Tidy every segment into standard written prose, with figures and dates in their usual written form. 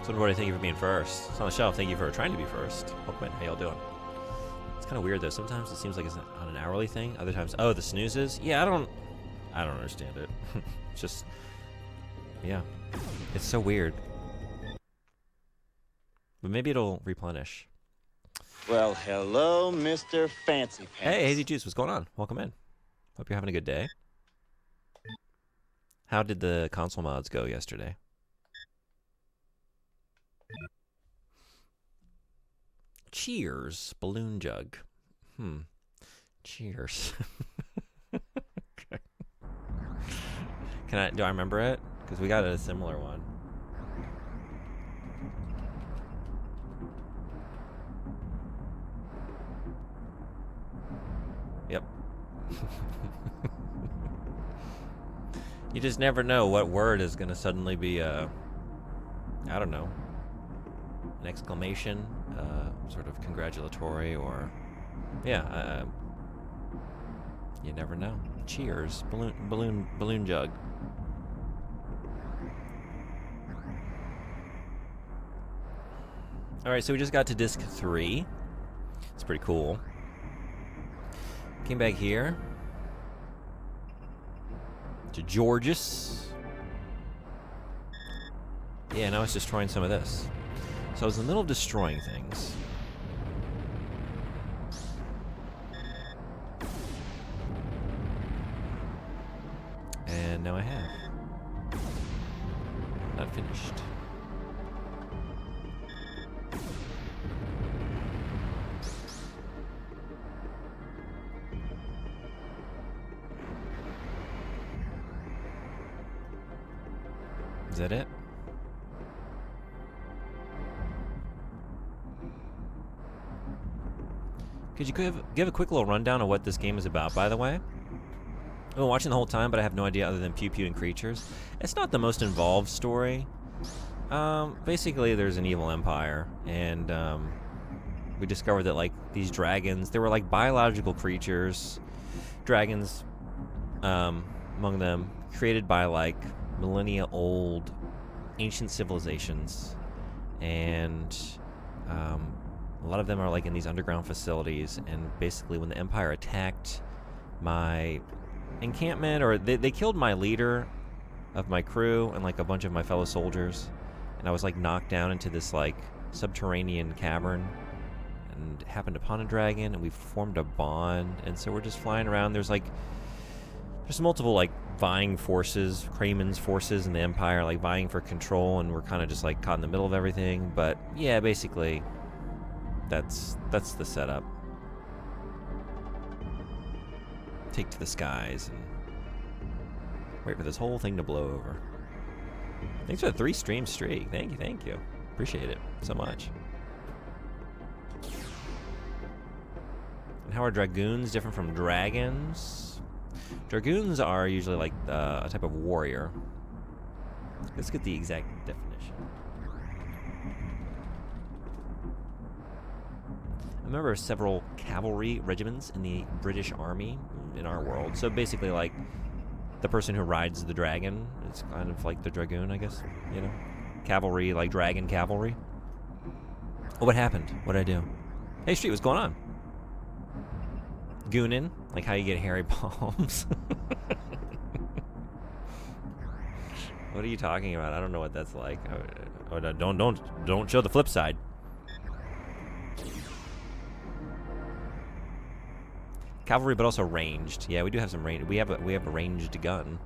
So what do thank you for being first. It's on the shelf. Thank you for trying to be first. Welcome in. How y'all doing? It's kind of weird though. Sometimes it seems like it's on an hourly thing. Other times, oh, the snoozes. Yeah, I don't understand it. It's just, yeah, it's so weird. But maybe it'll replenish. Well, hello, Mr. Fancy Pants. Hey, Hazy Juice, what's going on? Welcome in. Hope you're having a good day. How did the console mods go yesterday? Cheers, balloon jug. Cheers. Okay. Do I remember it? Because we got a similar one. Yep. You just never know what word is going to suddenly be, I don't know, an exclamation, sort of congratulatory, or, yeah, you never know. Cheers, balloon jug. All right, so we just got to disc 3. It's pretty cool. Came back here to Georges. Yeah, now it's destroying some of this. So I was in the middle of destroying things. And now I have. Not finished. Is that it? Could you give a quick little rundown of what this game is about, by the way? I've been watching the whole time, but I have no idea other than pew-pewing creatures. It's not the most involved story. Basically, there's an evil empire, and we discovered that, like, these dragons, they were like biological creatures. Dragons, among them, created by, like, millennia-old ancient civilizations, and a lot of them are like in these underground facilities. And basically, when the Empire attacked my encampment, or they killed my leader of my crew and like a bunch of my fellow soldiers, and I was like knocked down into this like subterranean cavern, and happened upon a dragon, and we formed a bond. And so we're just flying around. There's multiple like vying forces, Kramen's forces in the Empire, like vying for control, and we're kind of just like caught in the middle of everything. But yeah, basically, that's the setup. Take to the skies and wait for this whole thing to blow over. Thanks for the 3 stream streak. Thank you. Appreciate it so much. And how are Dragoons different from dragons? Dragoons are usually like a type of warrior. Let's get the exact definition. A member of several cavalry regiments in the British Army in our world. So basically, like, the person who rides the dragon, it's kind of like the Dragoon, I guess, you know? Cavalry, like dragon cavalry. Oh, what happened? What did I do? Hey, Street, what's going on? Goonin, like how you get hairy palms. What are you talking about? I don't know what that's like. Don't show the flip side. Cavalry, but also ranged. Yeah, we do have some range. We have a ranged gun,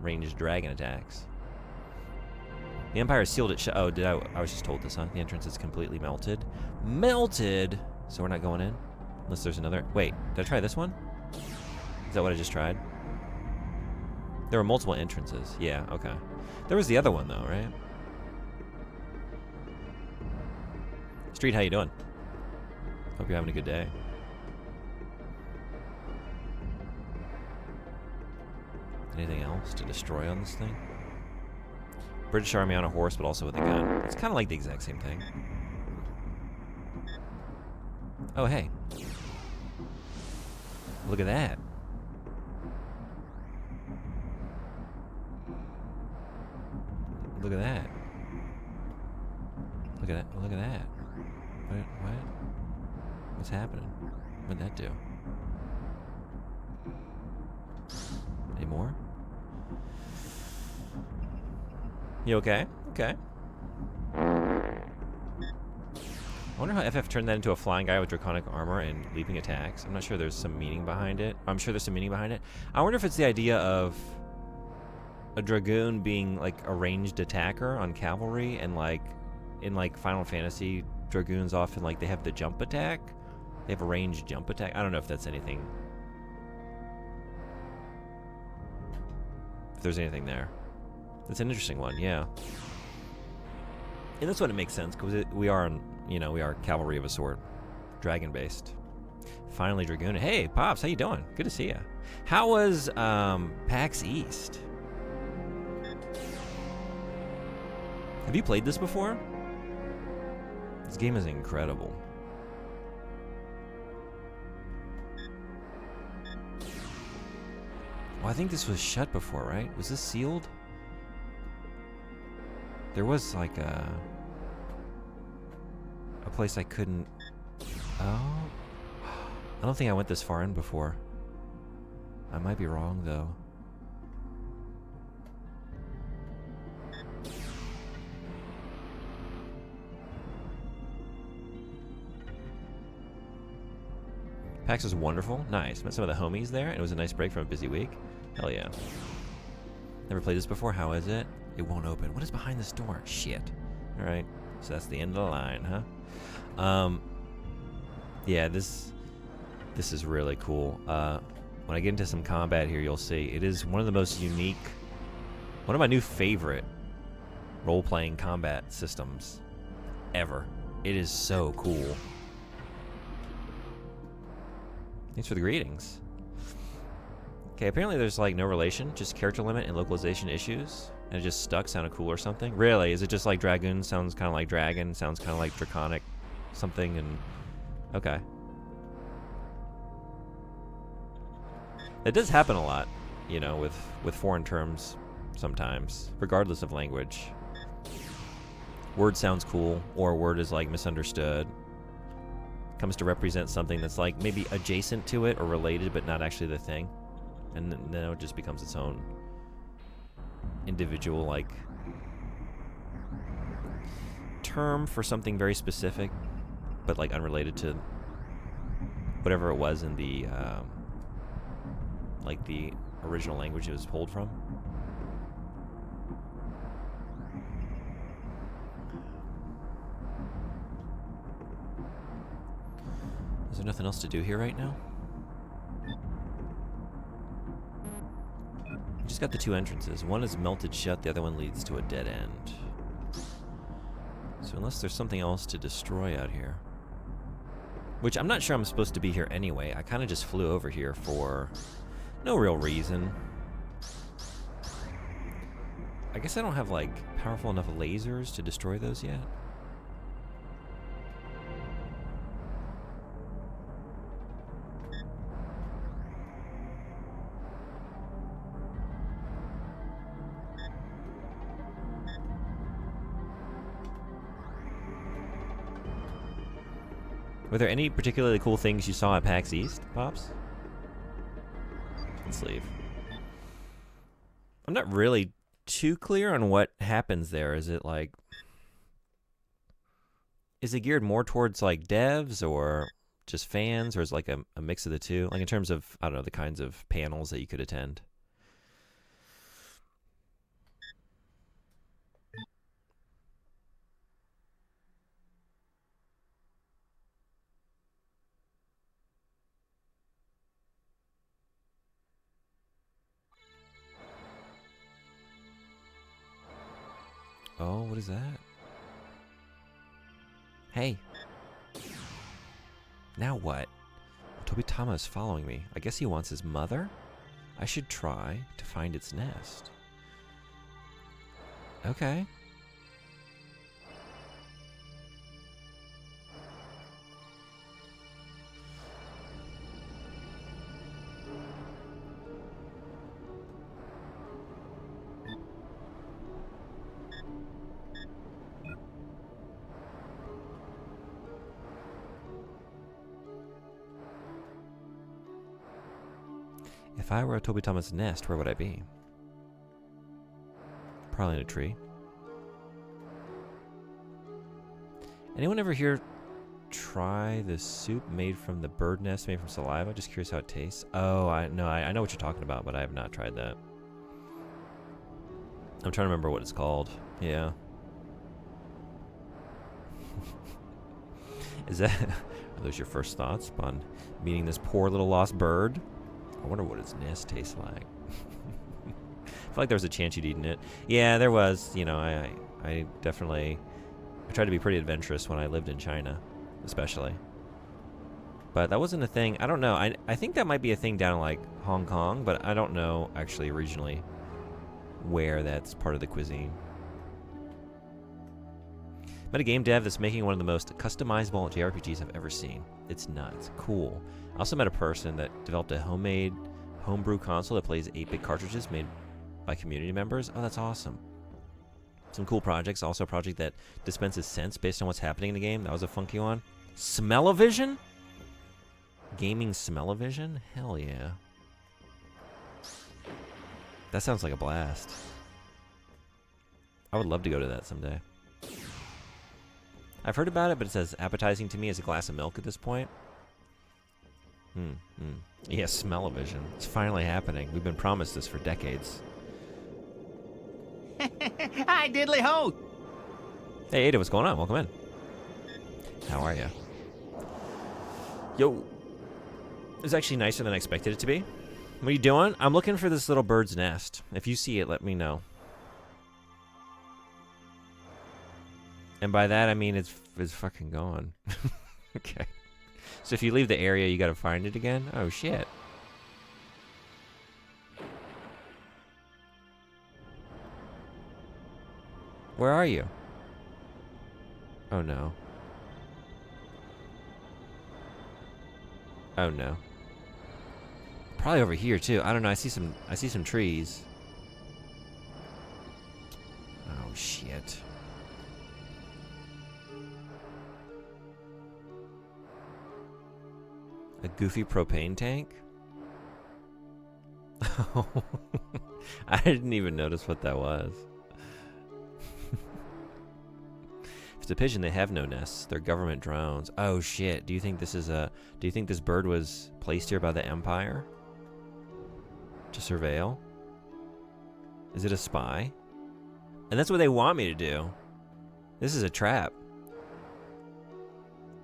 ranged dragon attacks. The Empire sealed it shut. Oh, I was just told this, huh? The entrance is completely melted. Melted. So we're not going in, unless there's another. Wait, did I try this one? Is that what I just tried? There were multiple entrances. Yeah. Okay. There was the other one though, right? Street, how you doing? Hope you're having a good day. Anything else to destroy on this thing? British Army on a horse, but also with a gun. It's kind of like the exact same thing. Oh, hey. Look at that. Look at that. look at that. Look at that. What? What's happening? What'd that do? Any more? You okay? Okay. I wonder how FF turned that into a flying guy with draconic armor and leaping attacks. I'm not sure there's some meaning behind it. I'm sure there's some meaning behind it. I wonder if it's the idea of a Dragoon being like a ranged attacker on cavalry, and like in like Final Fantasy, Dragoons often like they have the jump attack. They have a ranged jump attack. I don't know if that's anything. If there's anything there. That's an interesting one, yeah. And that's what it makes sense, because we are, we are cavalry of a sort, dragon-based. Finally, Dragoon. Hey, Pops, how you doing? Good to see you. How was PAX East? Have you played this before? This game is incredible. Well, I think this was shut before, right? Was this sealed? There was like a place I couldn't... Oh. I don't think I went this far in before. I might be wrong, though. PAX was wonderful. Nice. Met some of the homies there, and it was a nice break from a busy week. Hell yeah. Never played this before. How is it? It won't open. What is behind this door? Shit. Alright. So that's the end of the line, huh? Yeah, this is really cool. When I get into some combat here, you'll see it is one of the most unique, one of my new favorite role-playing combat systems ever. It is so cool. Thanks for the greetings. Okay, apparently there's like no relation, just character limit and localization issues. And it just stuck, sounded cool or something. Really? Is it just like Dragoon sounds kind of like dragon, sounds kind of like draconic something, and... Okay. It does happen a lot, with foreign terms sometimes, regardless of language. Word sounds cool, or a word is like misunderstood. Comes to represent something that's like maybe adjacent to it or related, but not actually the thing. And then it just becomes its own individual, like, term for something very specific, but like unrelated to whatever it was in the like the original language it was pulled from. Is there nothing else to do here right now? We just got the two entrances. One is melted shut, the other one leads to a dead end. So unless there's something else to destroy out here. Which I'm not sure I'm supposed to be here anyway. I kind of just flew over here for no real reason. I guess I don't have, like, powerful enough lasers to destroy those yet. Were there any particularly cool things you saw at PAX East, Pops? Let's leave. I'm not really too clear on what happens there. Is it like... Is it geared more towards like devs or just fans, or is it like a mix of the two? Like in terms of, I don't know, the kinds of panels that you could attend. Oh, what is that? Hey. Now what? Tobitama is following me. I guess he wants his mother? I should try to find its nest. Okay. If I were a Tobitama's nest, where would I be? Probably in a tree. Anyone ever here try the soup made from the bird nest made from saliva? Just curious how it tastes. Oh, I know what you're talking about, but I have not tried that. I'm trying to remember what it's called. Yeah. Are those your first thoughts on meeting this poor little lost bird? I wonder what its nest tastes like. I feel like there was a chance you'd eaten it. Yeah, there was. You know, I definitely... I tried to be pretty adventurous when I lived in China, especially. But that wasn't a thing. I don't know. I think that might be a thing down in, like, Hong Kong, but I don't know, actually, regionally, where that's part of the cuisine. Met a game dev that's making one of the most customizable JRPGs I've ever seen. It's nuts. Cool. I also met a person that developed a homemade homebrew console that plays 8-bit cartridges made by community members. Oh, that's awesome. Some cool projects. Also a project that dispenses scents based on what's happening in the game. That was a funky one. Smell-o-vision? Gaming smell-o-vision? Hell yeah. That sounds like a blast. I would love to go to that someday. I've heard about it, but it's as appetizing to me as a glass of milk at this point. Yeah, smell-o-vision. It's finally happening. We've been promised this for decades. Hi, diddly ho! Hey, Ada, what's going on? Welcome in. How are you? Yo. It's actually nicer than I expected it to be. What are you doing? I'm looking for this little bird's nest. If you see it, let me know. And by that, I mean it's fucking gone. Okay. So if you leave the area, you gotta find it again? Oh, shit. Where are you? Oh, no. Oh, no. Probably over here, too. I don't know. I see some trees. Oh, shit. A goofy propane tank? Oh, I didn't even notice what that was. If it's a pigeon, they have no nests. They're government drones. Oh shit! Do you think this bird was placed here by the Empire to surveil? Is it a spy? And that's what they want me to do. This is a trap.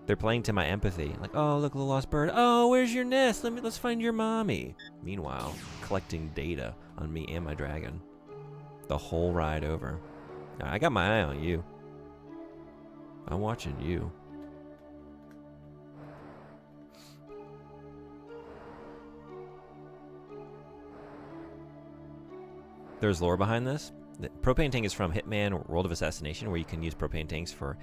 They're playing to my empathy. Like, oh, look, the lost bird. Oh, where's your nest? Let's find your mommy. Meanwhile, collecting data on me and my dragon. The whole ride over. I got my eye on you. I'm watching you. There's lore behind this. The propane tank is from Hitman World of Assassination, where you can use propane tanks for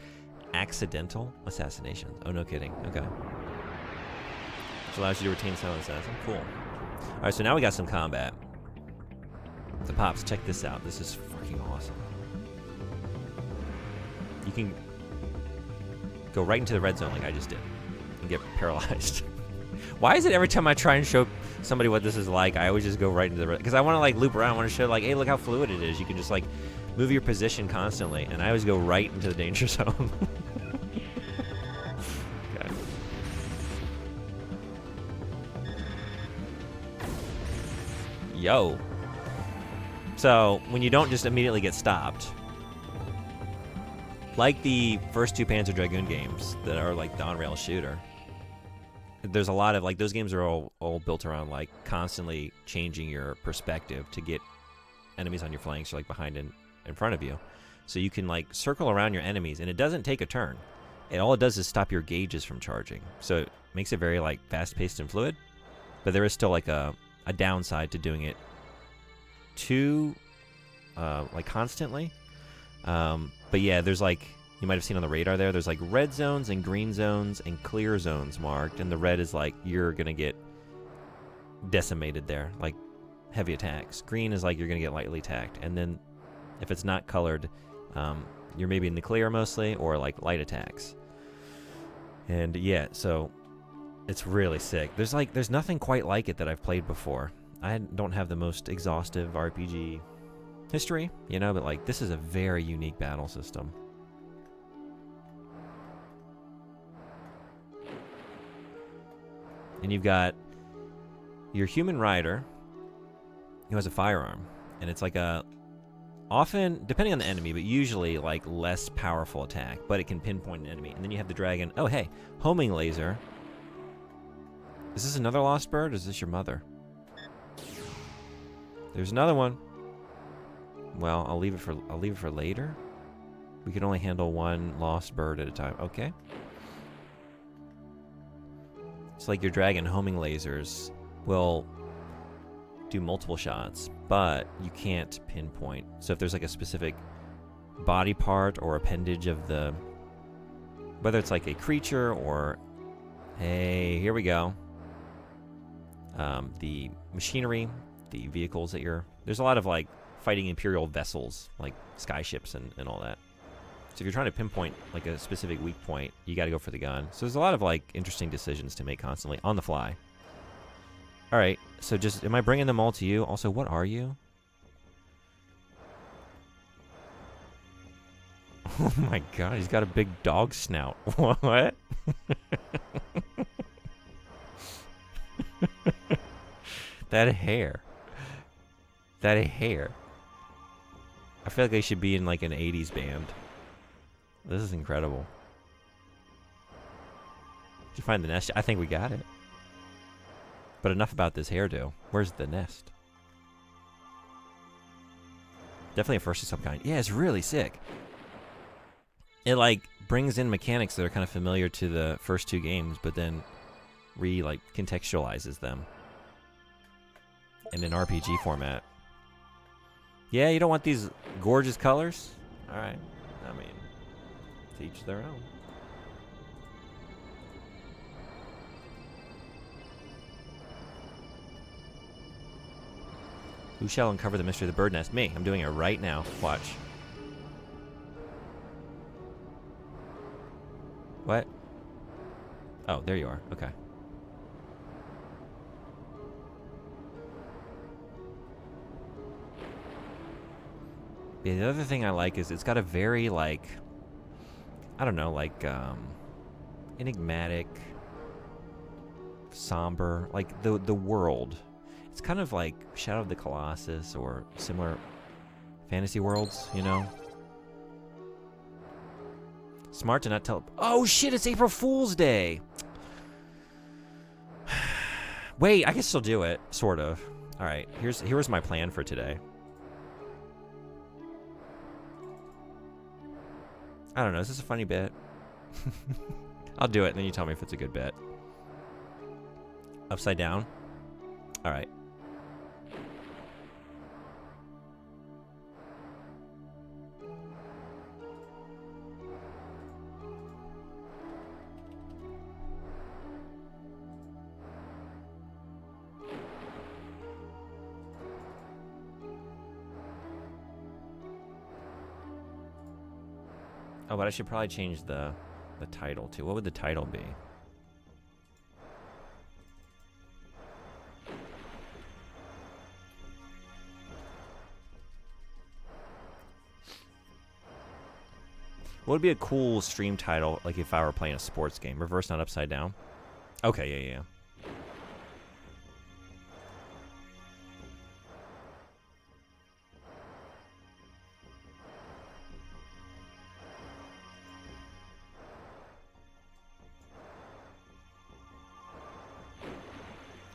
accidental assassinations. Oh, no kidding. Okay. Which allows you to retain silent assassin. Cool. Alright, so now we got some combat. So, Pops, check this out. This is fucking awesome. You can go right into the red zone like I just did and get paralyzed. Why is it every time I try and show somebody what this is like, I always just go right into the red? Because I want to, like, loop around. I want to show, like, hey, look how fluid it is. You can just, like, move your position constantly, and I always go right into the danger zone. Okay. Yo. So, when you don't just immediately get stopped, like the first two Panzer Dragoon games that are like the on-rail shooter, there's a lot of, like, those games are all built around, like, constantly changing your perspective to get enemies on your flanks or, like, behind and in front of you. So you can, like, circle around your enemies, and it doesn't take a turn. All it does is stop your gauges from charging. So it makes it very, like, fast-paced and fluid. But there is still, like, a downside to doing it too, like, constantly. But yeah, there's, like, you might have seen on the radar there's, like, red zones and green zones and clear zones marked. And the red is, like, you're going to get decimated there, like, heavy attacks. Green is, like, you're going to get lightly attacked. And then if it's not colored, you're maybe in the clear mostly, or, like, light attacks. And yeah, so it's really sick. There's nothing quite like it that I've played before. I don't have the most exhaustive RPG history, you know, but like this is a very unique battle system. And you've got your human rider who has a firearm, and it's like a often, depending on the enemy, but usually like less powerful attack, but it can pinpoint an enemy. And then you have the dragon. Oh, hey, homing laser. Is this another lost bird, or is this your mother? There's another one. Well, I'll leave it for later. We can only handle one lost bird at a time. Okay. It's like your dragon homing lasers will do multiple shots, but you can't pinpoint. So if there's like a specific body part or appendage of the, whether it's like a creature or, hey, here we go. The machinery, the vehicles that there's a lot of like fighting Imperial vessels, like skyships and all that. So if you're trying to pinpoint like a specific weak point, you got to go for the gun. So there's a lot of like interesting decisions to make constantly on the fly. All right, so just, am I bringing them all to you? Also, what are you? Oh my god, he's got a big dog snout. What? That hair. That hair. I feel like I should be in like an 80s band. This is incredible. Did you find the nest? I think we got it. But enough about this hairdo. Where's the nest? Definitely a first of some kind. Yeah, it's really sick. It like brings in mechanics that are kind of familiar to the first two games, but then contextualizes them in an RPG format. Yeah, you don't want these gorgeous colors? Alright. I mean, to each their own. Who shall uncover the mystery of the bird nest? Me. I'm doing it right now. Watch. What? Oh, there you are. Okay. Yeah, the other thing I like is it's got a very, like, I don't know, like, enigmatic, somber, like, the world. It's kind of like Shadow of the Colossus or similar fantasy worlds, you know? Smart to not tell... Oh, shit, it's April Fool's Day! Wait, I can still do it, sort of. Alright, here's my plan for today. I don't know, is this a funny bit? I'll do it, and then you tell me if it's a good bit. Upside down? Alright. Oh, but I should probably change the title too. What would the title be? What would be a cool stream title, like if I were playing a sports game? Reverse, not upside down? Okay, yeah.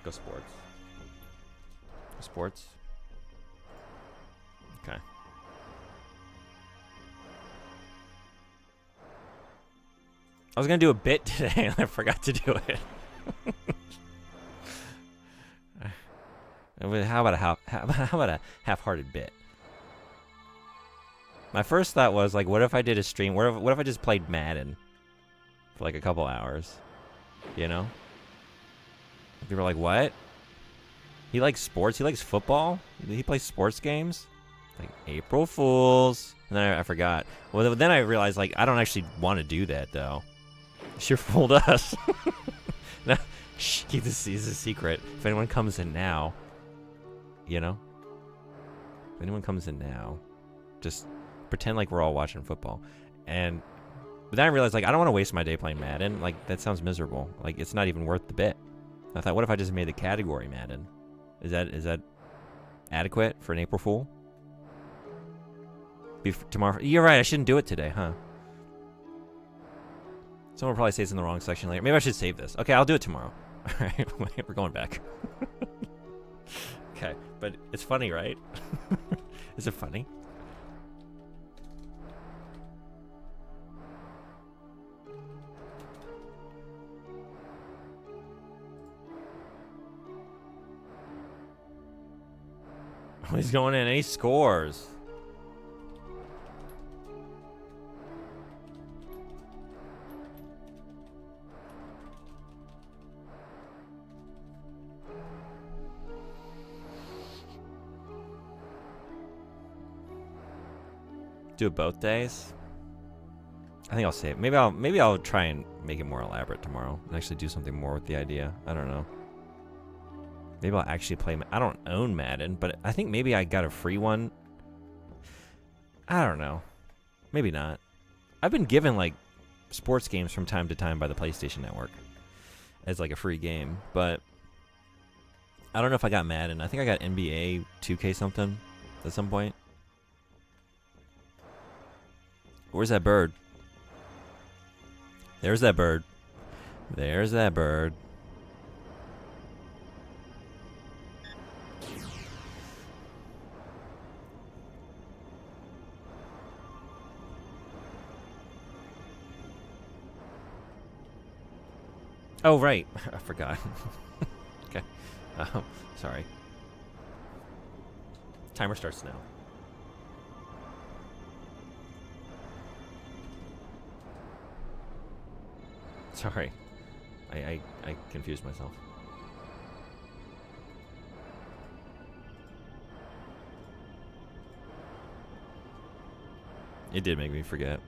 Go sports. Sports? Okay. I was gonna do a bit today and I forgot to do it. How about a half-hearted bit? My first thought was like, what if I did a stream? What if I just played Madden for like a couple hours? You know? People were like, what? He likes sports? He likes football? He plays sports games? Like, April Fools. And then I forgot. Well, then I realized, like, I don't actually want to do that, though. Sure fooled us. No, shh, keep this a secret. If anyone comes in now. you know? If anyone comes in now, just pretend like we're all watching football. But then I realized, like, I don't want to waste my day playing Madden. Like, that sounds miserable. Like, it's not even worth the bit. I thought, what if I just made the category Madden? Is that adequate for an April Fool? Tomorrow. You're right, I shouldn't do it today, huh? Someone will probably say it's in the wrong section later. Maybe I should save this. Okay, I'll do it tomorrow. All right, wait, we're going back. Okay, but it's funny, right? Is it funny? Oh, he's going in and he scores. Do it both days. I think I'll save. Maybe I'll try and make it more elaborate tomorrow and actually do something more with the idea. I don't know. Maybe I'll actually play. I don't own Madden, but I think maybe I got a free one. I don't know. Maybe not. I've been given like sports games from time to time by the PlayStation Network as like a free game, but I don't know if I got Madden. I think I got NBA 2K something at some point. Where's that bird? There's that bird. There's that bird. Oh, right. I forgot. Okay. Sorry. Timer starts now. Sorry. I confused myself. It did make me forget.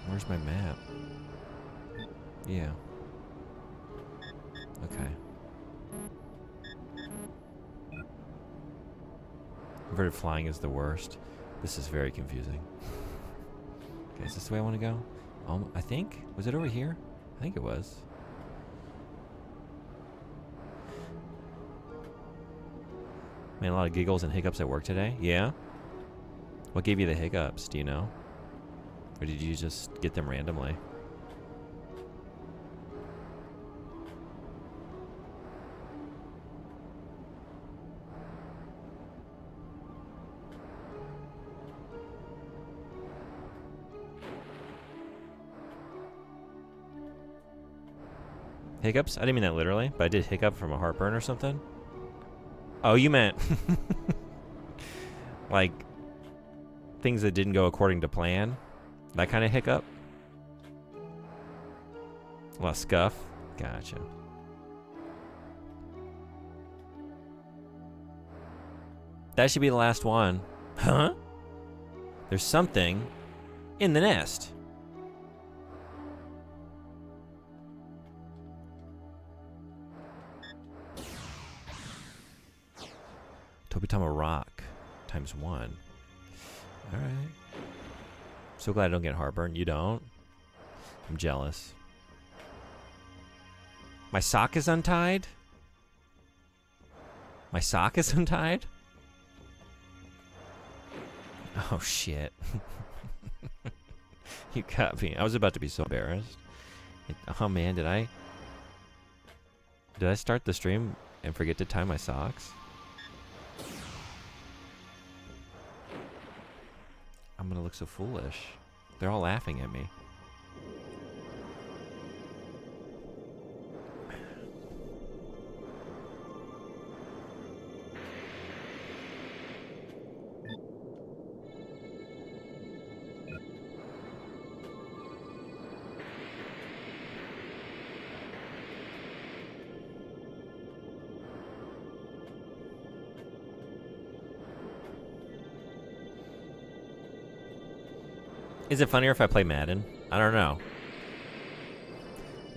Where's my map? Yeah. Okay. Inverted flying is the worst. This is very confusing. Okay, is this the way I want to go? I think. Was it over here? I think it was. Man, a lot of giggles and hiccups at work today. Yeah? What gave you the hiccups? Do you know? Or did you just get them randomly? Hiccups? I didn't mean that literally, but I did hiccup from a heartburn or something. Oh, you meant like things that didn't go according to plan? That kind of hiccup? A lot of scuff? Gotcha. That should be the last one. Huh? There's something in the nest. Tobitama Rock times 1. Alright. So glad I don't get heartburn. You don't? I'm jealous. My sock is untied? My sock is untied? Oh, shit. You got me. I was about to be so embarrassed. Oh, man, did I start the stream and forget to tie my socks? I'm gonna look so foolish. They're all laughing at me. Is it funnier if I play Madden? I don't know.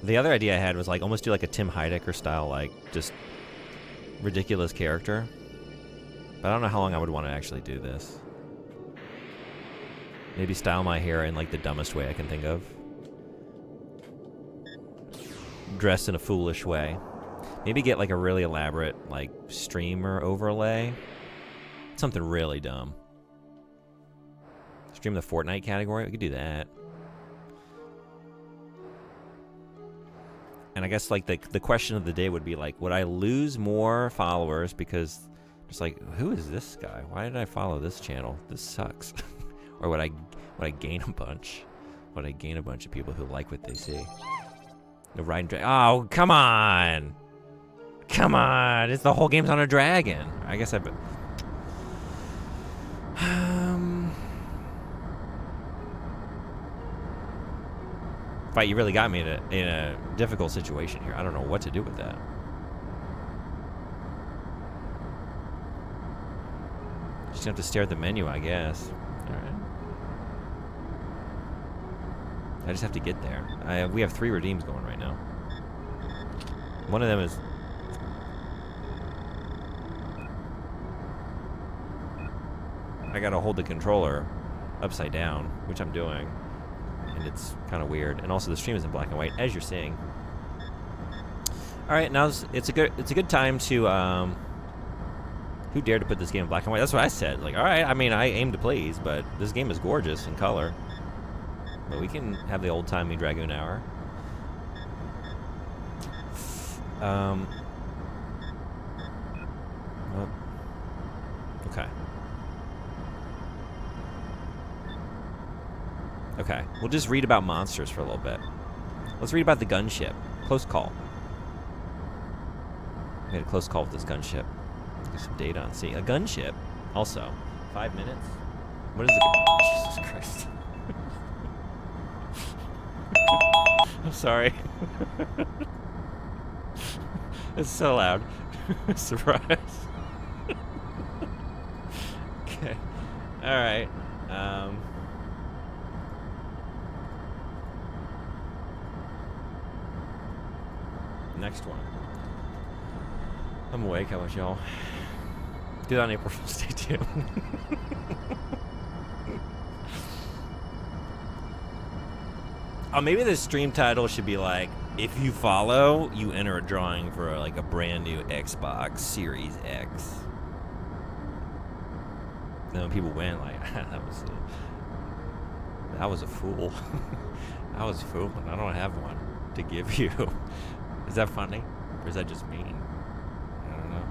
The other idea I had was like almost do like a Tim Heidecker style, like just ridiculous character. But I don't know how long I would want to actually do this. Maybe style my hair in like the dumbest way I can think of. Dress in a foolish way. Maybe get like a really elaborate like streamer overlay. Something really dumb. Stream the Fortnite category. We could do that. And I guess like the question of the day would be like, would I lose more followers because it's like, who is this guy? Why did I follow this channel? This sucks. Or would I gain a bunch? Would I gain a bunch of people who like what they see? The riding dragon. Oh, come on! Come on! It's the whole game's on a dragon. I guess I've. Fight, you really got me in a difficult situation here. I don't know what to do with that. Just have to stare at the menu, I guess. All right. I just have to get there. We have 3 redeems going right now. One of them is... I gotta hold the controller upside down, which I'm doing. And it's kind of weird. And also the stream is in black and white, as you're seeing. All right, now it's a good time to who dared to put this game in black and white? That's what I said. Like, all right, I mean, I aim to please, but this game is gorgeous in color. But we can have the old-timey Dragoon hour. Well, okay. Okay, we'll just read about monsters for a little bit. Let's read about the gunship. Close call. We had a close call with this gunship. Get some data on sea. A gunship, also. 5 minutes? What is it? Jesus Christ. I'm sorry. It's so loud. Surprise. Okay. Alright. Next one. I'm awake. How about y'all? Do that on April Fool's Day too. Oh, maybe the stream title should be like, if you follow, you enter a drawing for like a brand new Xbox Series X. And then when people win, like, that was a fool. I was a fool, and I don't have one to give you. Is that funny? Or is that just mean? I don't know.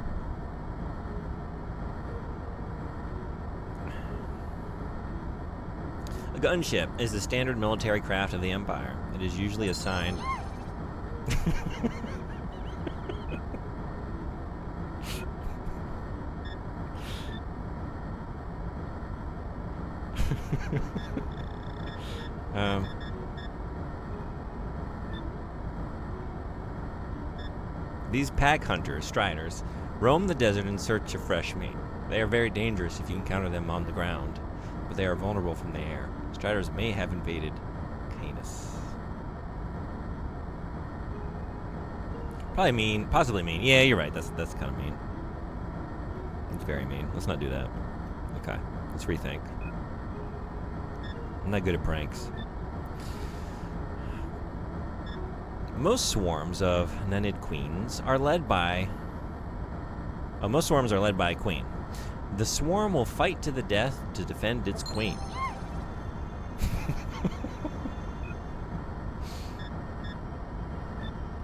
A gunship is the standard military craft of the Empire. It is usually assigned... These pack hunters, striders, roam the desert in search of fresh meat. They are very dangerous if you encounter them on the ground, but they are vulnerable from the air. Striders may have invaded Canis. Probably mean, possibly mean. Yeah, you're right. That's kind of mean. It's very mean. Let's not do that. Okay, let's rethink. I'm not good at pranks. Most swarms of Nenid queens are led by... most swarms are led by a queen. The swarm will fight to the death to defend its queen.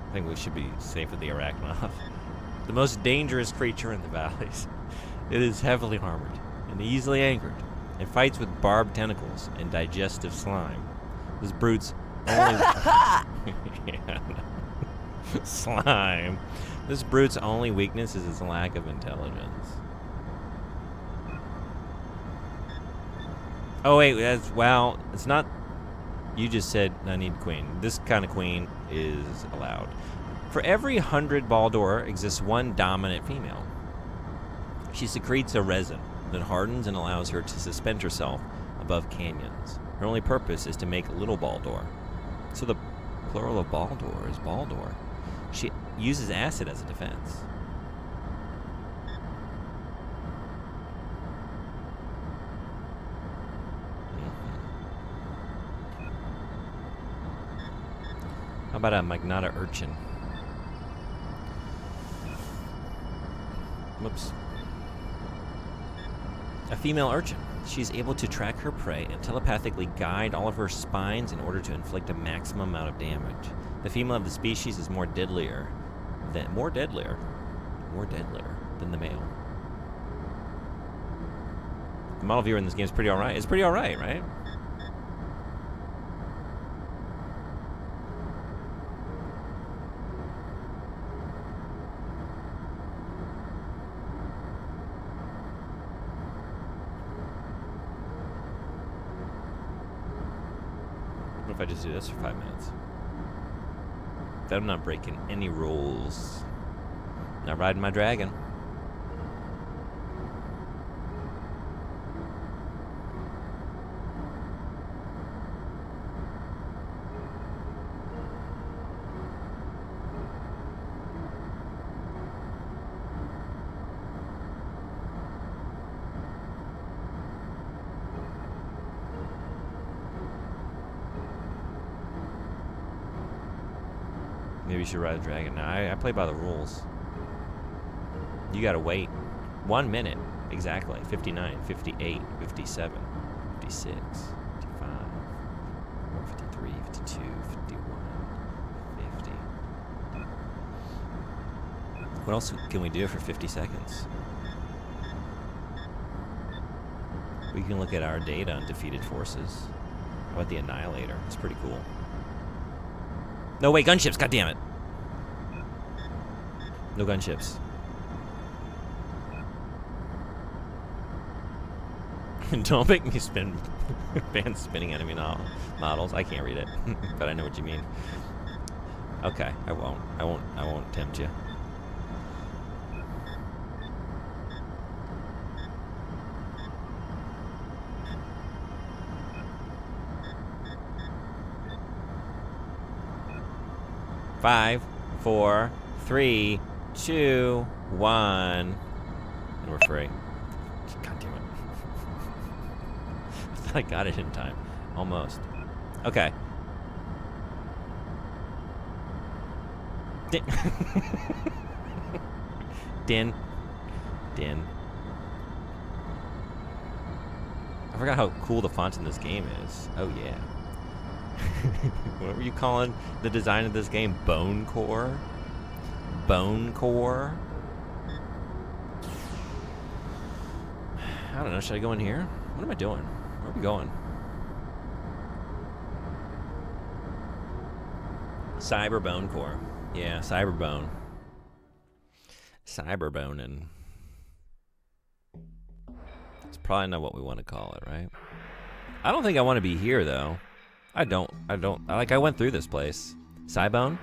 I think we should be safe with the arachnov. The most dangerous creature in the valleys. It is heavily armored and easily anchored. It fights with barbed tentacles and digestive slime. This brute's only... Yeah. Slime. This brute's only weakness is its lack of intelligence. Oh wait, that's... Well, it's not... You just said I need queen. This kind of queen is allowed. For every 100 Baldur exists one dominant female. She secretes a resin that hardens and allows her to suspend herself above canyons. Her only purpose is to make little Baldur. So the plural of Baldur is Baldur. She uses acid as a defense. How about a Magnata urchin? Whoops. A female urchin. She's able to track her prey and telepathically guide all of her spines in order to inflict a maximum amount of damage. The female of the species is more deadlier than the male. The model viewer in this game is pretty alright. It's pretty alright, right? What if I just do this for 5 minutes? That I'm not breaking any rules. Not riding my dragon. Maybe you should ride a dragon. No, I play by the rules. You gotta wait 1 minute, exactly. 59, 58, 57, 56, 55, 53, 52, 51, 50. What else can we do for 50 seconds? We can look at our data on defeated forces. How about the Annihilator? It's pretty cool. No, wait, gunships, goddammit. No gunships. Don't make me ban spinning enemy models. I can't read it, but I know what you mean. Okay, I won't tempt you. Five, 4, 3, 2, 1, and we're free. God damn it. I thought I got it in time. Almost. Okay. Din. I forgot how cool the font in this game is. Oh, yeah. What were you calling the design of this game? Bone Core? Bone Core? I don't know. Should I go in here? What am I doing? Where are we going? Cyber Bone Core. Yeah, Cyber Bone. Cyberboning. It's probably not what we want to call it, right? I don't think I want to be here, though. I don't. I went through this place. Cybone?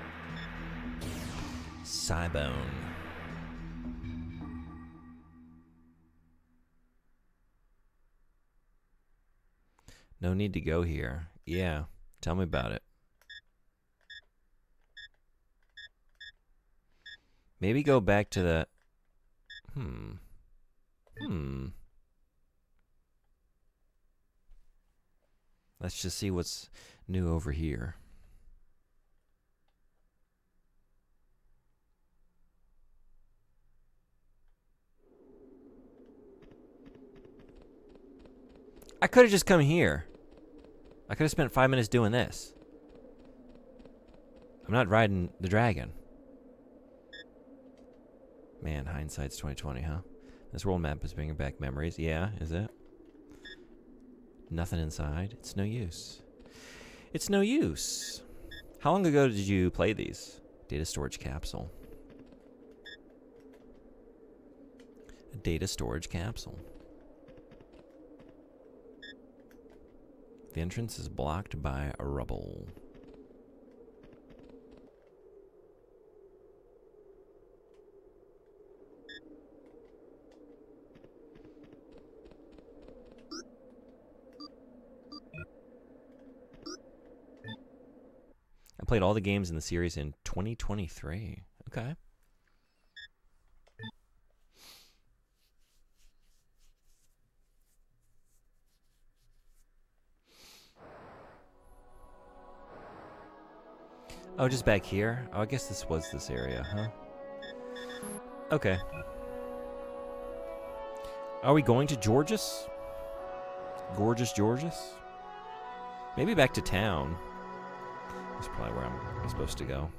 Cybone. No need to go here. Yeah. Tell me about it. Maybe go back to the... Let's just see what's new over here. I could have just come here. I could have spent 5 minutes doing this. I'm not riding the dragon. Man, hindsight's 2020, huh? This world map is bringing back memories. Yeah, is it? Nothing inside. It's no use. It's no use. How long ago did you play these? Data storage capsule. A data storage capsule. The entrance is blocked by a rubble. played all the games in the series in 2023. Okay. Oh, just back here? Oh, I guess this was this area, huh? Okay. Are we going to Georges? Gorgeous Georges? Maybe back to town. That's probably where I'm supposed to go.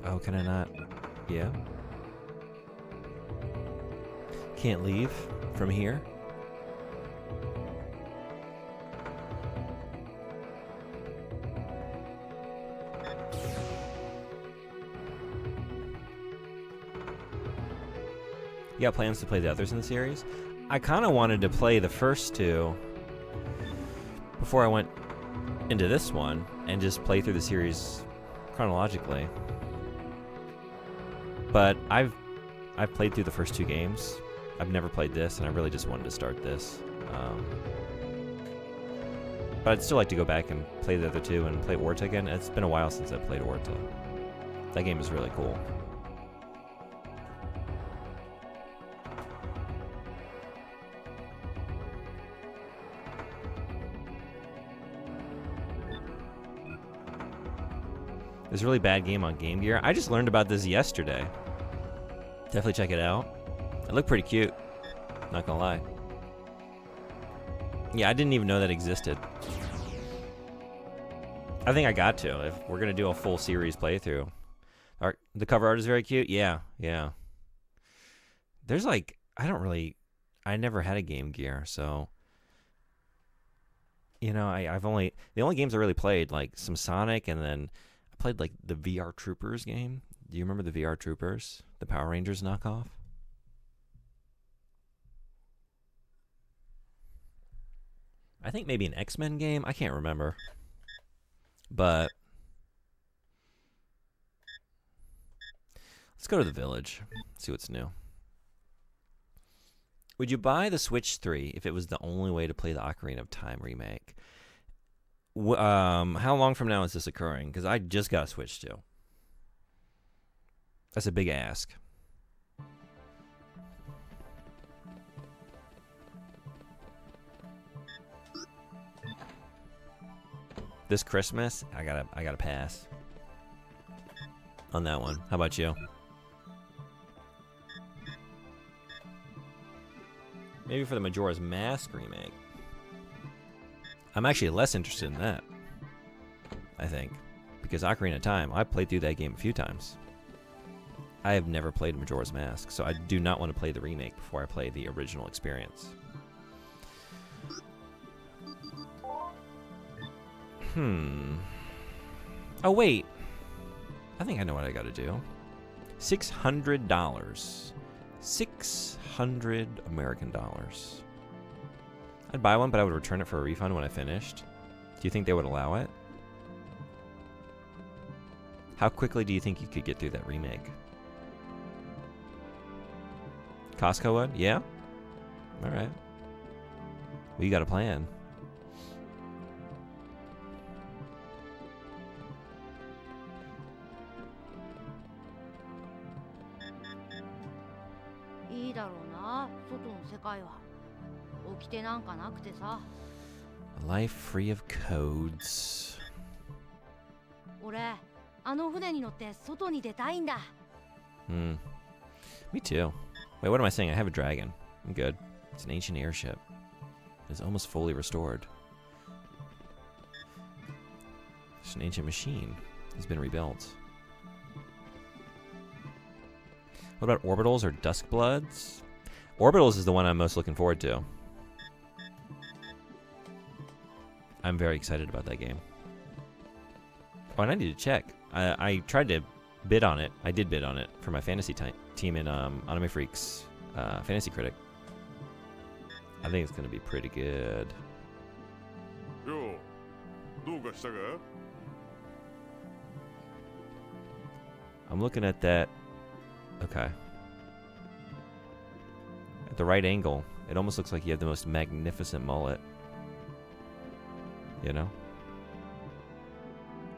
Oh, can I not? Yeah. Can't leave from here? You got plans to play the others in the series? I kind of wanted to play the first two before I went into this one and just play through the series chronologically. But I've played through the first two games. I've never played this, and I really just wanted to start this. But I'd still like to go back and play the other two and play Orta again. It's been a while since I've played Orta. That game is really cool. There's a really bad game on Game Gear. I just learned about this yesterday. Definitely check it out. It looked pretty cute. Not gonna lie. Yeah, I didn't even know that existed. I think I got to. If we're gonna do a full series playthrough. The cover art is very cute. Yeah, yeah. There's like, I never had a Game Gear, so. You know, the only games I really played, like some Sonic, and then I played like the VR Troopers game. Do you remember the VR Troopers? The Power Rangers knockoff? I think maybe an X-Men game. I can't remember. But let's go to the village. See what's new. Would you buy the Switch 3 if it was the only way to play the Ocarina of Time remake? How long from now is this occurring? Because I just got a Switch 2. That's a big ask. This Christmas, I gotta pass on that one. How about you? Maybe for the Majora's Mask remake. I'm actually less interested in that, I think, because Ocarina of Time, I played through that game a few times. I have never played Majora's Mask, so I do not want to play the remake before I play the original experience. Oh, wait. I think I know what I gotta do. $600. 600 American dollars. I'd buy one, but I would return it for a refund when I finished. Do you think they would allow it? How quickly do you think you could get through that remake? Costco would? Yeah? Alright. Well, you got a plan. A life free of codes. Me too. Wait, what am I saying? I have a dragon. I'm good. It's an ancient airship. It's almost fully restored. It's an ancient machine. It's been rebuilt. What about Orbitals or Duskbloods? Orbitals is the one I'm most looking forward to. I'm very excited about that game. Oh, and I need to check. I tried to bid on it. I did bid on it for my fantasy team in Anime Freaks Fantasy Critic. I think it's going to be pretty good. I'm looking at that. Okay. At the right angle, it almost looks like you have the most magnificent mullet. You know?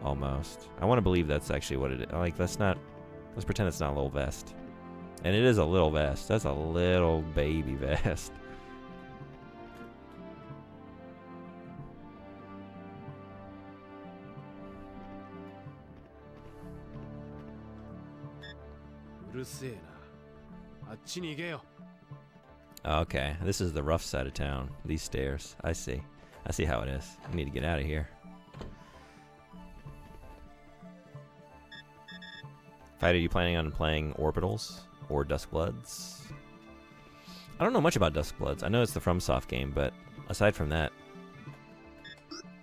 Almost. I want to believe that's actually what it is. Like, let's pretend it's not a little vest. And it is a little vest. That's a little baby vest. Okay, this is the rough side of town. These stairs. I see. I see how it is. I need to get out of here. Fight, are you planning on playing Orbitals or Duskbloods? I don't know much about Duskbloods. I know it's the FromSoft game, but aside from that,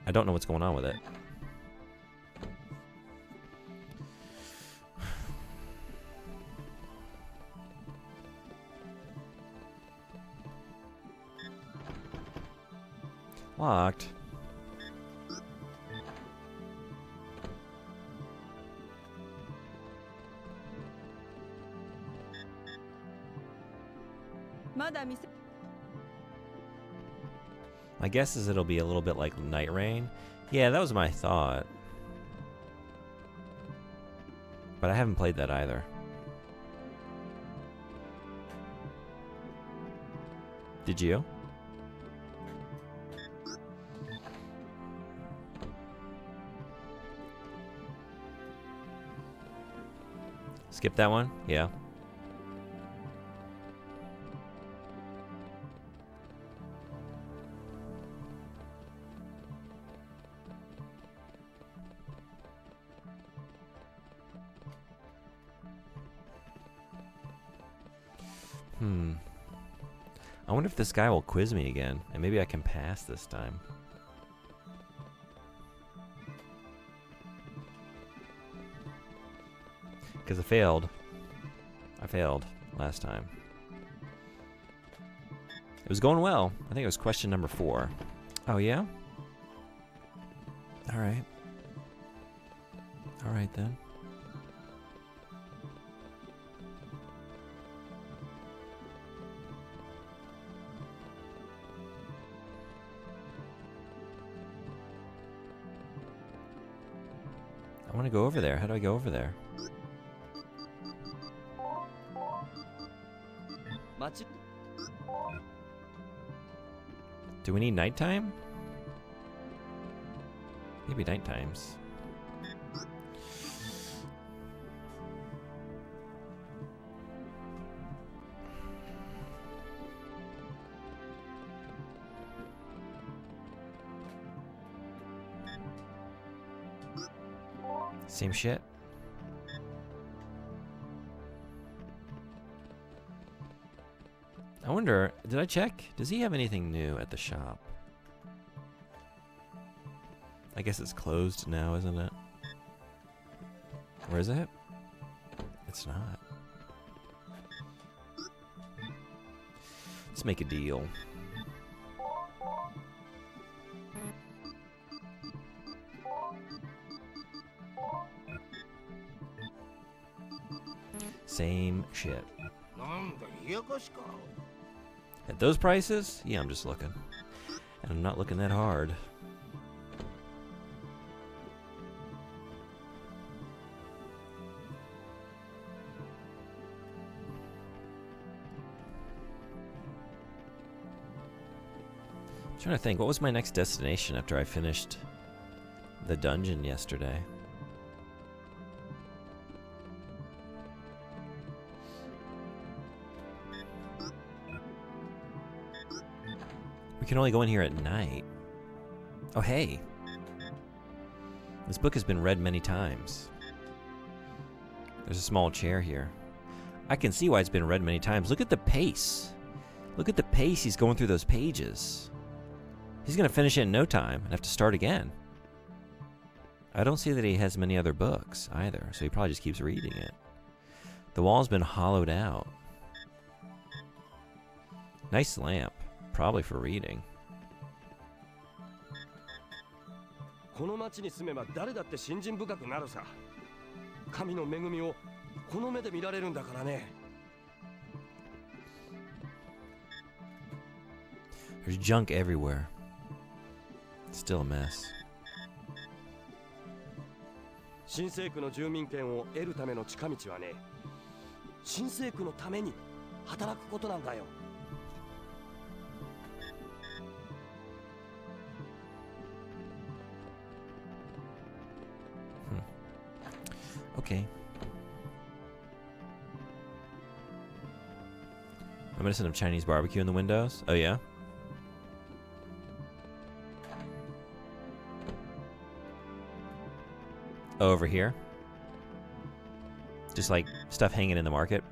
I don't know what's going on with it. Locked. My guess is it'll be a little bit like Night Rain. Yeah, that was my thought. But I haven't played that either. Did you? Skip that one? Yeah. I wonder if this guy will quiz me again, and maybe I can pass this time. Because I failed. I failed last time. It was going well. I think it was question number 4. Oh, yeah? Alright. Alright, then. I want to go over there. How do I go over there? Do we need nighttime? Maybe night times. Same shit. I wonder, did I check? Does he have anything new at the shop? I guess it's closed now, isn't it? Or is it? It's not. Let's make a deal. Same shit. At those prices? Yeah, I'm just looking. And I'm not looking that hard. I'm trying to think, what was my next destination after I finished the dungeon yesterday? We can only go in here at night. Oh, hey. This book has been read many times. There's a small chair here. I can see why it's been read many times. Look at the pace. Look at the pace he's going through those pages. He's going to finish it in no time and have to start again. I don't see that he has many other books either, so he probably just keeps reading it. The wall's been hollowed out. Nice lamp. Probably for reading. There's junk everywhere. Still a mess. 新政区の住民権を得るための近道はね、新政区のために働くことなんだよ。Okay. Reminiscent of Chinese barbecue in the windows? Oh, yeah? Oh, over here? Just like stuff hanging in the market?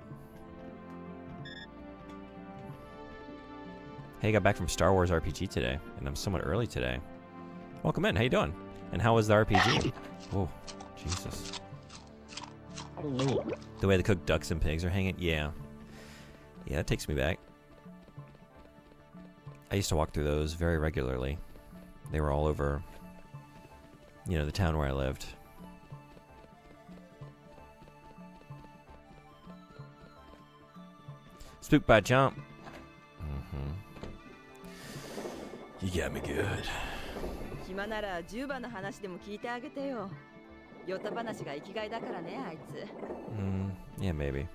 Hey, I got back from Star Wars RPG today, and I'm somewhat early today. Welcome in, how you doing? And how was the RPG? Oh, Jesus. The way the cooked ducks and pigs are hanging? Yeah. Yeah, that takes me back. I used to walk through those very regularly. They were all over, you know, the town where I lived. Spooked by a jump. You got me good. 暇なら10番の話でも聞いてあげてよ。ヨタ話が生きがいだからね、あいつ。Yeah, maybe. It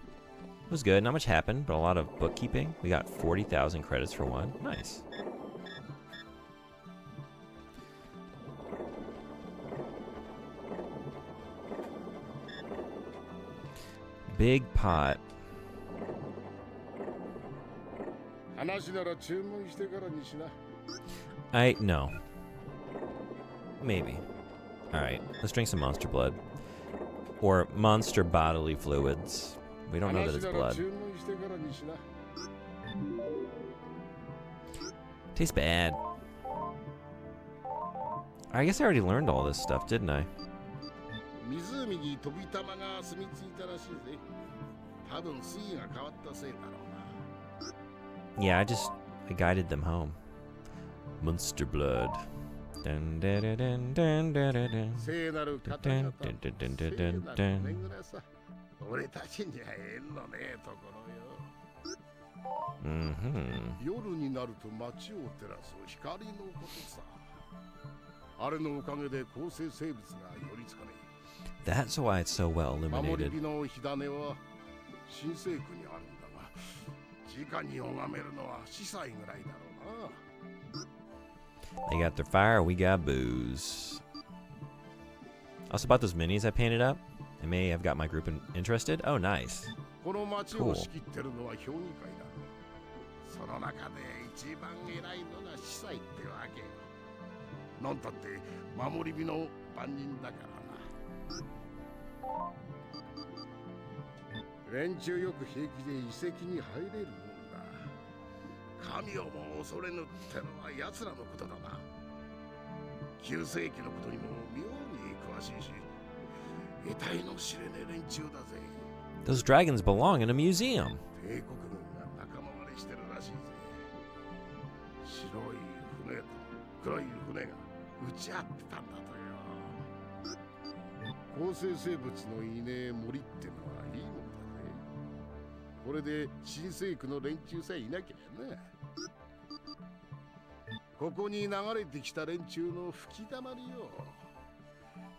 was good. Not much happened, but a lot of bookkeeping. We got 40,000 credits for one. Nice. Big pot. 話なら注文してからにしな。No. Maybe. Alright, let's drink some monster blood. Or monster bodily fluids. We don't know that it's blood. Tastes bad. I guess I already learned all this stuff, didn't I? 湖に飛び玉が住み着いたらしいぜ。多分水位が変わったせいだろうな。Yeah, I guided them home. Monster blood. Dun, dun, dun, dun, dun, dun, dun, dun. 聖なる方々、聖なる恵らさ。俺たちには縁のねえところよ。夜になると街を照らす光のことさ。あれのおかげで構成生物が寄りつかねえ。That's why it's so well illuminated. 守り火の火種は新政区にあるんだが、直に拝めるのは司祭ぐらいだろうな。They got their fire, we got booze. Also bought those minis I painted up. They may have got my group interested. Oh, nice. この町を仕切ってるのは評議会だ。その中で一番偉いのが司祭ってわけよ。なんたって守り火の番人だからな。連中よく平気で遺跡に入れるもんだ。神をも恐れぬってのは奴らのことだな。旧世紀のことにも妙に詳しいし、得体の知れねえ連中だぜ。Those dragons belong in a museum. 帝国軍が仲間割れしてるらしいぜ。白い船と黒い船が打ち合ってたんだとよ。構成生物のいねえ森ってのはいいもんだぜ。これで新政区の連中さえいなきゃな。ここに流れてきた連中の吹き溜まりよ。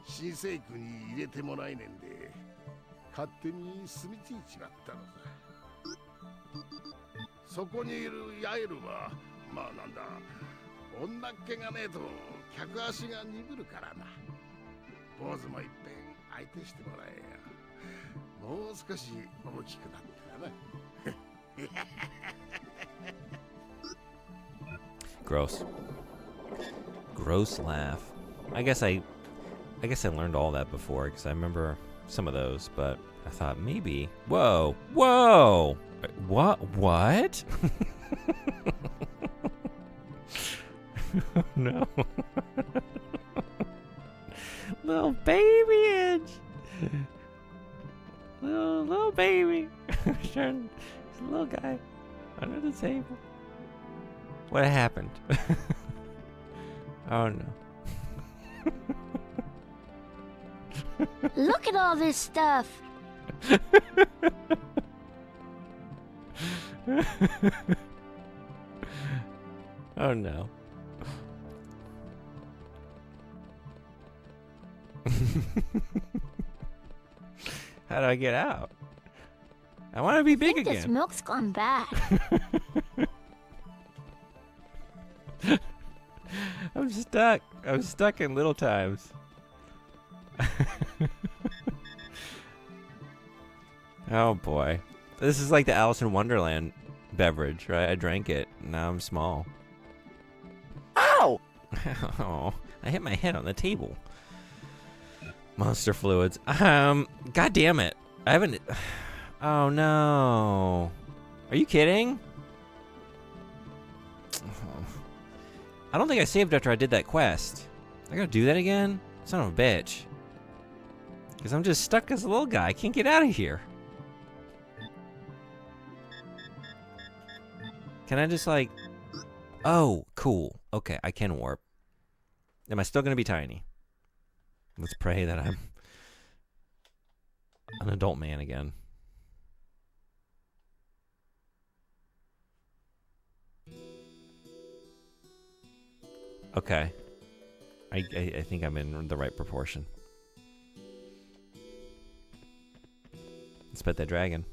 新政区に入れてもらえねんで勝手に住み着いちまったのさ。そこにいるヤエルはまあなんだ、女っ気がねえと客足が鈍るからな。坊主もいっぺん相手してもらえよ。もう少し大きくなったらな。Gross. Gross laugh. I guess I learned all that before because I remember some of those, but I thought maybe. Whoa, whoa! What? No. Little baby Edge. Little baby. There's a little guy under the table. What happened? Oh no. Look at all this stuff. Oh no. How do I get out? I want to be big This again. milk's gone bad. I'm stuck. I'm stuck in little times. Oh boy. This is like the Alice in Wonderland beverage, right? I drank it. Now I'm small. Ow! Oh, I hit my head on the table. Monster fluids. God damn it. I haven't. Oh no. Are you kidding? I don't think I saved after I did that quest. I gotta do that again? Son of a bitch. Because I'm just stuck as a little guy. I can't get out of here. Can I just like... Oh, cool. Okay, I can warp. Am I still gonna be tiny? Let's pray that I'm an adult man again. Okay. I think I'm in the right proportion. Let's pet that dragon.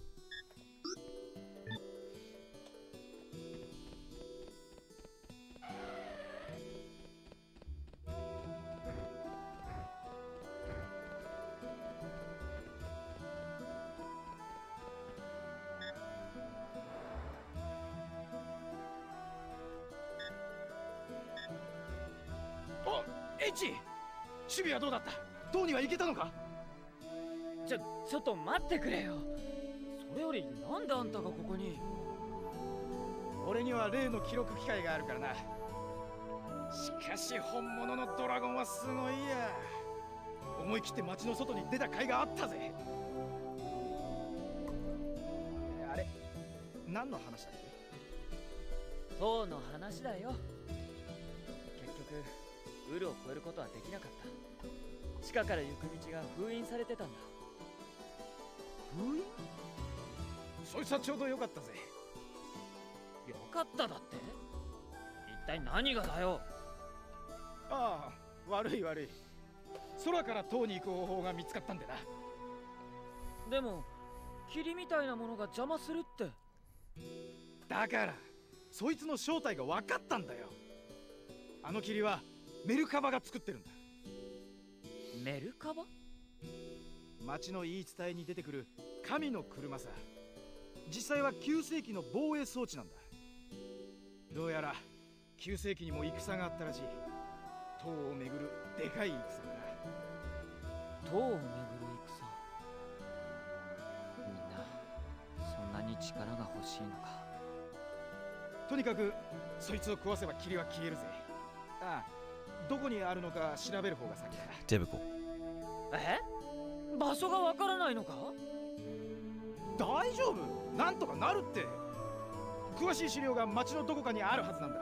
H、守備はどうだった？塔には行けたのか？ちょっと待ってくれよ。それよりなんであんたがここに？俺には例の記録機械があるからな。しかし本物のドラゴンはすごいや。思い切って街の外に出た甲斐があったぜ。あれ、何の話だっけ？塔の話だよ。結局ウルを越えることはできなかった。地下から行く道が封印されてたんだ。封印？そいつはちょうどよかったぜ。よかっただって？一体何がだよ。ああ、悪い。空から塔に行く方法が見つかったんでな。でも霧みたいなものが邪魔するって。だからそいつの正体が分かったんだよ。あの霧はメルカバが作ってるんだ。メルカバ？町の言い伝えに出てくる神の車さ。実際は9世紀の防衛装置なんだ。どうやら9世紀にも戦があったらしい。塔をめぐるでかい戦だな。塔をめぐる戦。みんなそんなに力が欲しいのか。とにかくそいつを壊せば霧は消えるぜ。ああ、どこにあるのか調べる方が先だ。Typical. 場所がわからないのか？大丈夫、なんとかなるって。詳しい資料が町のどこかにあるはずなんだ。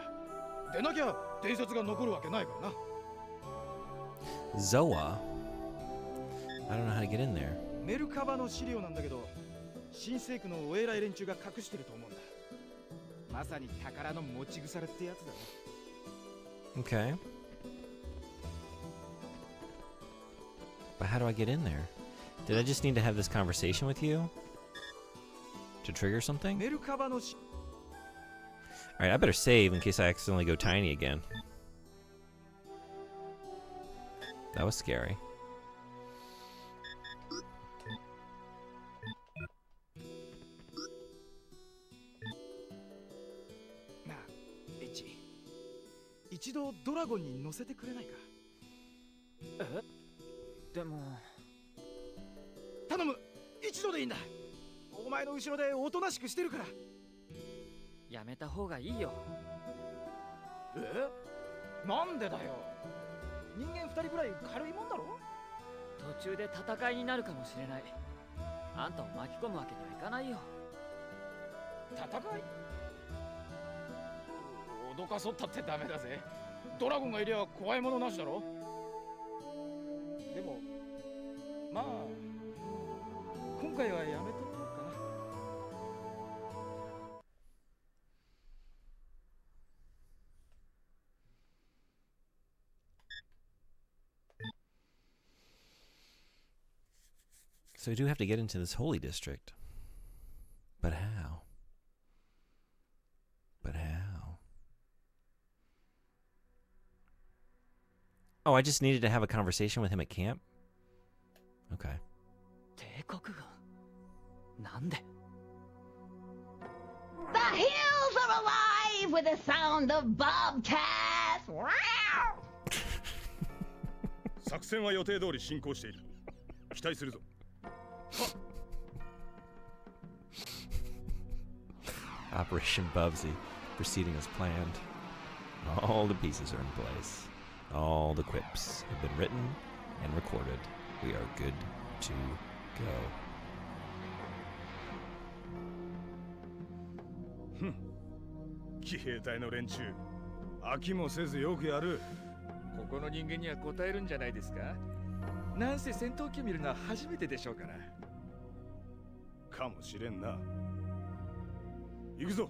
でなきゃ伝説が残るわけないからな。Zoa? I don't know how to get in there. メルカバの資料なんだけど、新政府のお偉い連中が隠してると思うんだ。まさに宝の持ち腐れってやつだね。Okay. But how do I get in there? Did I just need to have this conversation with you? To trigger something? メルカバの Alright, I better save in case I accidentally go tiny again. That was scary. なあ、エッチ。一度ドラゴンに乗せてくれないか？でも頼む、一度でいいんだ。お前の後ろでおとなしくしてるから。やめた方がいいよ。なんでだよ。人間2人くらい軽いもんだろ。途中で戦いになるかもしれない。あんたを巻き込むわけにはいかないよ。戦い？脅かそったってダメだぜ。ドラゴンがいりゃ怖いものなしだろ。でもまあ今回はやめとこうかな。So we do have to get into this holy district. But how? But how? Oh, I just needed to have a conversation with him at camp? Okay. 帝国軍なんで The hills are alive with the sound of bobcats! Wow! 作戦は予定通り進行している。期待するぞ。 Operation Bubsy, proceeding as planned. All the pieces are in place. All the quips have been written and recorded. We are good to go. 騎兵隊の連中、飽きもせずよくやる。ここの人間には答えるんじゃないですか。なんせ戦闘機を見るのは初めてでしょうから。かもしれんな。行くぞ。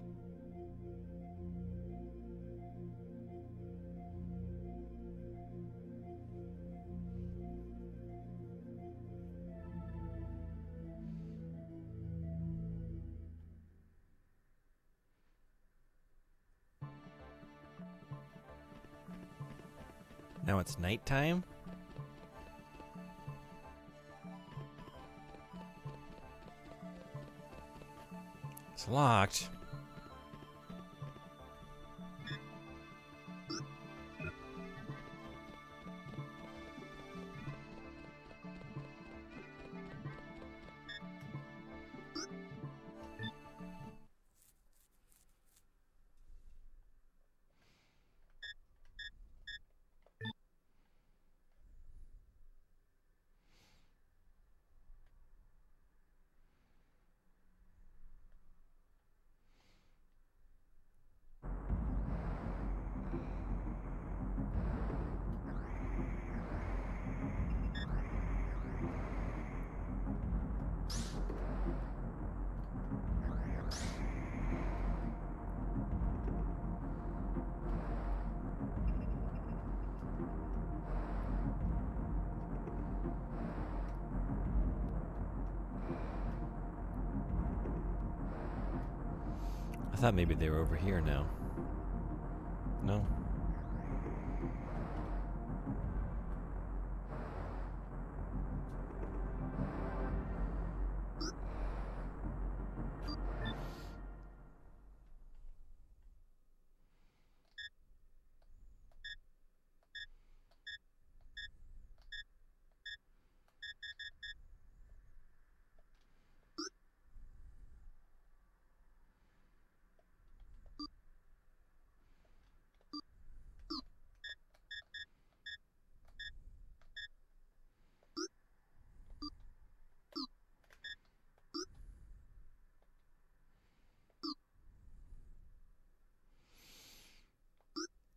Now it's nighttime? It's locked. I thought maybe they were over here now. No?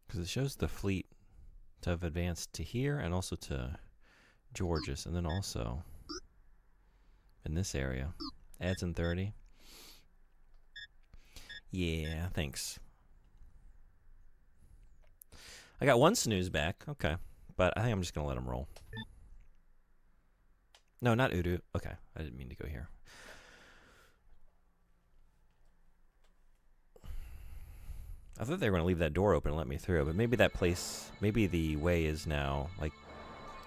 Because it shows the fleet to have advanced to here and also to Georges, and then also in this area. Adds in 30. Yeah, thanks. I got one snooze back. Okay. But I think I'm just going to let him roll. No, not Udu. Okay. I didn't mean to go here. I thought they were going to leave that door open and let me through, but maybe that place, maybe the way is now, like,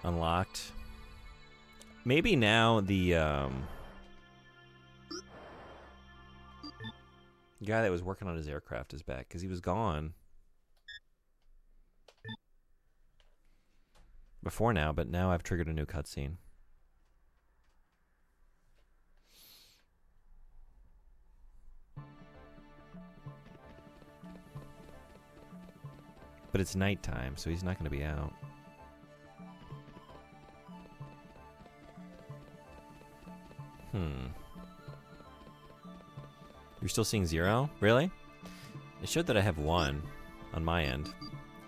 unlocked. Maybe now the guy that was working on his aircraft is back, because he was gone before now, but now I've triggered a new cutscene. But it's nighttime, so he's not going to be out. You're still seeing 0? Really? It showed that I have 1 on my end.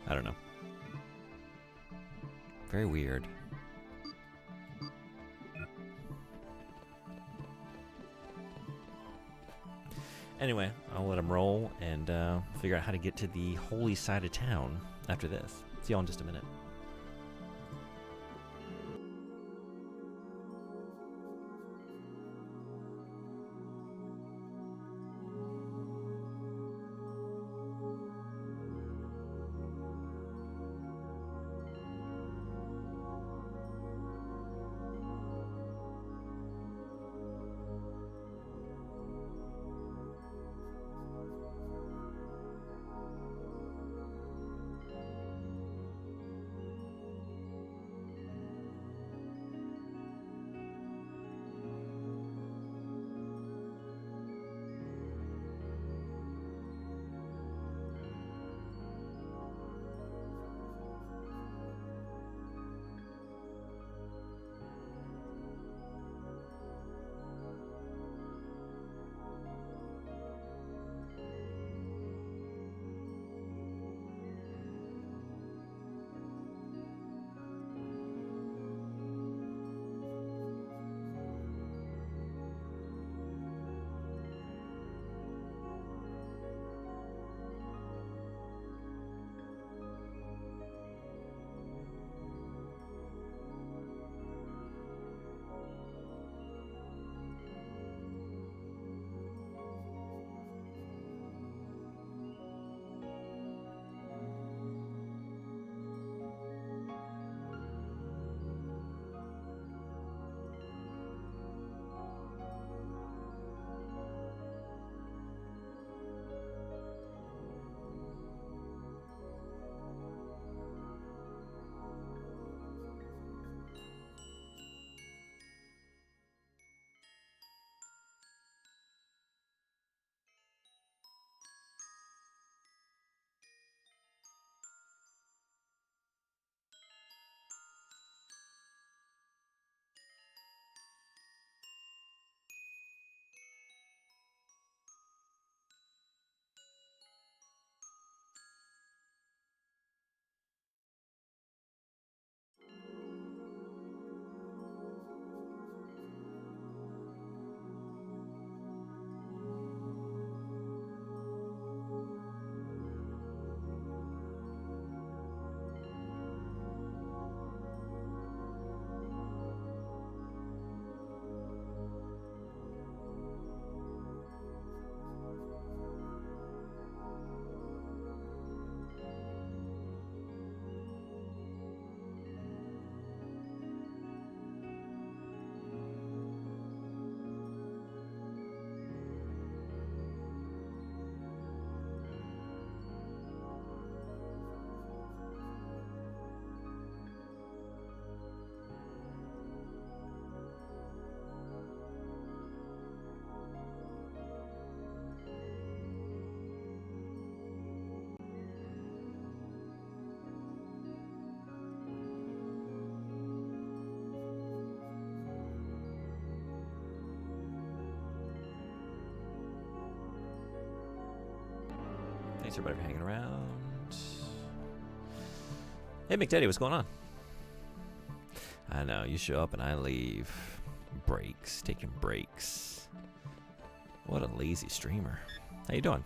I don't know. Very weird. Anyway, I'll let him roll and figure out how to get to the holy side of town after this. See y'all in just a minute. Thanks everybody for hanging around. Hey McDaddy, what's going on? I know, you show up and I leave. Breaks, taking breaks. What a lazy streamer. How you doing?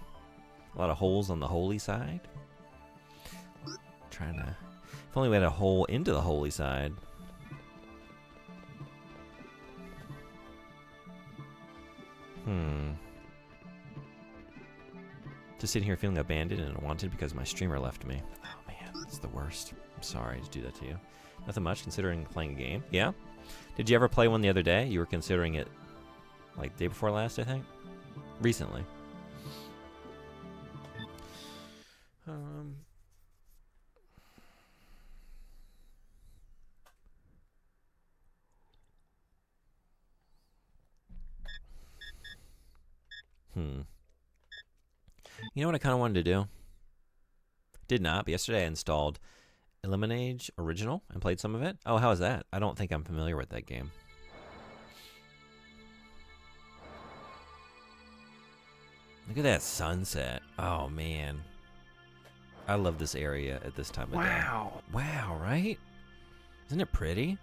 A lot of holes on the holy side? Trying to... If only we had a hole into the holy side. Just sitting here feeling abandoned and unwanted because my streamer left me. Oh man, that's the worst. I'm sorry to do that to you. Nothing much considering playing a game. Yeah? Did you ever play one the other day? You were considering it like day before last, I think? Recently. You know what I kind of wanted to do? Did not, but yesterday I installed Eliminage Original and played some of it. Oh, how is that? I don't think I'm familiar with that game. Look at that sunset. Oh, man. I love this area at this time of day. Wow, right? Isn't it pretty?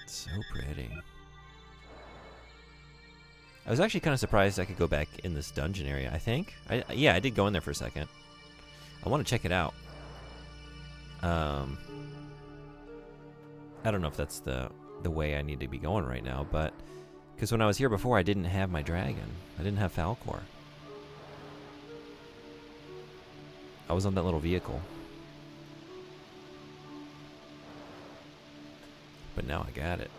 It's so pretty. I was actually kind of surprised I could go back in this dungeon area, I think. Yeah, I did go in there for a second. I want to check it out. I don't know if that's the way I need to be going right now, but... Because when I was here before, I didn't have my dragon. I didn't have Falcor. I was on that little vehicle. But now I got it.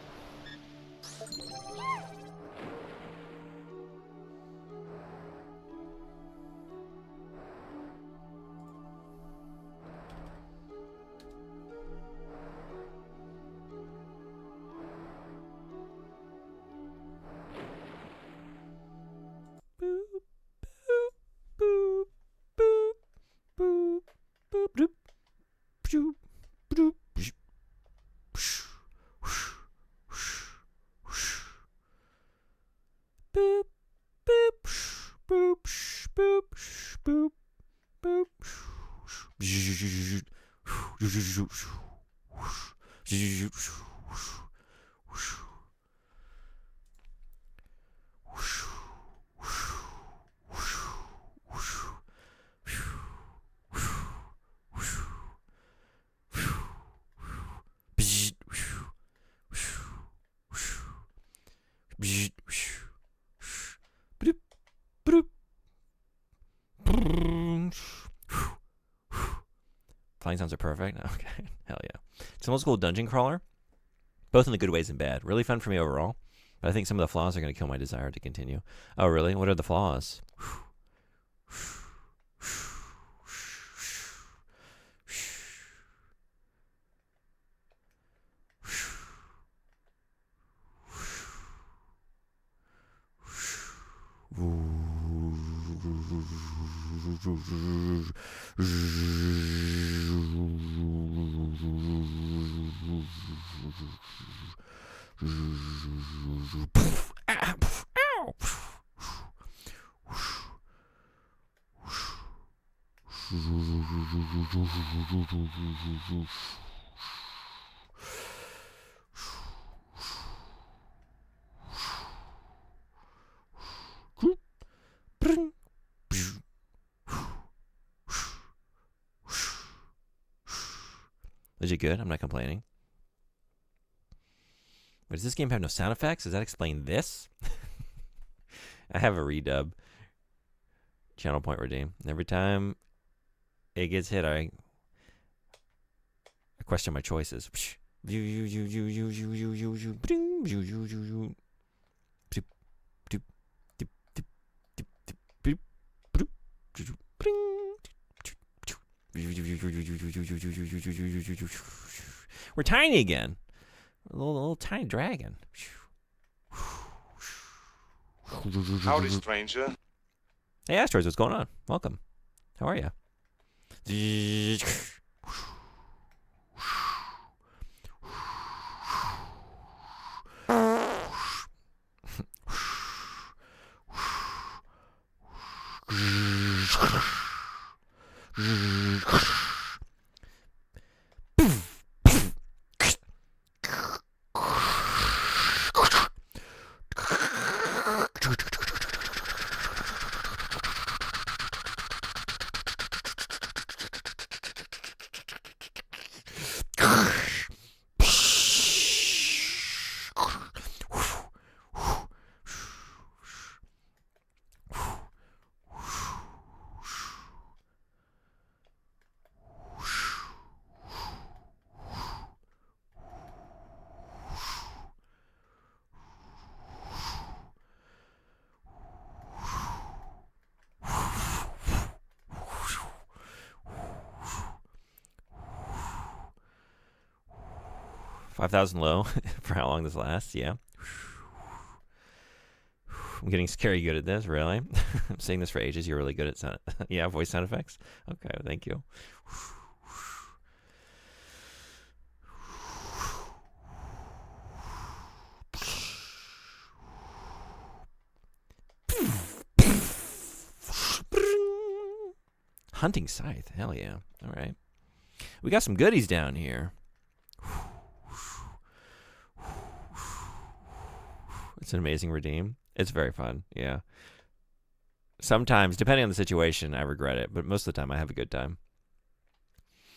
Flying sounds are perfect. Okay, hell yeah. It's an old school dungeon crawler, both in the good ways and bad. Really fun for me overall, but I think some of the flaws are going to kill my desire to continue. Oh, really? What are the flaws? Is it good? I'm not complaining. But does this game have no sound effects? Does that explain this? I have a redub. Channel point redeem. Every time it gets hit, I question my choices. We're tiny again. A little tiny dragon. Howdy, stranger. Hey, Asteroids, what's going on? Welcome. How are you? 5,000 low for how long this lasts. Yeah. I'm getting scary good at this, really. I'm saying this for ages. You're really good at sound. Yeah, voice sound effects. Okay, thank you. Hunting scythe. Hell yeah. All right. We got some goodies down here. It's an amazing redeem. It's very fun. Yeah. Sometimes, depending on the situation, I regret it, but most of the time I have a good time.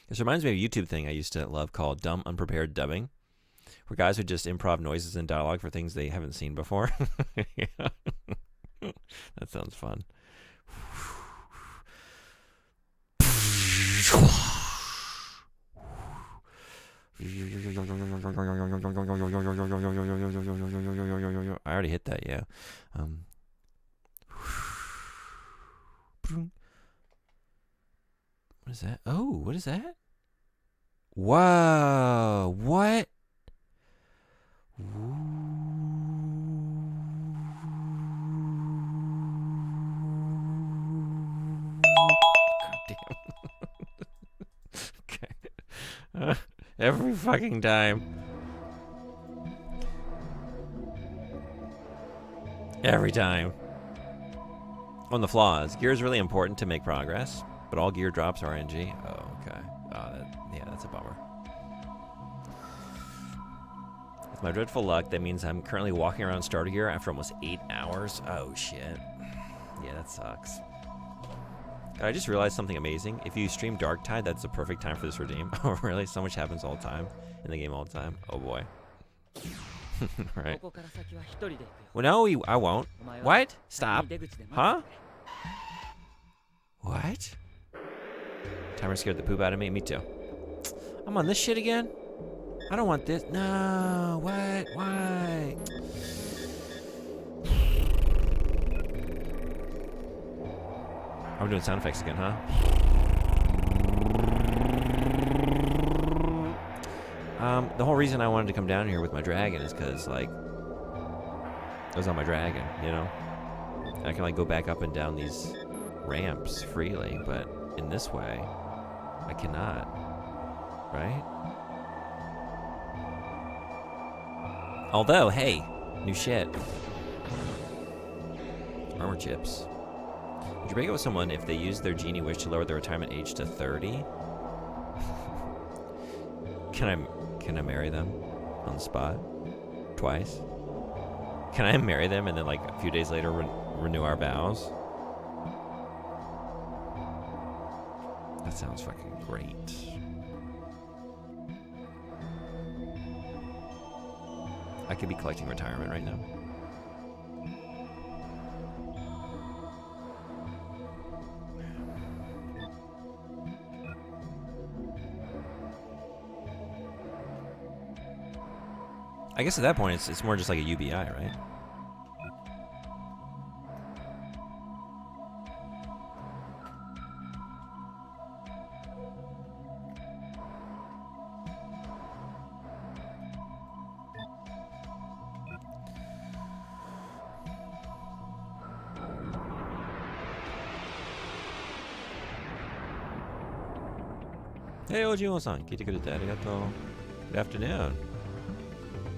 This reminds me of a YouTube thing I used to love called Dumb Unprepared Dubbing, where guys would just improv noises and dialogue for things they haven't seen before. Yeah. That sounds fun. I already hit that, yeah. What is that? Oh, what is that? Whoa, what? God damn. Okay. Every fucking time. Every time. On the flaws. Gear is really important to make progress, but all gear drops are RNG. Oh, okay. Yeah, that's a bummer. With my dreadful luck, that means I'm currently walking around starter gear after almost 8 hours. Oh, shit. Yeah, that sucks. God, I just realized something amazing. If you stream Darktide, that's the perfect time for this redeem. Oh, really? So much happens all the time in the game all the time. Oh, boy. Right. Well, no, I won't. What? Stop. Huh? What? Timer scared the poop out of me. Me too. I'm on this shit again? I don't want this. No. What? Why? I'm doing sound effects again, huh? The whole reason I wanted to come down here with my dragon is because, like, I was on my dragon, you know? I can, like, go back up and down these ramps freely, but in this way, I cannot. Right? Although, hey, new shit. Armor chips. Would you break up with someone if they use their genie wish to lower their retirement age to 30? Can I marry them on the spot? Twice? Can I marry them and then, like, a few days later renew our vows? That sounds fucking great. I could be collecting retirement right now. I guess at that point, it's more just like a UBI, right? Hey, Ojimo-san, 聞いてくれてありがとう. Good afternoon.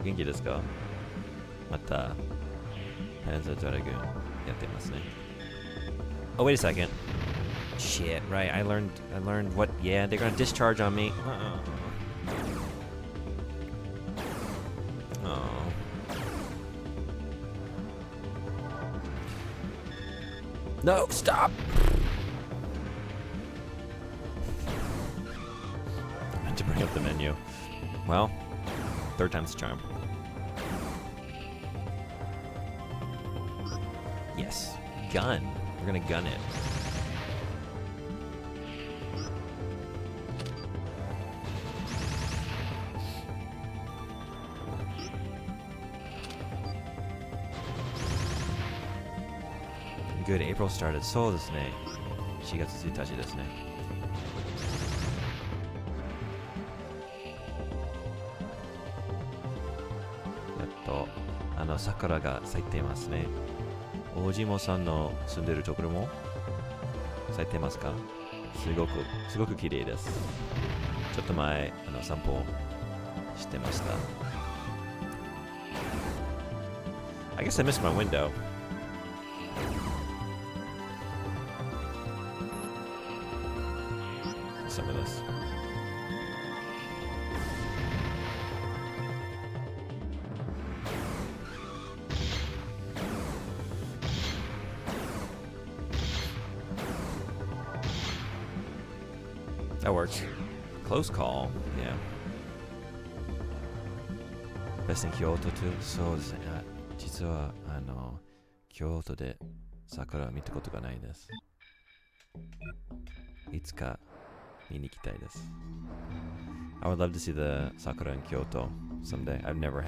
元気ですか? また Panzer Dragoon やってますね. Oh, wait a second. Shit, right. I learned what? Yeah, they're gonna discharge on me. Oh. No, stop! I meant to bring up the menu. Well, third time's the charm. Yes. Gun. We're gonna gun it. Good. April started. そうですね. 4月1日ですね.と桜が咲いていますね。おじもさんの住んでるところも咲いてますか？すごく綺麗です。ちょっと前散歩してました。I guess I missed my window. Some of this. That works. Close call. Yeah. Best in Kyoto too. そうですね。実は京都で桜を見たことがないです。いつか見に行きたいです。I would love to see the sakura in Kyoto someday. I've never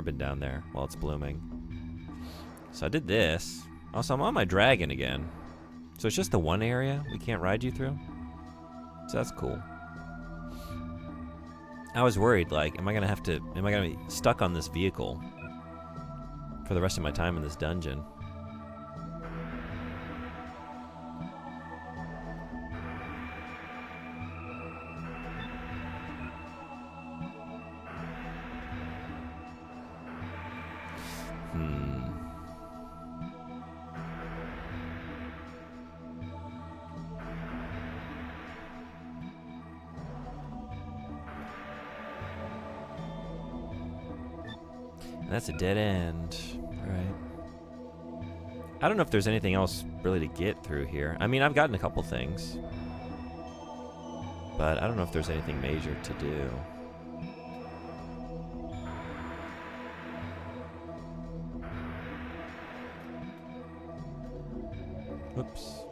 been down there while it's blooming. So I did this. Also, I'm on my dragon again. So it's just the one area we can't ride you through? So that's cool. I was worried, like, am I gonna be stuck on this vehicle for the rest of my time in this dungeon? That's a dead end. Alright. I don't know if there's anything else really to get through here. I mean, I've gotten a couple things. But I don't know if there's anything major to do. Whoops.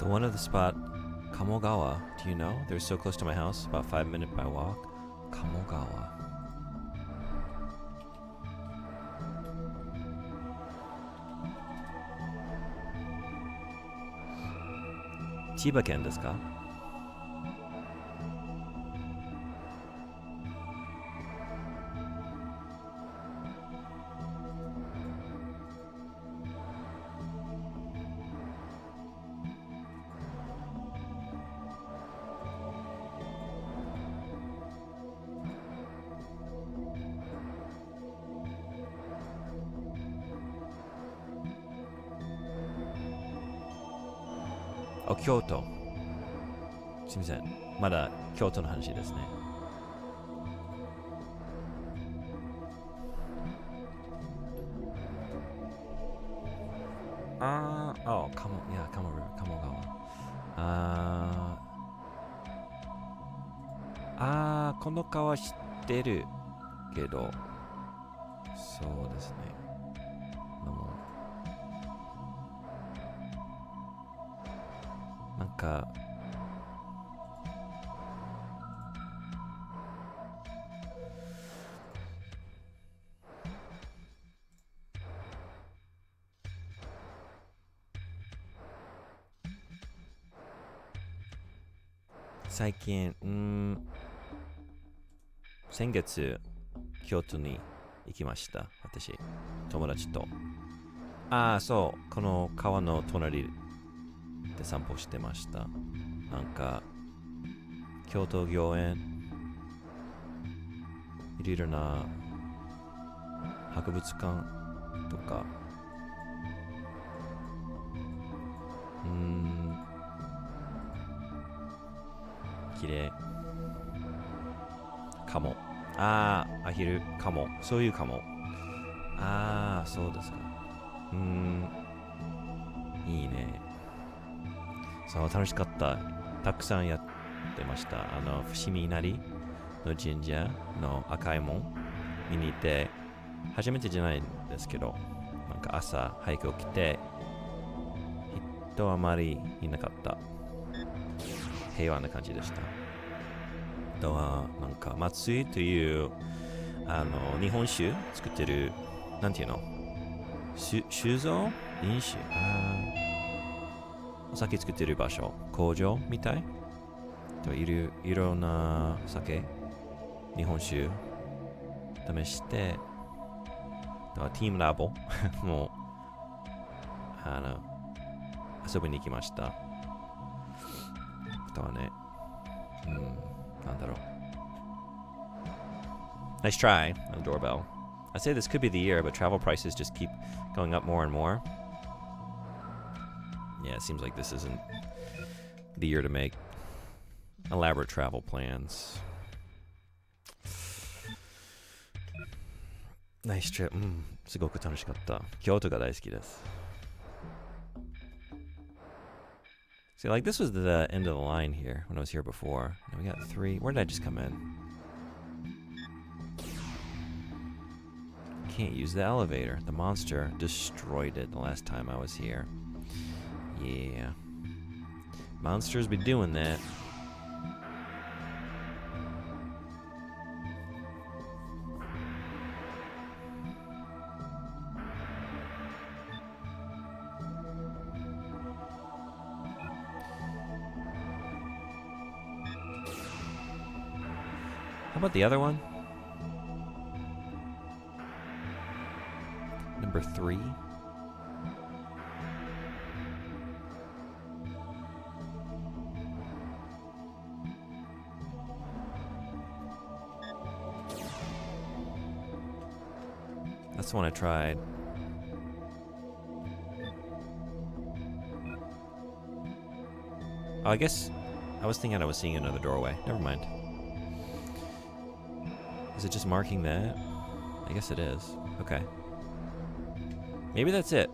The one of the spot, Kamogawa, do you know? They're so close to my house, about 5-minute by walk. Kamogawa. Chiba-ken desu ka? Oh, 京都。すみません。まだ京都の話ですね。Oh, Kamo River, Kamogawa. この川知ってるけど、そうですね。なんか最近先月京都に行きました。私友達とそうこの川の隣で散歩してました。なんか京都御苑いろいろな博物館とか綺麗。カモ。ああ、アヒル、カモ。そういうカモ。ああ、そうですか。いいね。そう、楽しかった。たくさんやってました。伏見稲荷の神社の赤い門見に行って、初めてじゃないんですけど、なんか朝早く起きて、人あまりいなかった。平和な感じでした。あとは、なんか、松井という、日本酒作ってる、なんていうの酒造飲酒お酒作ってる場所、工場みたいいろんな酒、日本酒試して、ティームラボも遊びに行きました。あとはね、なんだろう。Nice try on the doorbell. I say this could be the year, but travel prices just keep going up more and more. Yeah, it seems like this isn't the year to make elaborate travel plans. Nice trip. すごく楽しかった。京都が大好きです。See, like this was the end of the line here when I was here before. Now we got 3. Where did I just come in? Can't use the elevator. The monster destroyed it the last time I was here. Yeah. Monsters be doing that. How about the other one? Number 3. That's the one I tried. Oh, I guess I was thinking I was seeing another doorway. Never mind. Is it just marking that? I guess it is. Okay. Maybe that's it.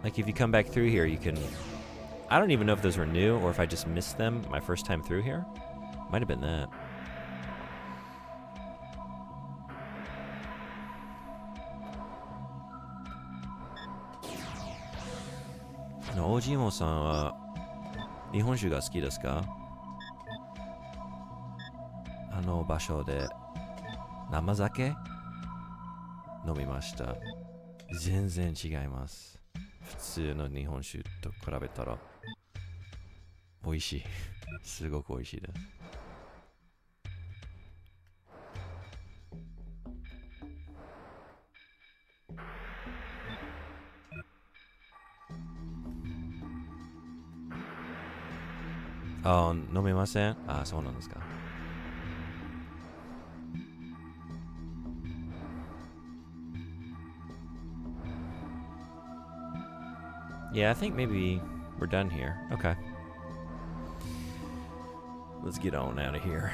Like if you come back through here, you can... I don't even know if those were new or if I just missed them my first time through here. Might have been that. Ojimo-san は日本酒が好きですか？あの場所で生酒飲みました。全然違います。普通の日本酒と比べたら美味しい。すごく美味しいです。あ、飲めません？あ、そうなんですか。Yeah, I think maybe we're done here. Okay. Let's get on out of here.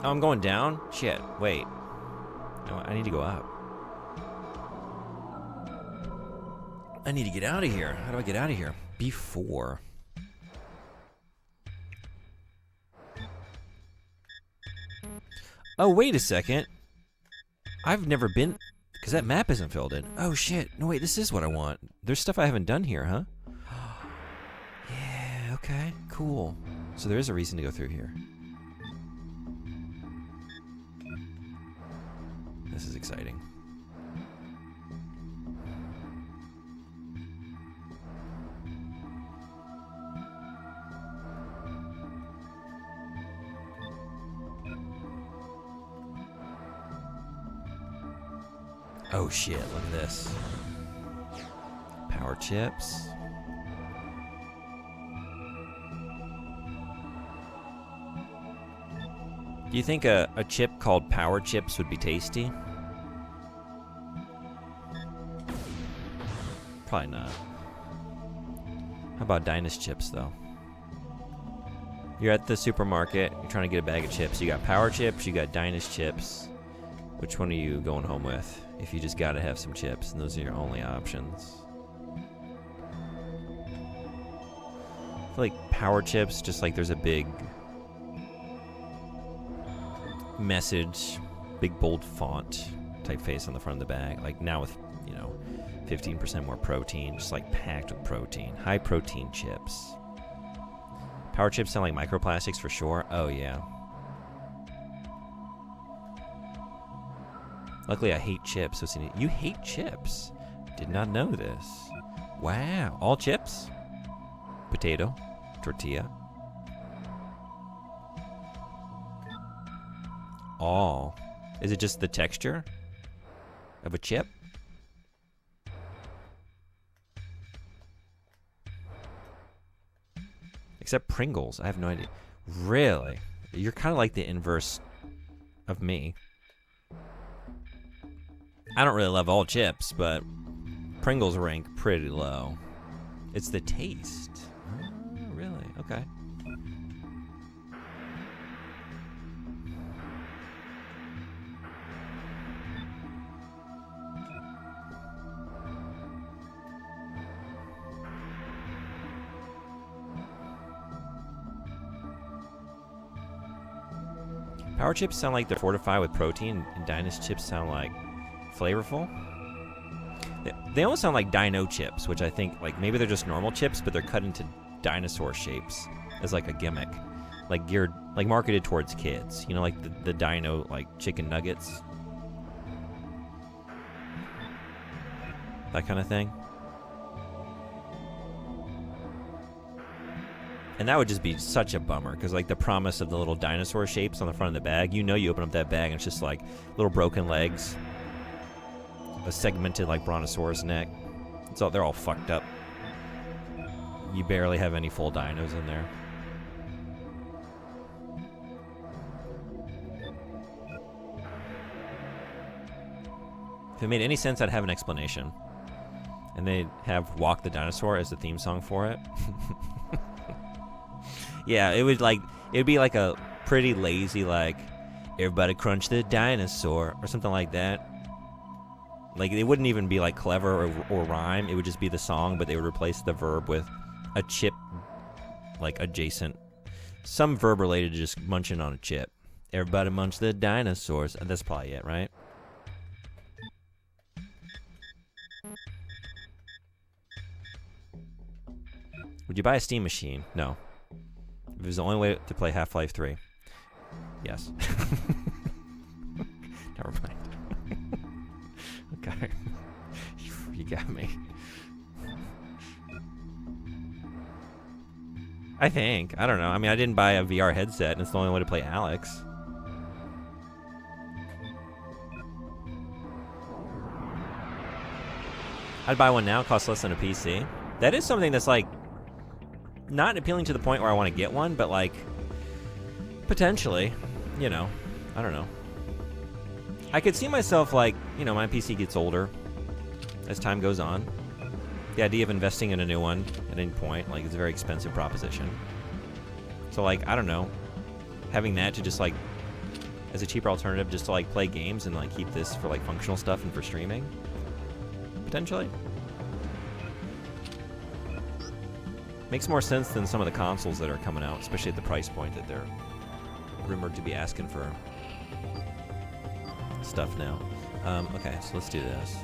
Oh, I'm going down? Shit, wait. No, I need to go up. I need to get out of here. How do I get out of here? B4. Oh, wait a second. I've never been... Because that map isn't filled in. Oh, shit. No, wait, this is what I want. There's stuff I haven't done here, huh? Yeah, okay, cool. So there is a reason to go through here. This is exciting. Oh shit, look at this. Power chips. Do you think a chip called power chips would be tasty? Probably not. How about Dynast chips though? You're at the supermarket, you're trying to get a bag of chips. You got power chips, you got Dynast chips. Which one are you going home with? If you just gotta have some chips, and those are your only options. I feel like power chips, just like there's a big message, big bold font typeface on the front of the bag. Like now with, 15% more protein, just like packed with protein. High protein chips. Power chips sound like microplastics for sure. Oh yeah. Luckily, I hate chips. So you hate chips? Did not know this. Wow. All chips? Potato. Tortilla. All. Is it just the texture of a chip? Except Pringles. I have no idea. Really? You're kind of like the inverse of me. I don't really love all chips, but Pringles rank pretty low. It's the taste. Oh, really? Okay. Power chips sound like they're fortified with protein, and Dynast chips sound like flavorful. They almost sound like dino chips, which I think, like, maybe they're just normal chips, but they're cut into dinosaur shapes as like a gimmick, like geared, like marketed towards kids. Like the dino, like chicken nuggets, that kind of thing. And that would just be such a bummer, because like the promise of the little dinosaur shapes on the front of the bag, you open up that bag and it's just like little broken legs, a segmented like brontosaurus neck. They're all fucked up. You barely have any full dinos in there. If it made any sense, I'd have an explanation. And they'd have Walk the Dinosaur as the theme song for it. Yeah, it would be like a pretty lazy, like, everybody crunch the dinosaur, or something like that. Like, it wouldn't even be like clever or rhyme. It would just be the song, but they would replace the verb with a chip, like adjacent, some verb related to just munching on a chip. Everybody munch the dinosaurs. And that's probably it, right? Would you buy a Steam machine? No. If it was the only way to play Half-Life 3. Yes. Never mind. Okay. You got me. I think. I don't know. I mean, I didn't buy a VR headset, and it's the only way to play Alex. I'd buy one now. It costs less than a PC. That is something that's, like, not appealing to the point where I want to get one, but, like, potentially. I don't know. I could see myself, like, my PC gets older as time goes on. The idea of investing in a new one at any point, like, is a very expensive proposition. So, like, I don't know. Having that to just, like, as a cheaper alternative, just to, like, play games and, like, keep this for, like, functional stuff and for streaming. Potentially. Makes more sense than some of the consoles that are coming out, especially at the price point that they're rumored to be asking for stuff now. Okay, so let's do this.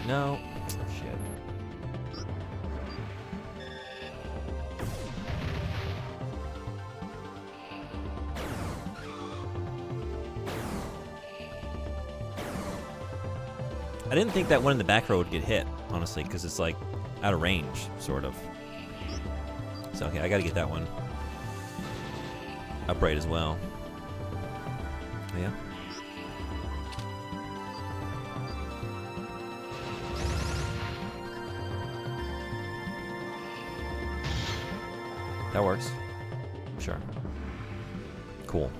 No. Shit. I didn't think that one in the back row would get hit, honestly, because it's like out of range, sort of. So, okay, I gotta get that one upright as well. Yeah. That works. Sure. Cool.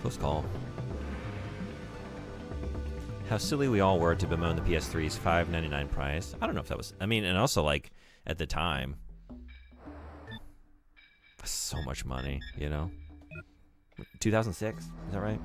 Close call. How silly we all were to bemoan the PS3's $5.99 price. I don't know if that was... I mean, and also, like, at the time... So much money, you know? 2006? Is that right?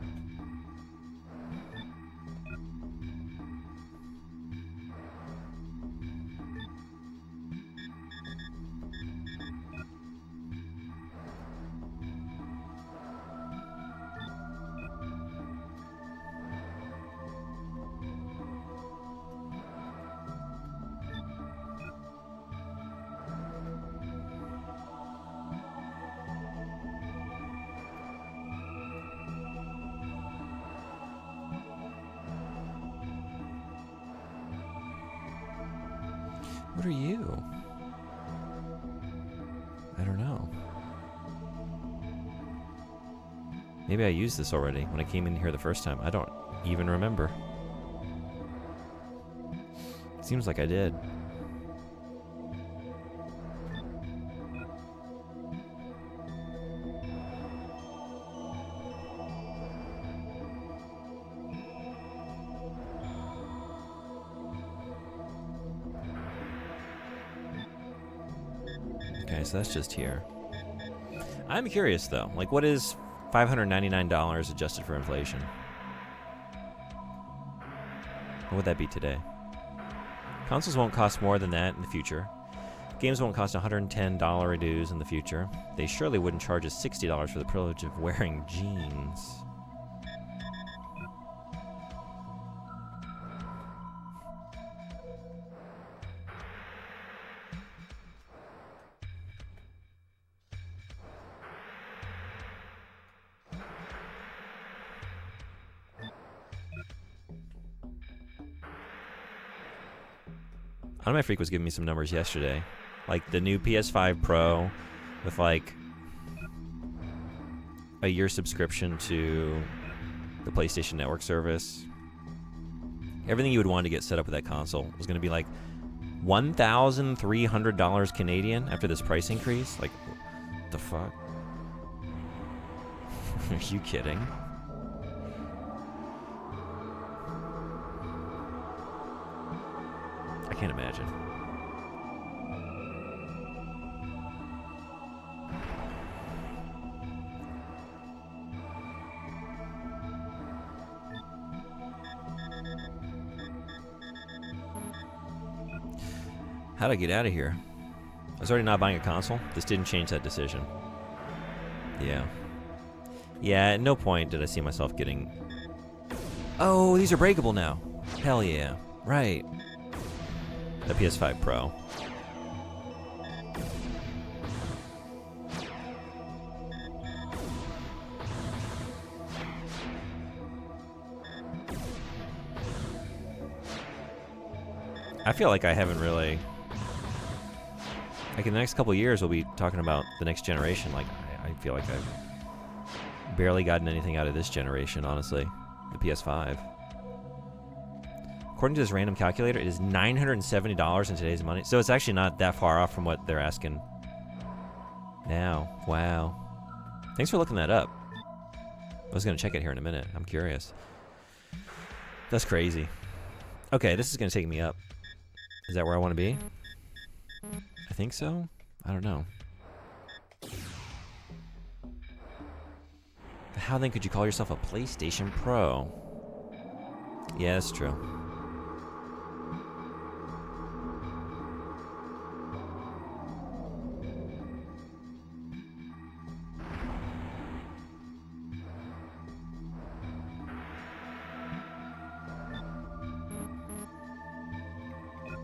What are you? I don't know. Maybe I used this already when I came in here the first time. I don't even remember. Seems like I did. Okay, so that's just here. I'm curious, though. Like, what is $599 adjusted for inflation? What would that be today? Consoles won't cost more than that in the future. Games won't cost $110 dues in the future. They surely wouldn't charge us $60 for the privilege of wearing jeans. Anime Freak was giving me some numbers yesterday. Like the new PS5 Pro with like a year subscription to the PlayStation Network service. Everything you would want to get set up with that console was going to be like $1,300 Canadian after this price increase. Like, what the fuck? Are you kidding? I can't imagine. How'd I get out of here? I was already not buying a console. This didn't change that decision. Yeah. Yeah, at no point did I see myself getting... Oh, these are breakable now. Hell yeah. Right. The PS5 Pro. I feel like I haven't really... Like in the next couple of years, we'll be talking about the next generation. Like, I feel like I've barely gotten anything out of this generation, honestly. The PS5. According to this random calculator, it is $970 in today's money. So it's actually not that far off from what they're asking now. Wow. Thanks for looking that up. I was going to check it here in a minute. I'm curious. That's crazy. Okay, this is going to take me up. Is that where I want to be? I think so. I don't know. How then could you call yourself a PlayStation Pro? Yeah, that's true.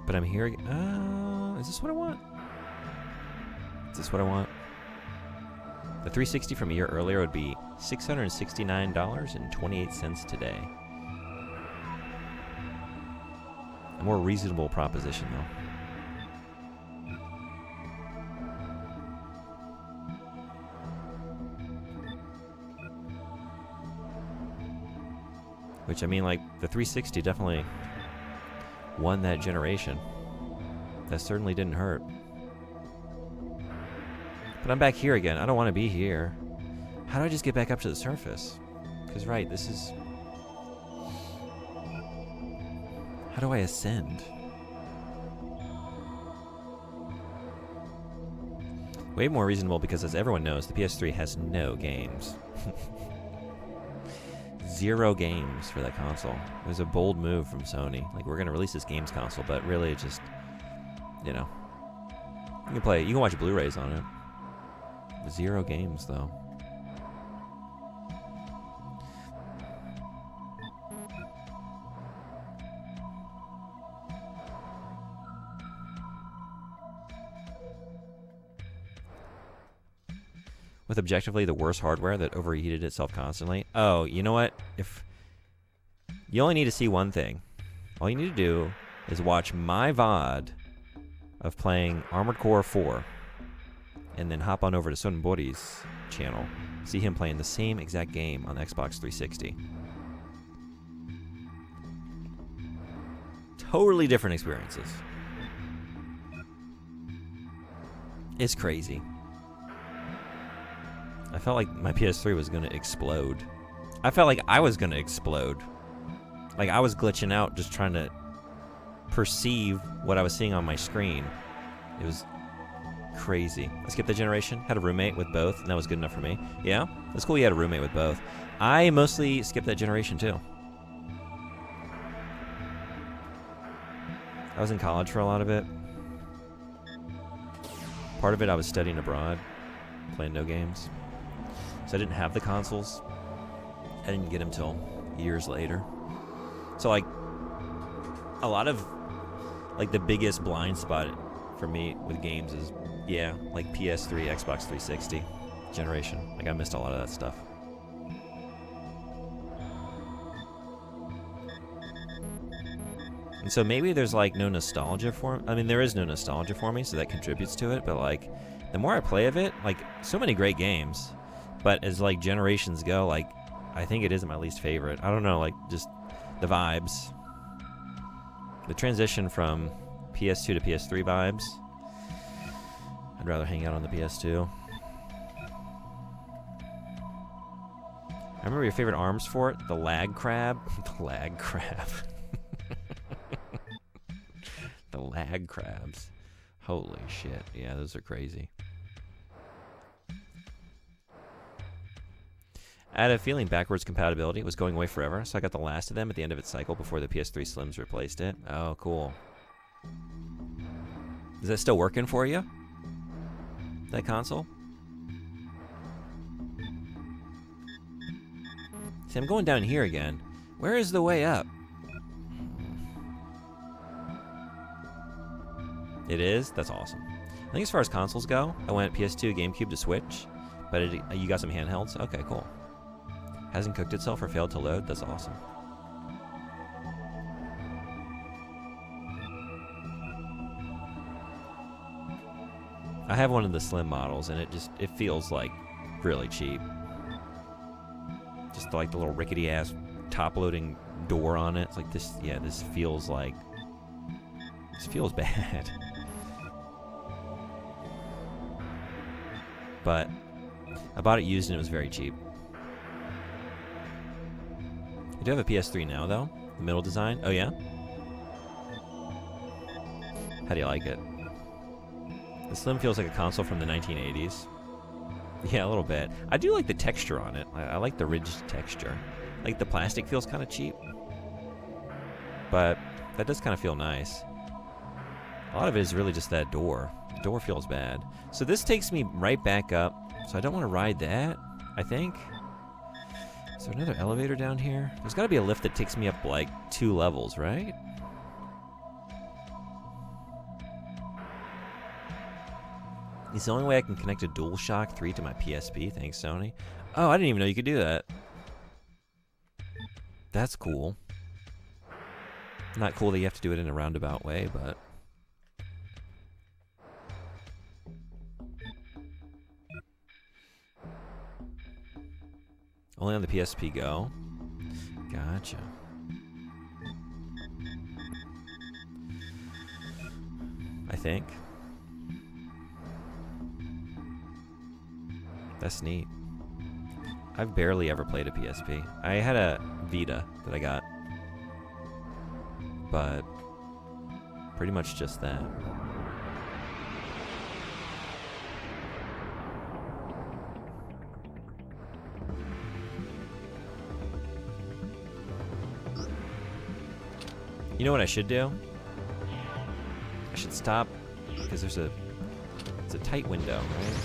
But I'm here. Is this what I want? Is this what I want? The 360 from a year earlier would be $669.28 today. A more reasonable proposition, though. Which, I mean, like, the 360 definitely won that generation. That certainly didn't hurt. But I'm back here again. I don't want to be here. How do I just get back up to the surface? Because, right, this is... How do I ascend? Way more reasonable because, as everyone knows, the PS3 has no games. 0 games for that console. It was a bold move from Sony. Like, we're going to release this games console, but really it just, you know. You can watch Blu-rays on it. 0 games, though. With objectively the worst hardware that overheated itself constantly. Oh, you know what? If you only need to see one thing. All you need to do is watch my VOD of playing Armored Core 4. And then hop on over to Sonbori's channel. See him playing the same exact game on the Xbox 360. Totally different experiences. It's crazy. I felt like my PS3 was going to explode. I felt like I was going to explode. Like I was glitching out just trying to perceive what I was seeing on my screen. It was crazy. I skipped that generation. Had a roommate with both, and that was good enough for me. Yeah? That's cool you had a roommate with both. I mostly skipped that generation, too. I was in college for a lot of it. Part of it I was studying abroad, playing no games. So I didn't have the consoles. I didn't get them till years later. So, like, a lot of, like, the biggest blind spot for me with games is, yeah, like PS3, Xbox 360 generation. Like, I missed a lot of that stuff. And so maybe there's, like, no nostalgia for... I mean, there is no nostalgia for me, so that contributes to it. But, like, the more I play of it, like, so many great games. But as, like, generations go, like, I think it is my least favorite. I don't know, like, just the vibes. The transition from PS2 to PS3 vibes. I'd rather hang out on the PS2. I remember your favorite arms for it? The lag crab. The lag crab. The lag crabs. Holy shit. Yeah, those are crazy. I had a feeling backwards compatibility was going away forever, so I got the last of them at the end of its cycle before the PS3 Slims replaced it. Oh, cool. Is that still working for you? That console? See, I'm going down here again. Where is the way up? It is? That's awesome. I think as far as consoles go, I went PS2, GameCube to Switch, but you got some handhelds? Okay, cool. Hasn't cooked itself or failed to load? That's awesome. I have one of the slim models, and it feels like really cheap. Just like the little rickety ass top loading door on it. It's like this. Yeah, this feels like bad. But I bought it used, and it was very cheap. I do have a PS3 now, though. The middle design. Oh yeah. How do you like it? The Slim feels like a console from the 1980s. Yeah, a little bit. I do like the texture on it. I like the ridged texture. Like the plastic feels kind of cheap. But that does kind of feel nice. A lot of it is really just that door. The door feels bad. So this takes me right back up. So I don't want to ride that, I think. Is there another elevator down here? There's got to be a lift that takes me up like 2 levels, right? It's the only way I can connect a DualShock 3 to my PSP. Thanks, Sony. Oh, I didn't even know you could do that. That's cool. Not cool that you have to do it in a roundabout way, but... Only on the PSP Go? Gotcha. I think. That's neat. I've barely ever played a PSP. I had a Vita that I got. But pretty much just that. You know what I should do? I should stop because it's a tight window, right?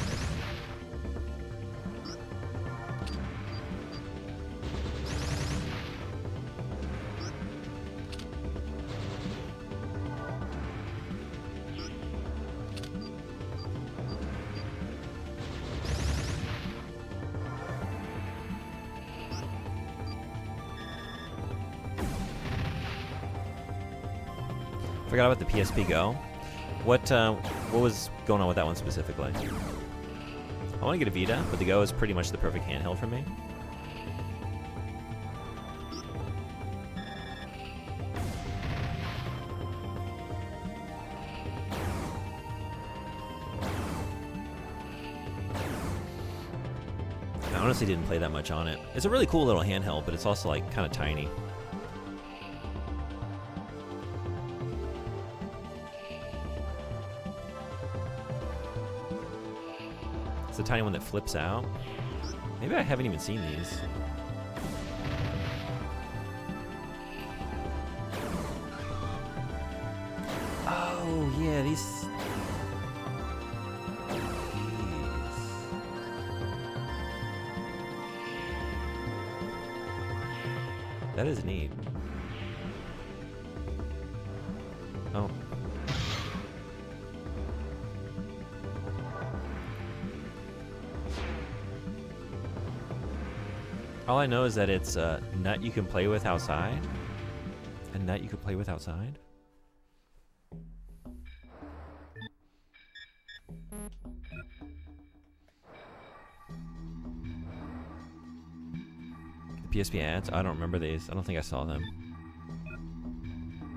Forgot about the PSP Go. What was going on with that one specifically? I want to get a Vita, but the Go is pretty much the perfect handheld for me. I honestly didn't play that much on it. It's a really cool little handheld, but it's also like kind of tiny. It's the tiny one that flips out. Maybe I haven't even seen these. Oh, yeah, these... That is neat. Oh. All I know is that it's a nut you can play with outside. A nut you can play with outside? The PSP ads? I don't remember these. I don't think I saw them.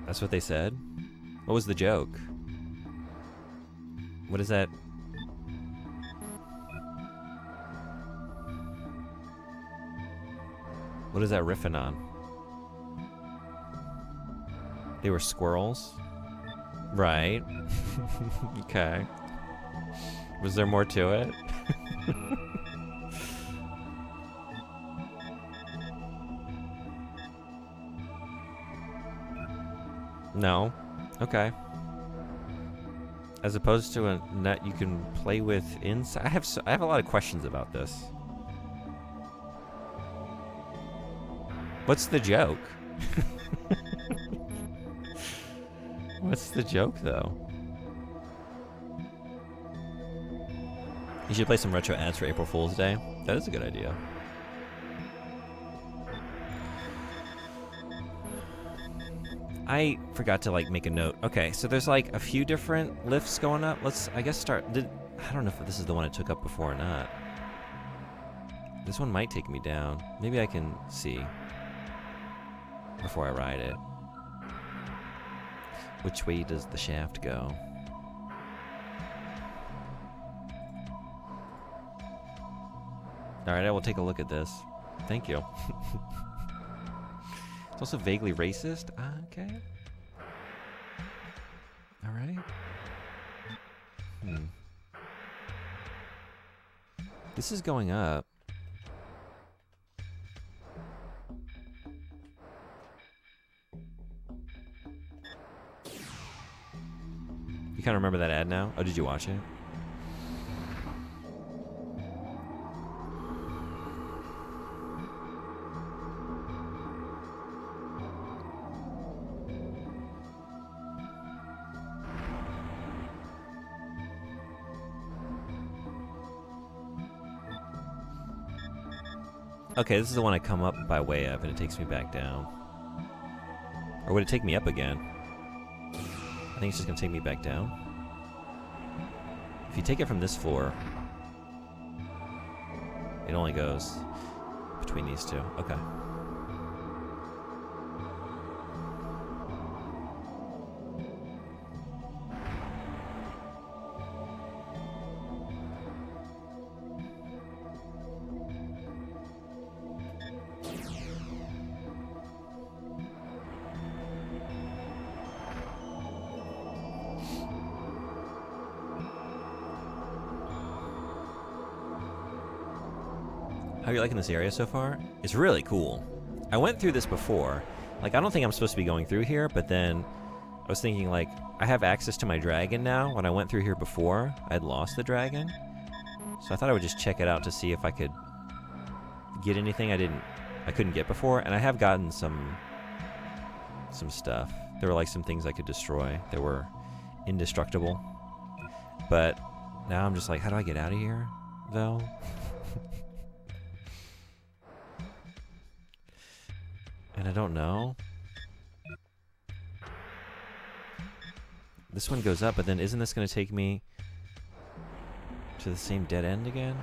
That's what they said? What was the joke? What is that? What is that riffing on? They were squirrels? Right. Okay. Was there more to it? No. Okay. As opposed to a nut you can play with inside. I have a lot of questions about this. What's the joke? What's the joke, though? You should play some retro ads for April Fool's Day. That is a good idea. I forgot to like make a note. Okay, so there's like a few different lifts going up. Let's, I guess, start. I don't know if this is the one I took up before or not. This one might take me down. Maybe I can see before I ride it. Which way does the shaft go? Alright, I will take a look at this. Thank you. It's also vaguely racist. Okay. Alright. This is going up. You kind of remember that ad now? Oh, did you watch it? Okay, this is the one I come up by way of, and it takes me back down. Or would it take me up again? I think it's just gonna take me back down. If you take it from this floor, it only goes between these two. Okay. How are you liking this area so far? It's really cool. I went through this before. Like, I don't think I'm supposed to be going through here, but then I was thinking, like, I have access to my dragon now. When I went through here before, I had lost the dragon. So I thought I would just check it out to see if I could get anything I couldn't get before. And I have gotten some stuff. There were, like, some things I could destroy that were indestructible. But now I'm just like, how do I get out of here, though? And I don't know. This one goes up, but then isn't this going to take me to the same dead end again?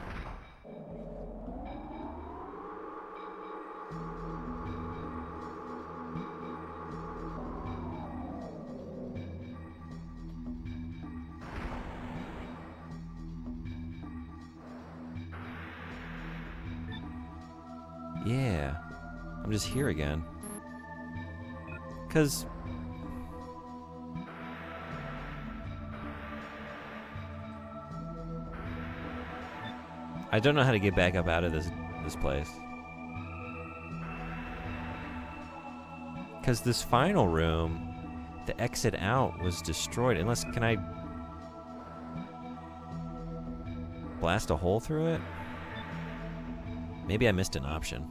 Yeah. I'm just here again. 'Cause I don't know how to get back up out of this place. 'Cause this final room, the exit out was destroyed. Unless, can I blast a hole through it? Maybe I missed an option.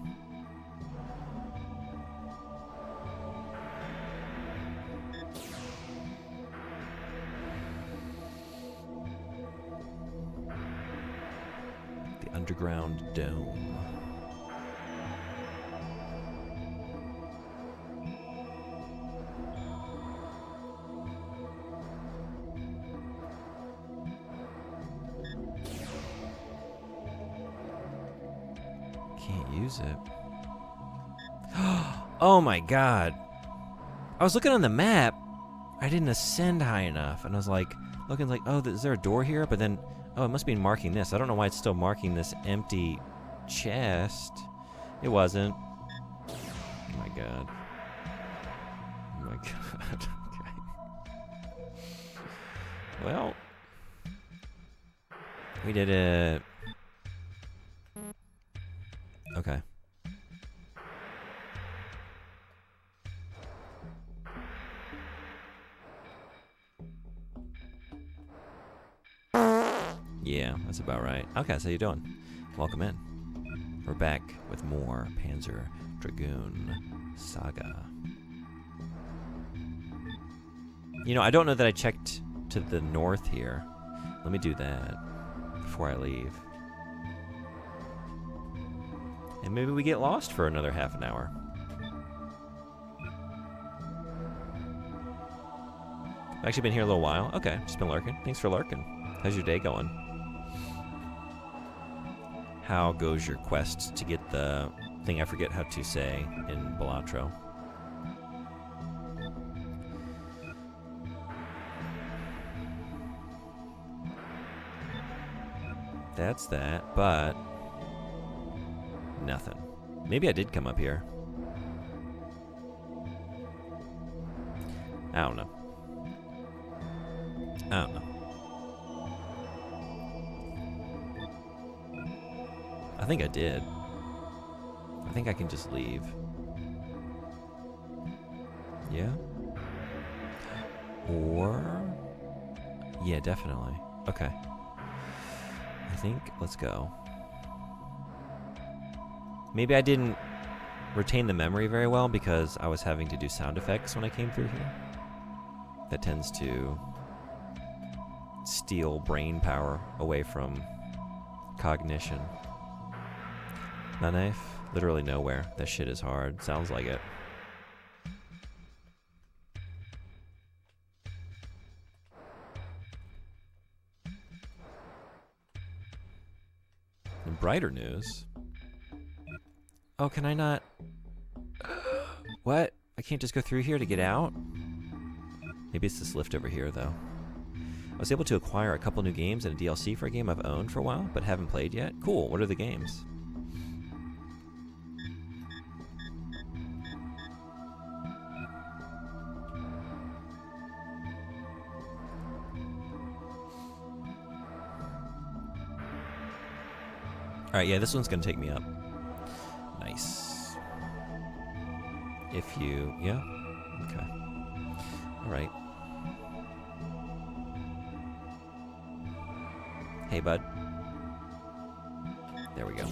Underground dome. Can't use it. Oh my god. I was looking on the map. I didn't ascend high enough. And I was like, looking like, oh, is there a door here? But then, oh, it must be marking this. I don't know why it's still marking this empty chest. It wasn't. Oh my god. Oh my god. Okay. Well, we did it. Okay. Yeah, that's about right. Okay, so how you doing? Welcome in. We're back with more Panzer Dragoon Saga. You know, I don't know that I checked to the north here. Let me do that before I leave. And maybe we get lost for another half an hour. I've actually been here a little while. Okay, just been lurking. Thanks for lurking. How's your day going? How goes your quest to get the thing I forget how to say in Balatro? That's that, but nothing. Maybe I did come up here. I don't know. I don't know. I think I did. I think I can just leave. Yeah? Or... yeah, definitely. Okay. I think, let's go. Maybe I didn't retain the memory very well because I was having to do sound effects when I came through here. That tends to steal brain power away from cognition. My knife? Literally nowhere. That shit is hard. Sounds like it. In brighter news... oh, can I not... what? I can't just go through here to get out? Maybe it's this lift over here, though. I was able to acquire a couple new games and a DLC for a game I've owned for a while, but haven't played yet. Cool, what are the games? Alright, yeah, this one's gonna take me up. Nice. If you... yeah? Okay. Alright. Hey, bud. There we go.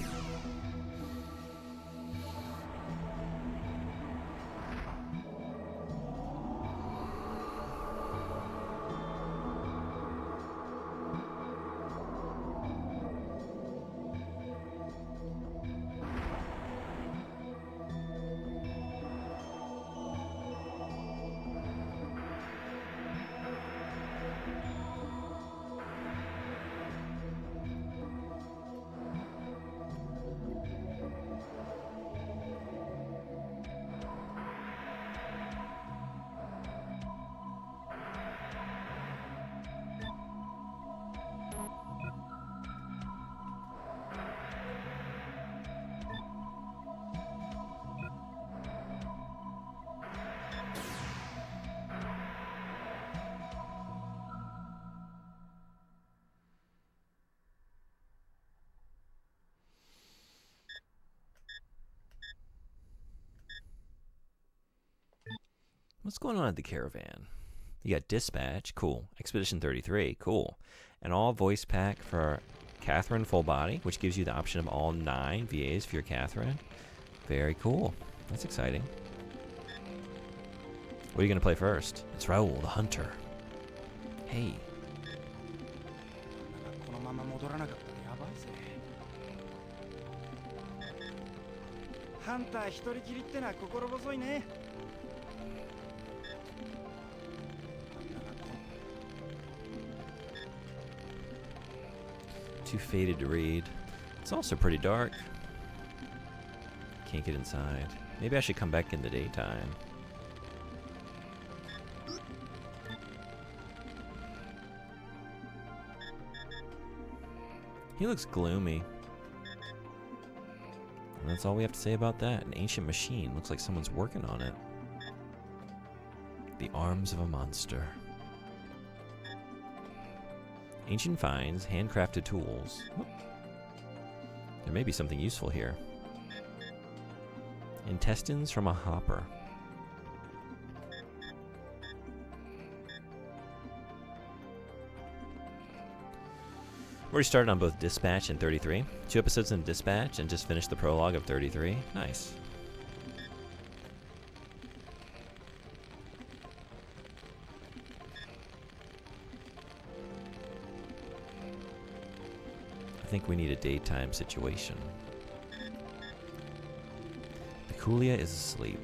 What's going on at the caravan? You got Dispatch, cool. Expedition 33, cool. An all voice pack for Catherine full body, which gives you the option of all 9 VAs for your Catherine. Very cool. That's exciting. What are you going to play first? It's Raoul, the hunter. Hey. Too faded to read. It's also pretty dark. Can't get inside. Maybe I should come back in the daytime. He looks gloomy. And that's all we have to say about that. An ancient machine. Looks like someone's working on it. The arms of a monster. Ancient finds, handcrafted tools. Whoop. There may be something useful here. Intestines from a hopper. We already started on both Dispatch and 33. 2 episodes in Dispatch and just finished the prologue of 33. Nice. I think we need a daytime situation. The Kulia is asleep.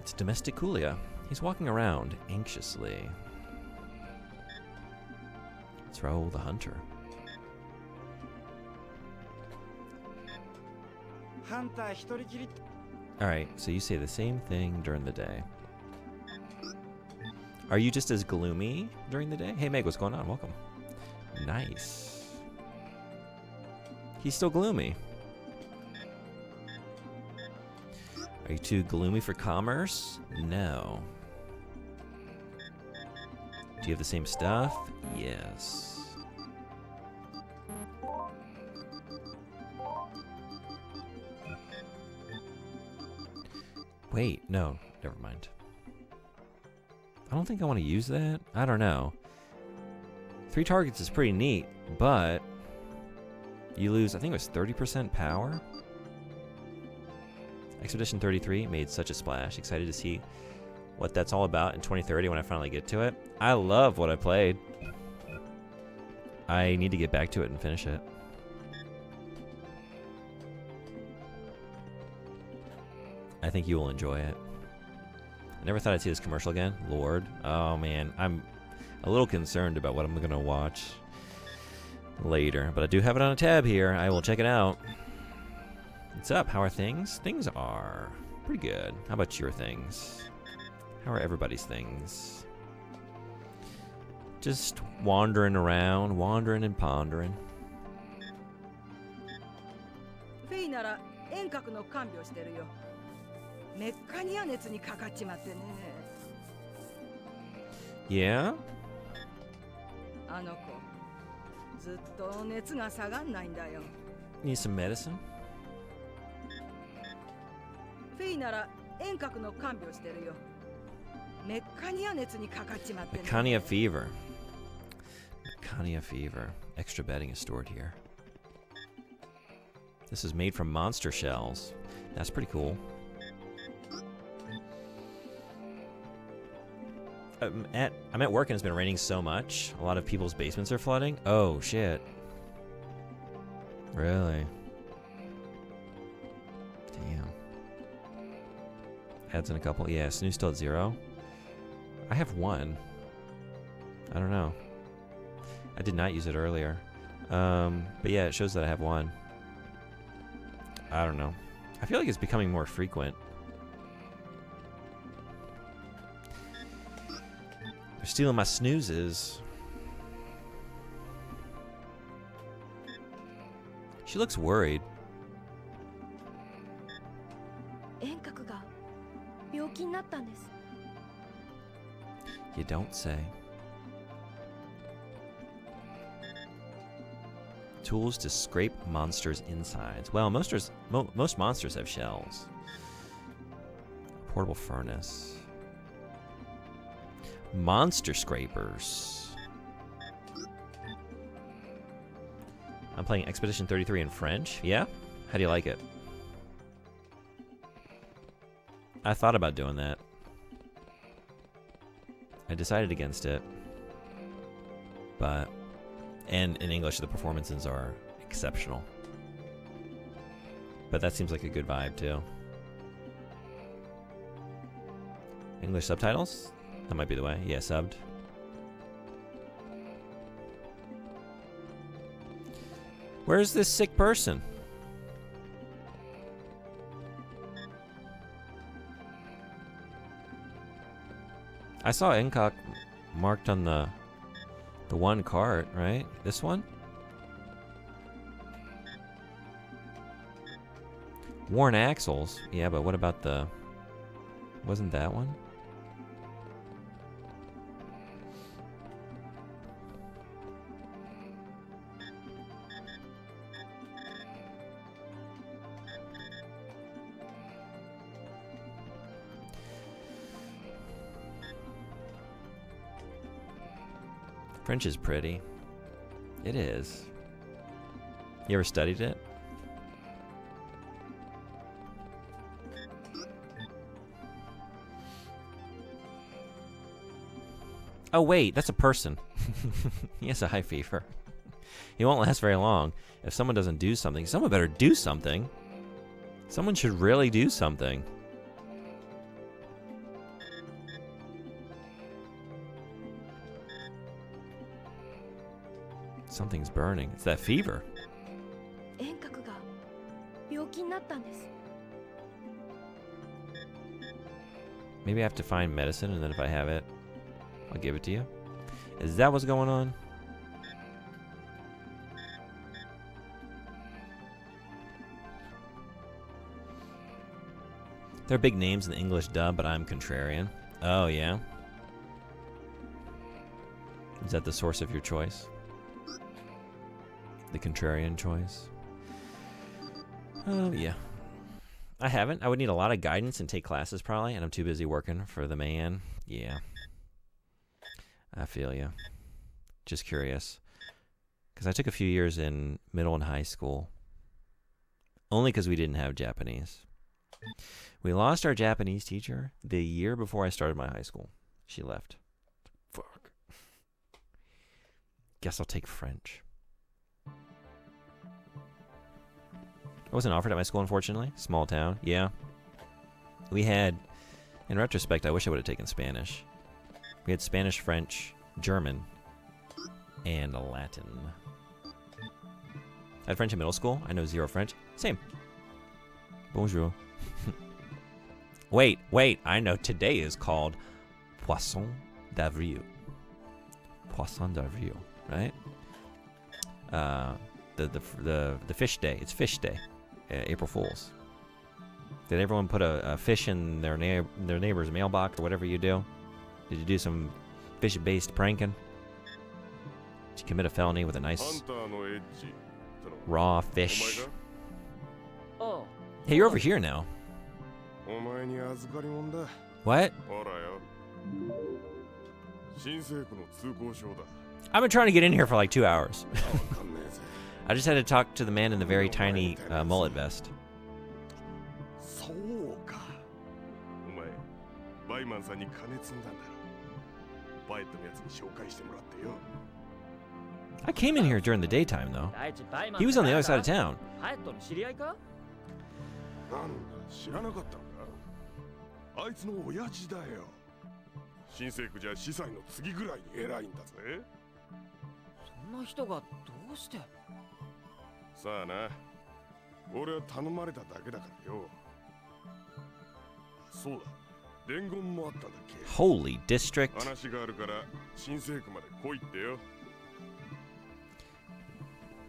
It's Domestic Kulia. He's walking around anxiously. It's Raoul the hunter. Alright, so you say the same thing during the day. Are you just as gloomy during the day? Hey, Meg, what's going on? Welcome. Nice. He's still gloomy. Are you too gloomy for commerce? No. Do you have the same stuff? Yes. Wait, no, never mind. I don't think I want to use that. I don't know. 3 targets is pretty neat, but you lose, I think it was 30% power. Expedition 33 made such a splash. Excited to see what that's all about in 2030 when I finally get to it. I love what I played. I need to get back to it and finish it. I think you will enjoy it. I never thought I'd see this commercial again. Lord. Oh man, I'm a little concerned about what I'm gonna watch later, but I do have it on a tab here. I will check it out. What's up? How are things? Things are pretty good. How about your things? How are everybody's things? Just wandering around, wandering and pondering. フェイなら遠隔の看病してるよ。メッカニア熱にかかっちまってね。Yeah? あの子、ずっと熱が下がんないんだよ。Need some medicine? フェイなら遠隔の看病してるよ。メッカニア熱にかかっちまってね。Mecania fever. Mecania fever. Extra bedding is stored here. This is made from monster shells. That's pretty cool. I'm at work and it's been raining so much. A lot of people's basements are flooding. Oh, shit. Really? Damn. Adds in a couple. Yeah, snooze still at 0. I have 1. I don't know. I did not use it earlier. But yeah, it shows that I have 1. I don't know. I feel like it's becoming more frequent. They're stealing my snoozes. She looks worried. 遠隔が病気になったんです。 You don't say. Tools to scrape monsters' insides. Well, most monsters have shells. Portable furnace. Monster scrapers. I'm playing Expedition 33 in French. Yeah? How do you like it? I thought about doing that. I decided against it. But... And in English, the performances are exceptional. But that seems like a good vibe, too. English subtitles? That might be the way. Yeah, subbed. Where's this sick person? I saw Incock marked on the one cart, right? This one? Worn axles. Yeah, but what about the... Wasn't that one? French is pretty. It is. You ever studied it? Oh wait, that's a person. He has a high fever. He won't last very long. If someone doesn't do something, someone better do something. Someone should really do something. Something's burning. It's that fever. 遠隔が病気になったんです。 Maybe I have to find medicine, and then if I have it, I'll give it to you. Is that what's going on? There are big names in the English dub, but I'm contrarian. Oh, yeah? Is that the source of your choice? The contrarian choice? Oh, yeah. I haven't. I would need a lot of guidance and take classes probably, and I'm too busy working for the man. Yeah. I feel you. Just curious. Because I took a few years in middle and high school. Only because we didn't have Japanese. We lost our Japanese teacher the year before I started my high school. She left. Fuck. Guess I'll take French. I wasn't offered at my school, unfortunately. Small town. Yeah. We had, in retrospect, I wish I would have taken Spanish. We had Spanish, French, German, and Latin. I had French in middle school. I know 0 French. Same. Bonjour. Wait. I know today is called Poisson d'Avril. Poisson d'Avril, right? The fish day. It's fish day. April Fools. Did everyone put a fish in their neighbor's mailbox or whatever you do? Did you do some fish-based pranking? Did you commit a felony with a nice raw fish? Hey, you're over here now. What? I've been trying to get in here for like 2 hours. I just had to talk to the man in the very tiny mullet vest. I came in here during the daytime, though. He was on the other side of town. Holy district.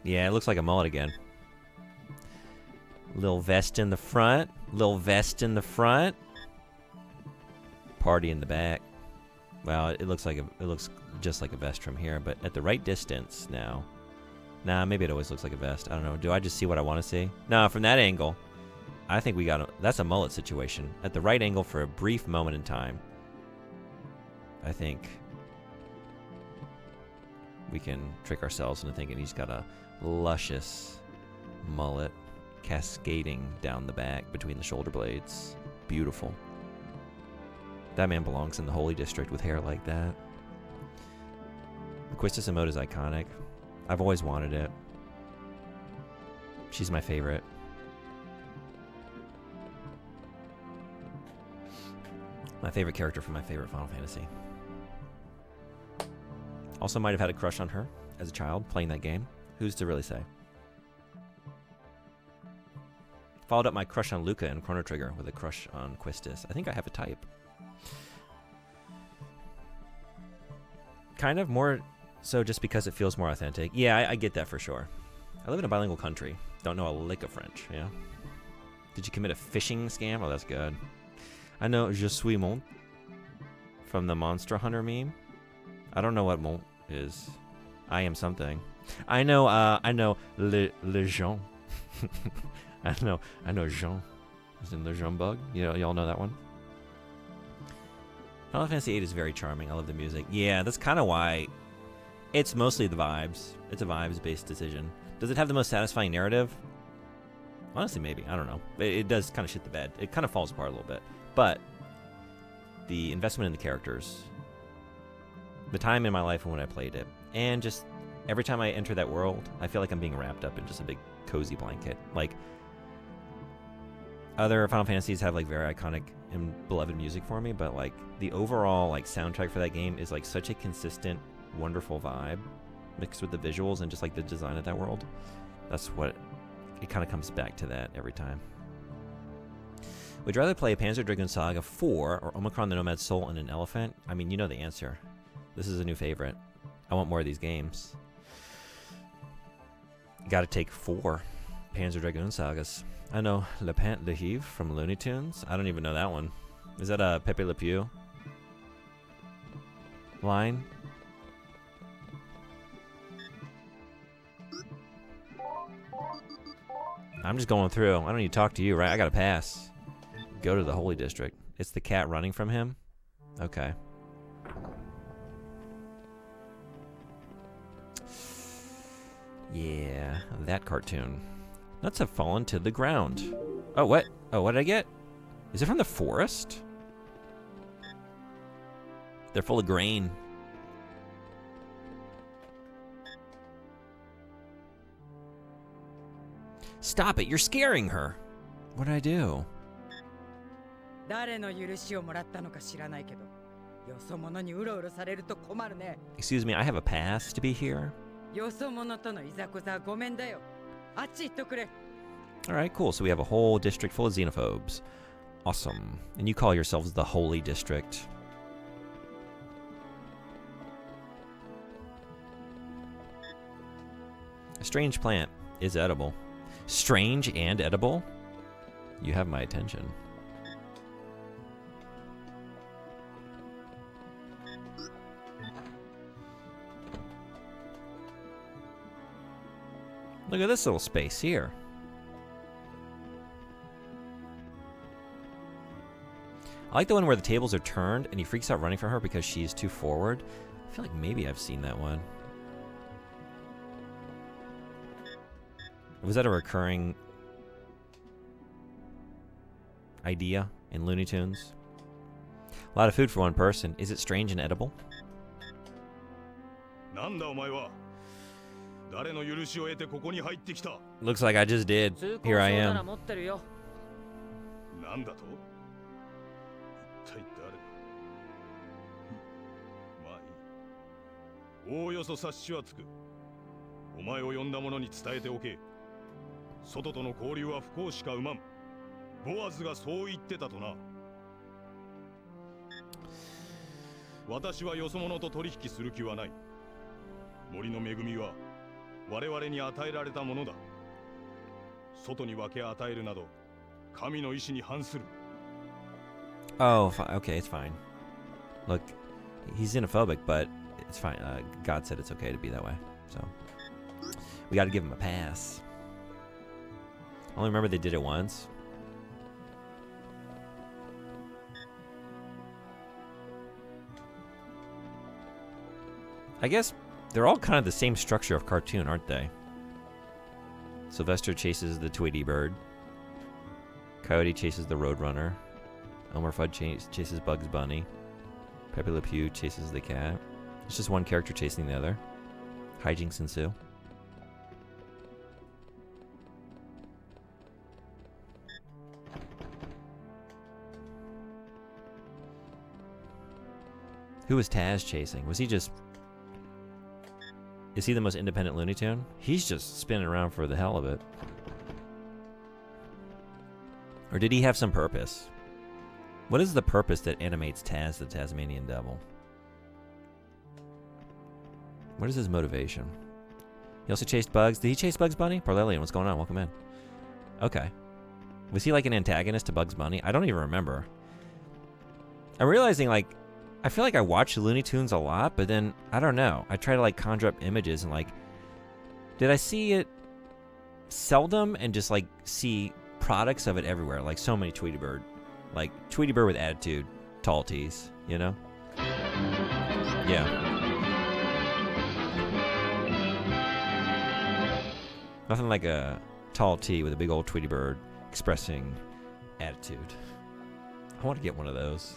Yeah, it looks like a mullet again. Little vest in the front. Little vest in the front. Party in the back. Well, it looks just like a vest from here, but at the right distance now. Nah, maybe it always looks like a vest. I don't know. Do I just see what I want to see? No, from that angle, I think that's a mullet situation. At the right angle for a brief moment in time, I think we can trick ourselves into thinking he's got a luscious mullet cascading down the back between the shoulder blades. Beautiful. That man belongs in the Holy District with hair like that. The Quistis emote is iconic. I've always wanted it. She's my favorite. My favorite character from my favorite Final Fantasy. Also might have had a crush on her as a child playing that game. Who's to really say? Followed up my crush on Luca and Chrono Trigger with a crush on Quistis. I think I have a type. Kind of more so just because it feels more authentic. Yeah, I get that for sure. I live in a bilingual country. Don't know a lick of French, yeah? Did you commit a phishing scam? Oh, that's good. I know Je suis Mont from the Monster Hunter meme. I don't know what Mont is. I am something. I know Le Jean. I know Jean. Is in Le Jean Bug. Y'all know that one? Final Fantasy VIII is very charming. I love the music. Yeah, that's kind of why it's mostly the vibes. It's a vibes-based decision. Does it have the most satisfying narrative? Honestly, maybe. I don't know. It does kind of shit the bed. It kind of falls apart a little bit. But the investment in the characters, the time in my life when I played it, and just every time I enter that world, I feel like I'm being wrapped up in just a big cozy blanket. Like, other Final Fantasies have like very iconic and beloved music for me, but like the overall like soundtrack for that game is like such a consistent, wonderful vibe mixed with the visuals and just like the design of that world. That's what it kind of comes back to that every time. Would you rather play Panzer Dragoon Saga 4 or Omicron the Nomad Soul and an Elephant? I mean, you know the answer. This is a new favorite. I want more of these games. Gotta take 4 Panzer Dragoon sagas. I know Le Pant Le Hive from Looney Tunes. I don't even know that one. Is that a Pepe Le Pew line? I'm just going through. I don't need to talk to you, right? I gotta pass. Go to the Holy District. It's the cat running from him? Okay. Yeah, that cartoon. Nuts have fallen to the ground. Oh, what? Oh, what did I get? Is it from the forest? They're full of grain. Stop it, you're scaring her. What did I do? 誰の許しをもらったのか知らないけど、よそ者にうろうろされると困るね。 Excuse me, I have a pass to be here? よそ者とのいざこざはごめんだよ。あっち行っとくれ。 Alright, cool. So we have a whole district full of xenophobes. Awesome. And you call yourselves the Holy District. A strange plant is edible. Strange and edible? You have my attention. Look at this little space here. I like the one where the tables are turned and he freaks out running from her because she's too forward. I feel like maybe I've seen that one. Was that a recurring idea in Looney Tunes? A lot of food for one person. Is it strange and edible? Looks like I just did. Here I am. Oh, okay, it's fine. Look, he's xenophobic, but it's fine. God said it's okay to be that way, so we got to give him a pass. I only remember they did it once. I guess they're all kind of the same structure of cartoon, aren't they? Sylvester chases the Tweety Bird. Coyote chases the Roadrunner. Elmer Fudd chases Bugs Bunny. Pepe Le Pew chases the cat. It's just one character chasing the other. Hijinks ensue. Who was Taz chasing? Was he just... Is he the most independent Looney Tune? He's just spinning around for the hell of it. Or did he have some purpose? What is the purpose that animates Taz the Tasmanian Devil? What is his motivation? He also chased Bugs. Did he chase Bugs Bunny? Parlelian, what's going on? Welcome in. Okay. Was he like an antagonist to Bugs Bunny? I don't even remember. I'm realizing, like, I feel like I watch Looney Tunes a lot, but then, I don't know. I try to, like, conjure up images and, like, did I see it seldom and just, like, see products of it everywhere? Like, so many Tweety Bird. Like, Tweety Bird with attitude. Tall tees, you know? Yeah. Nothing like a tall tee with a big old Tweety Bird expressing attitude. I want to get one of those.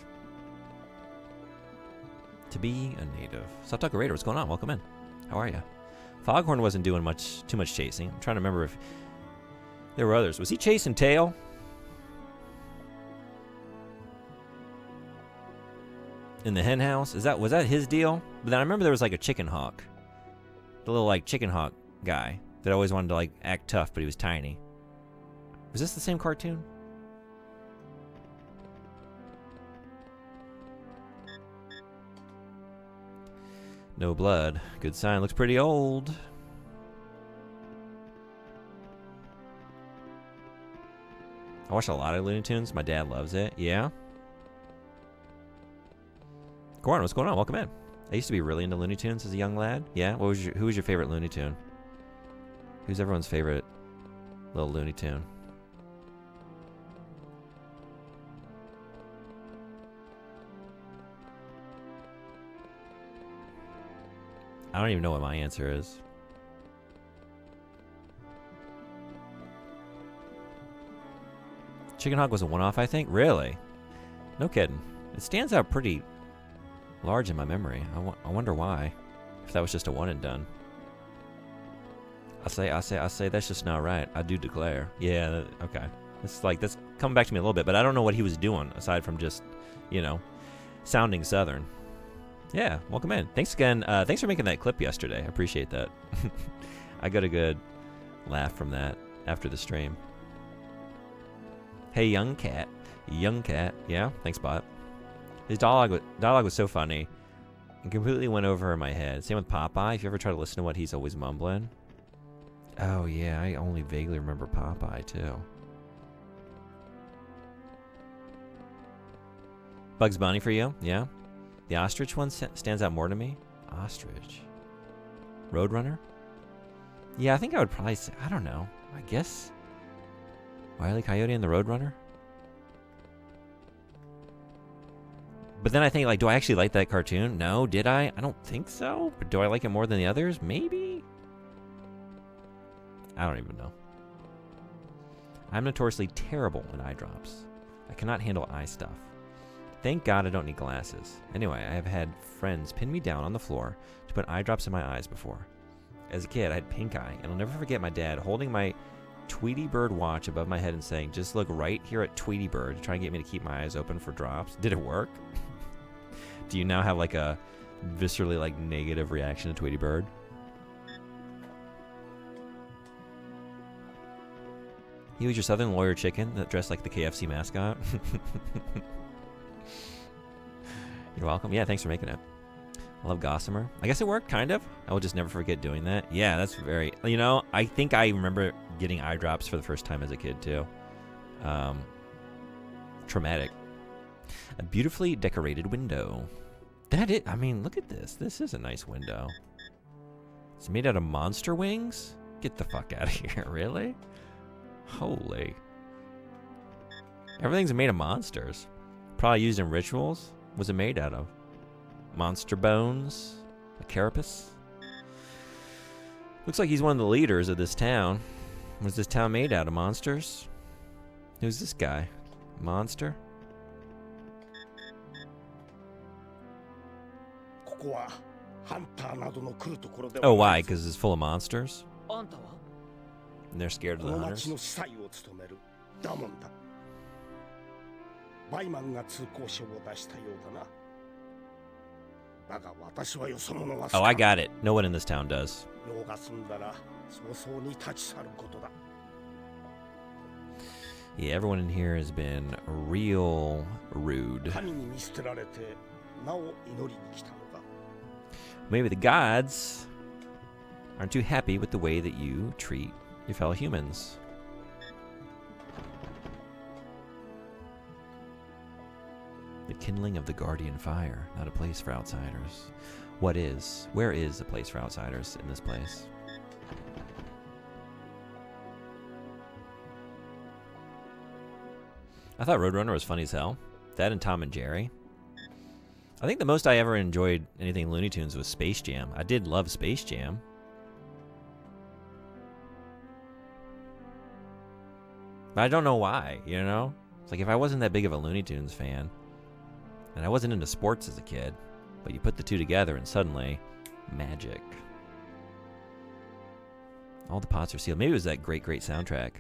To be a native. Sataka Raider, what's going on? Welcome in. How are you? Foghorn wasn't doing too much chasing. I'm trying to remember if there were others. Was he chasing Tail? In the hen house? Was that his deal? But then I remember there was like a chicken hawk. The little like chicken hawk guy that always wanted to like act tough, but he was tiny. Was this the same cartoon? No blood. Good sign. Looks pretty old. I watch a lot of Looney Tunes. My dad loves it. Yeah? Goran, what's going on? Welcome in. I used to be really into Looney Tunes as a young lad. Yeah? Who was your favorite Looney Tune? Who's everyone's favorite little Looney Tune? I don't even know what my answer is. Chicken Hawk was a one-off, I think? Really? No kidding. It stands out pretty large in my memory. I wonder why. If that was just a one and done. I say that's just not right. I do declare. Yeah, okay. It's like, that's coming back to me a little bit, but I don't know what he was doing aside from just, you know, sounding Southern. Yeah, welcome in. Thanks again. Thanks for making that clip yesterday. I appreciate that. I got a good laugh from that after the stream. Hey, young cat. Young cat. Yeah, thanks, bot. His dialogue was so funny and completely went over my head. Same with Popeye. If you ever try to listen to what he's always mumbling. Oh, yeah, I only vaguely remember Popeye, too. Bugs Bunny for you? Yeah? The ostrich one stands out more to me. Ostrich. Roadrunner? Yeah, I think I would probably say, I don't know. I guess Wile E. Coyote and the Roadrunner? But then I think, like, do I actually like that cartoon? No, did I? I don't think so. But do I like it more than the others? Maybe? I don't even know. I'm notoriously terrible in eye drops. I cannot handle eye stuff. Thank God I don't need glasses. Anyway, I have had friends pin me down on the floor to put eye drops in my eyes before. As a kid, I had pink eye, and I'll never forget my dad holding my Tweety Bird watch above my head and saying, just look right here at Tweety Bird to try and get me to keep my eyes open for drops. Did it work? Do you now have like a viscerally like negative reaction to Tweety Bird? He was your Southern lawyer chicken that dressed like the KFC mascot. You're welcome. Yeah, thanks for making it. I love Gossamer. I guess it worked, kind of. I will just never forget doing that. Yeah, that's very... You know, I think I remember getting eye drops for the first time as a kid, too. Traumatic. A beautifully decorated window. That it? I mean, look at this. This is a nice window. It's made out of monster wings? Get the fuck out of here, really? Holy. Everything's made of monsters. Probably used in rituals. What's it made out of? Monster bones? A carapace? Looks like he's one of the leaders of this town. Was this town made out of monsters? Who's this guy? Monster? Oh, why? Because it's full of monsters? And they're scared of the hunters? Oh, I got it. No one in this town does. Yeah, everyone in here has been real rude. Maybe the gods aren't too happy with the way that you treat your fellow humans. The kindling of the guardian fire, not a place for outsiders. What is? Where is a place for outsiders in this place? I thought Roadrunner was funny as hell. That and Tom and Jerry. I think the most I ever enjoyed anything Looney Tunes was Space Jam. I did love Space Jam. But I don't know why, you know? It's like if I wasn't that big of a Looney Tunes fan, and I wasn't into sports as a kid, but you put the two together and suddenly, magic. All the pots are sealed. Maybe it was that great, great soundtrack.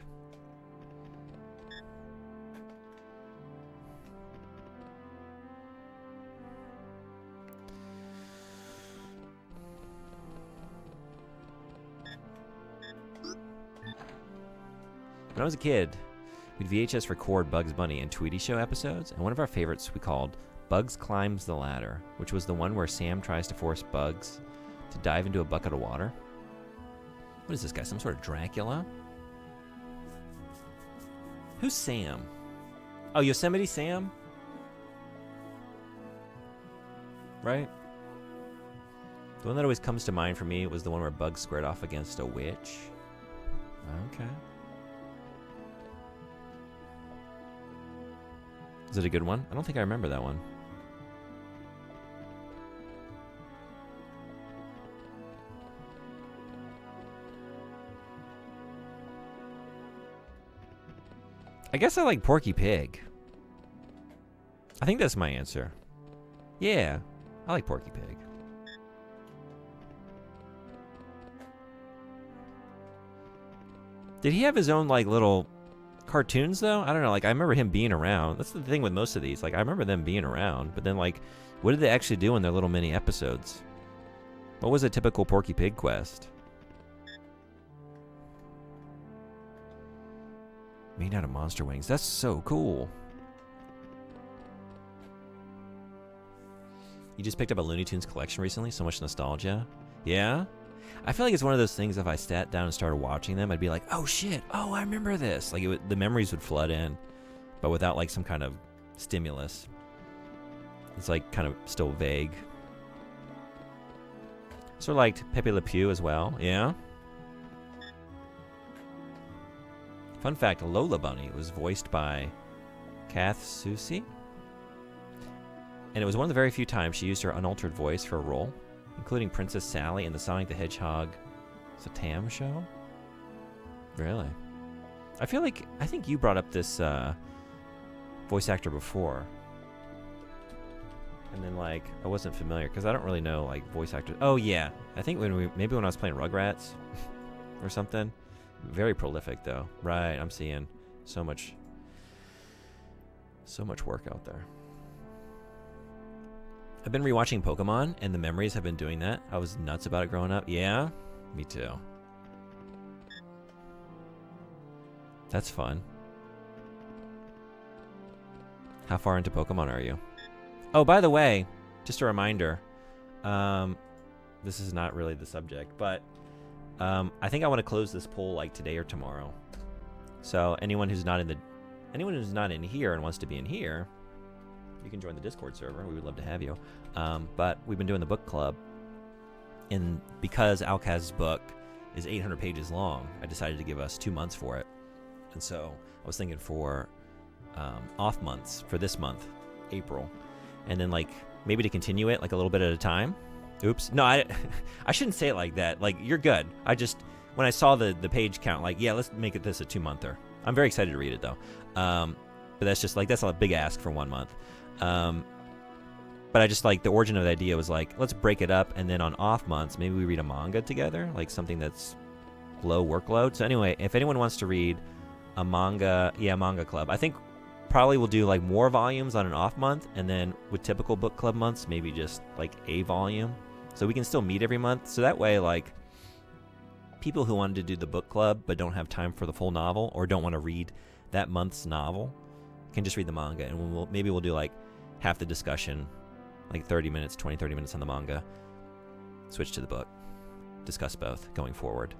When I was a kid, we'd VHS record Bugs Bunny and Tweety Show episodes, and one of our favorites we called Bugs Climbs the Ladder, which was the one where Sam tries to force Bugs To dive into a bucket of water? What is this guy? Some sort of Dracula? Who's Sam? Oh, Yosemite Sam? Right? The one that always comes to mind for me was the one where Bugs squared off against a witch. Okay. Is it a good one? I don't think I remember that one. I guess I like Porky Pig. I think that's my answer. Yeah, I like Porky Pig. Did he have his own, like, little cartoons, though? I don't know. Like, I remember him being around. That's the thing with most of these. Like, I remember them being around. But then, like, what did they actually do in their little mini episodes? What was a typical Porky Pig quest? Made out of monster wings. That's so cool. You just picked up a Looney Tunes collection recently? So much nostalgia. Yeah? I feel like it's one of those things, if I sat down and started watching them, I'd be like, oh shit, oh, I remember this. Like, the memories would flood in, but without, like, some kind of stimulus. It's, like, kind of still vague. So I liked Pepe Le Pew as well. Yeah? Fun fact, Lola Bunny was voiced by Kath Soucie. And it was one of the very few times she used her unaltered voice for a role, including Princess Sally in the Sonic the Hedgehog Satam show. Really? I think you brought up this voice actor before. And then, like, I wasn't familiar because I don't really know, like, voice actors. Oh yeah, I think when I was playing Rugrats or something. Very prolific though. Right, I'm seeing so much work out there. I've been rewatching Pokemon, and the memories have been doing that. I was nuts about it growing up. Yeah, me too. That's fun. How far into Pokemon are you? Oh, by the way, just a reminder. This is not really the subject, but I think I want to close this poll like today or tomorrow. So anyone who's not in here and wants to be in here, you can join the Discord server. We would love to have you. But we've been doing the book club, and because Alkaz's book is 800 pages long, I decided to give us 2 months for it. And so I was thinking for off months for this month, April, and then like maybe to continue it like a little bit at a time. Oops. No, I shouldn't say it like that. Like, you're good. When I saw the page count, like, yeah, let's make this a 2-monther. I'm very excited to read it, though. But that's just, like, that's a big ask for 1 month. But I just, like, the origin of the idea was, like, let's break it up, and then on off months, maybe we read a manga together, like something that's low workload. So anyway, if anyone wants to read a manga, manga club, I think probably we'll do, like, more volumes on an off month, and then with typical book club months, maybe just, like, a volume. So we can still meet every month. So that way, like, people who wanted to do the book club but don't have time for the full novel or don't want to read that month's novel can just read the manga. And maybe we'll do, like, half the discussion, like 30 minutes on the manga, switch to the book, discuss both going forward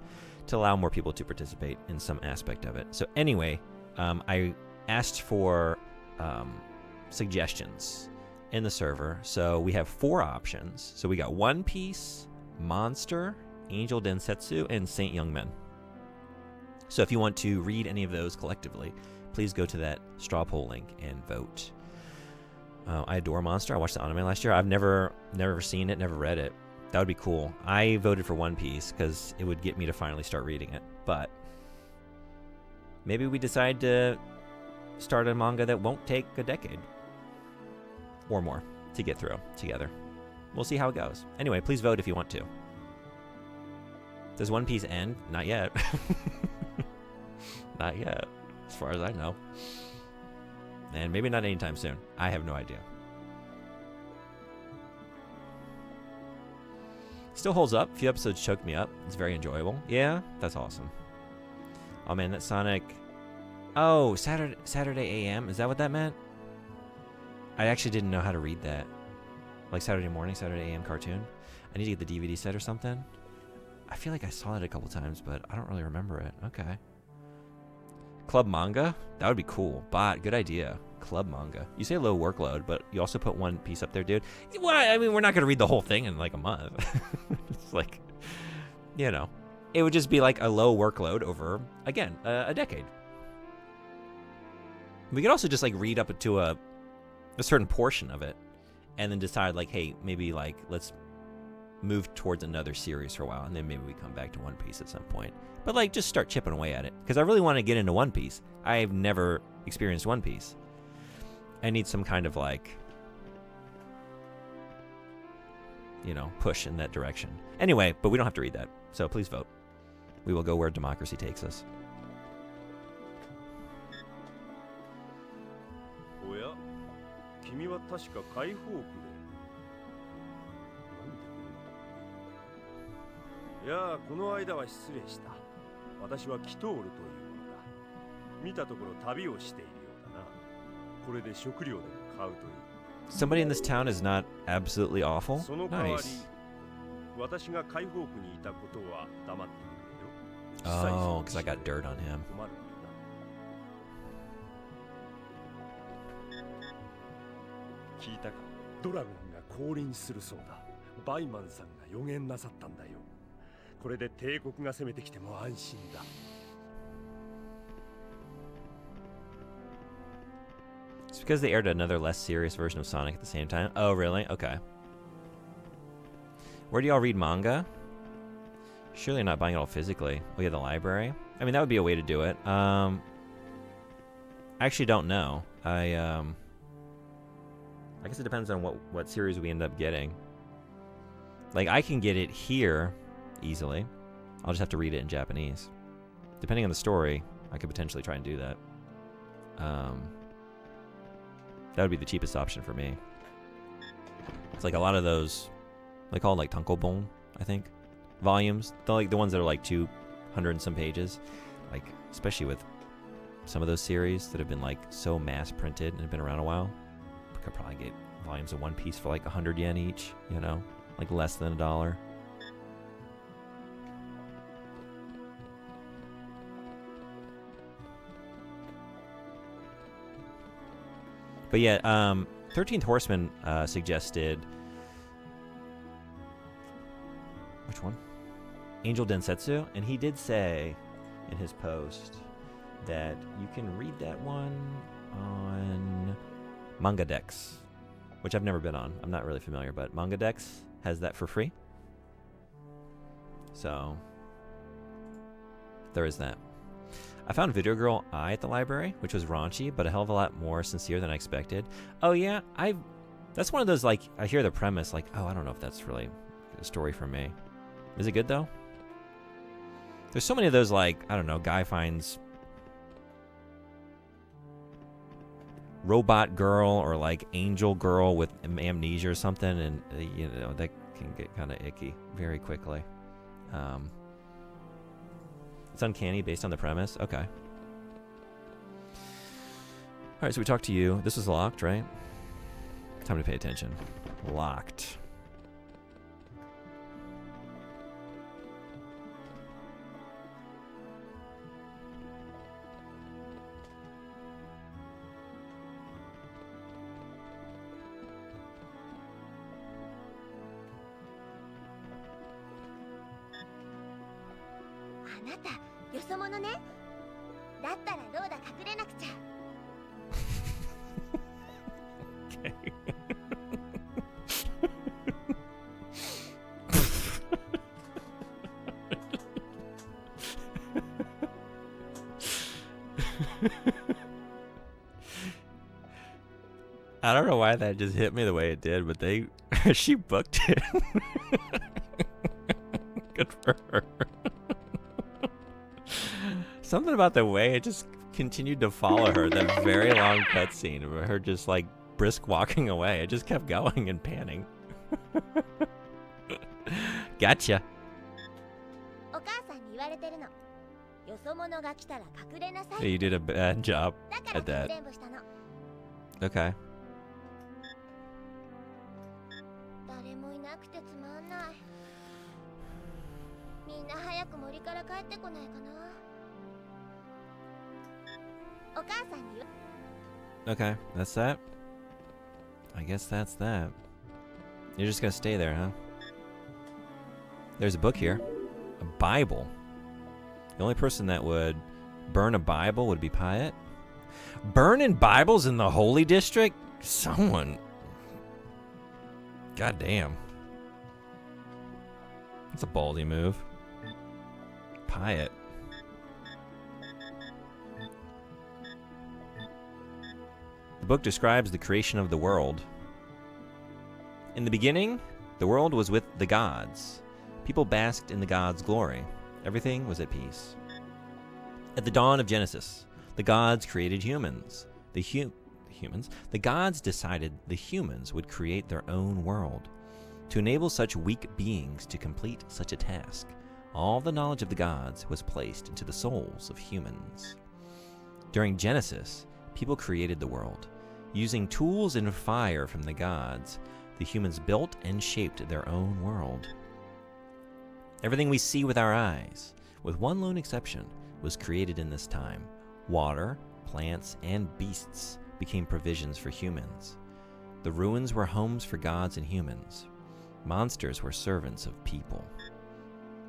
to allow more people to participate in some aspect of it. So anyway, I asked for suggestions in the server. So we have 4 options. So we got One Piece, Monster, Angel Densetsu, and Saint Young Men. So if you want to read any of those collectively, please go to that straw poll link and vote. I adore Monster. I watched the anime last year. I've never seen it, never read it. That would be cool. I voted for One Piece because it would get me to finally start reading it. But maybe we decide to start a manga that won't take a decade or more to get through together. We'll see how it goes. Anyway, please vote if you want to. Does One Piece end? Not yet. Not yet, as far as I know. And maybe not anytime soon. I have no idea. Still holds up. A few episodes choked me up. It's very enjoyable. Yeah, that's awesome. Oh man, that Sonic... Oh, Saturday AM? Is that what that meant? I actually didn't know how to read that. Like Saturday morning, Saturday AM cartoon? I need to get the DVD set or something. I feel like I saw it a couple times, but I don't really remember it. Okay. Club manga? That would be cool. Bot, good idea. Club manga. You say low workload, but you also put One Piece up there, dude. Well, I mean, we're not going to read the whole thing in like a month. It's like, you know, it would just be like a low workload over, again, a decade. We could also just like read up to a certain portion of it and then decide like, hey, maybe like let's move towards another series for a while, and then maybe we come back to One Piece at some point. But like, just start chipping away at it, because I really want to get into One Piece. I've never experienced One Piece. I need some kind of like, you know, push in that direction. Anyway, but we don't have to read that, so please vote. We will go where democracy takes us.おや、君は確か解放区で。いやあ、この間は失礼した。私はキトールというのだ。見たところ旅をしているようだな。これで食料でも買うといい。Somebody in this town is not absolutely awful? その代わり、Nice. 私が解放区にいたことは黙っているよ。 Oh, because I got dirt on him. 困るんだ。聞いたか？ドラゴンが降臨するそうだ。バイマンさんが予言なさったんだよ。これで帝国が攻めてきても安心だ。It's because they aired another less serious version of Sonic at the same time. Oh, really? Okay. Where do y'all read manga? Surely not buying it all physically. Oh yeah, the library. I mean, that would be a way to do it. I actually don't know. I guess it depends on what series we end up getting. Like, I can get it here easily. I'll just have to read it in Japanese. Depending on the story, I could potentially try and do that. That would be the cheapest option for me. It's like a lot of those, they call it like tankobon, I think, volumes. They're like the ones that are like 200 and some pages. Like, especially with some of those series that have been like so mass printed and have been around a while. We could probably get volumes of One Piece for like 100 yen each, you know, like less than $1. But yeah, 13th Horseman suggested, which one? Angel Densetsu, and he did say in his post that you can read that one on Manga Dex, which I've never been on. I'm not really familiar, but Manga Dex has that for free. So there is that. I found Video Girl I at the library, which was raunchy, but a hell of a lot more sincere than I expected. Oh yeah, that's one of those, like, I hear the premise, like, oh, I don't know if that's really a story for me. Is it good though? There's so many of those, like, I don't know, guy finds robot girl or like angel girl with amnesia or something, and you know, that can get kind of icky very quickly. It's uncanny based on the premise. Okay. All right, so we talked to you. This was locked, right? Time to pay attention. Locked. I don't know why that just hit me the way it did, but she booked it. Good for her. Something about the way it just continued to follow her, that very long cutscene of her just like brisk walking away. It just kept going and panning. Gotcha. Yeah, you did a bad job at that. Okay. な早く森から帰ってこないかな。お母さんによ。 Okay, that's that. I guess that's that. You're just gonna stay there, huh? There's a book here. A Bible. The only person that would burn a Bible would be Pyatt. Burning Bibles in the Holy District? Someone. God damn. That's a ballsy move. Pyatt. The book describes the creation of the world. In the beginning, the world was with the gods. People basked in the gods' glory. Everything was at peace. At the dawn of Genesis, the gods created humans. The gods decided the humans would create their own world. To enable such weak beings to complete such a task, all the knowledge of the gods was placed into the souls of humans. During Genesis, people created the world. Using tools and fire from the gods, the humans built and shaped their own world. Everything we see with our eyes, with one lone exception, was created in this time. Water, plants, and beasts became provisions for humans. The ruins were homes for gods and humans. Monsters were servants of people.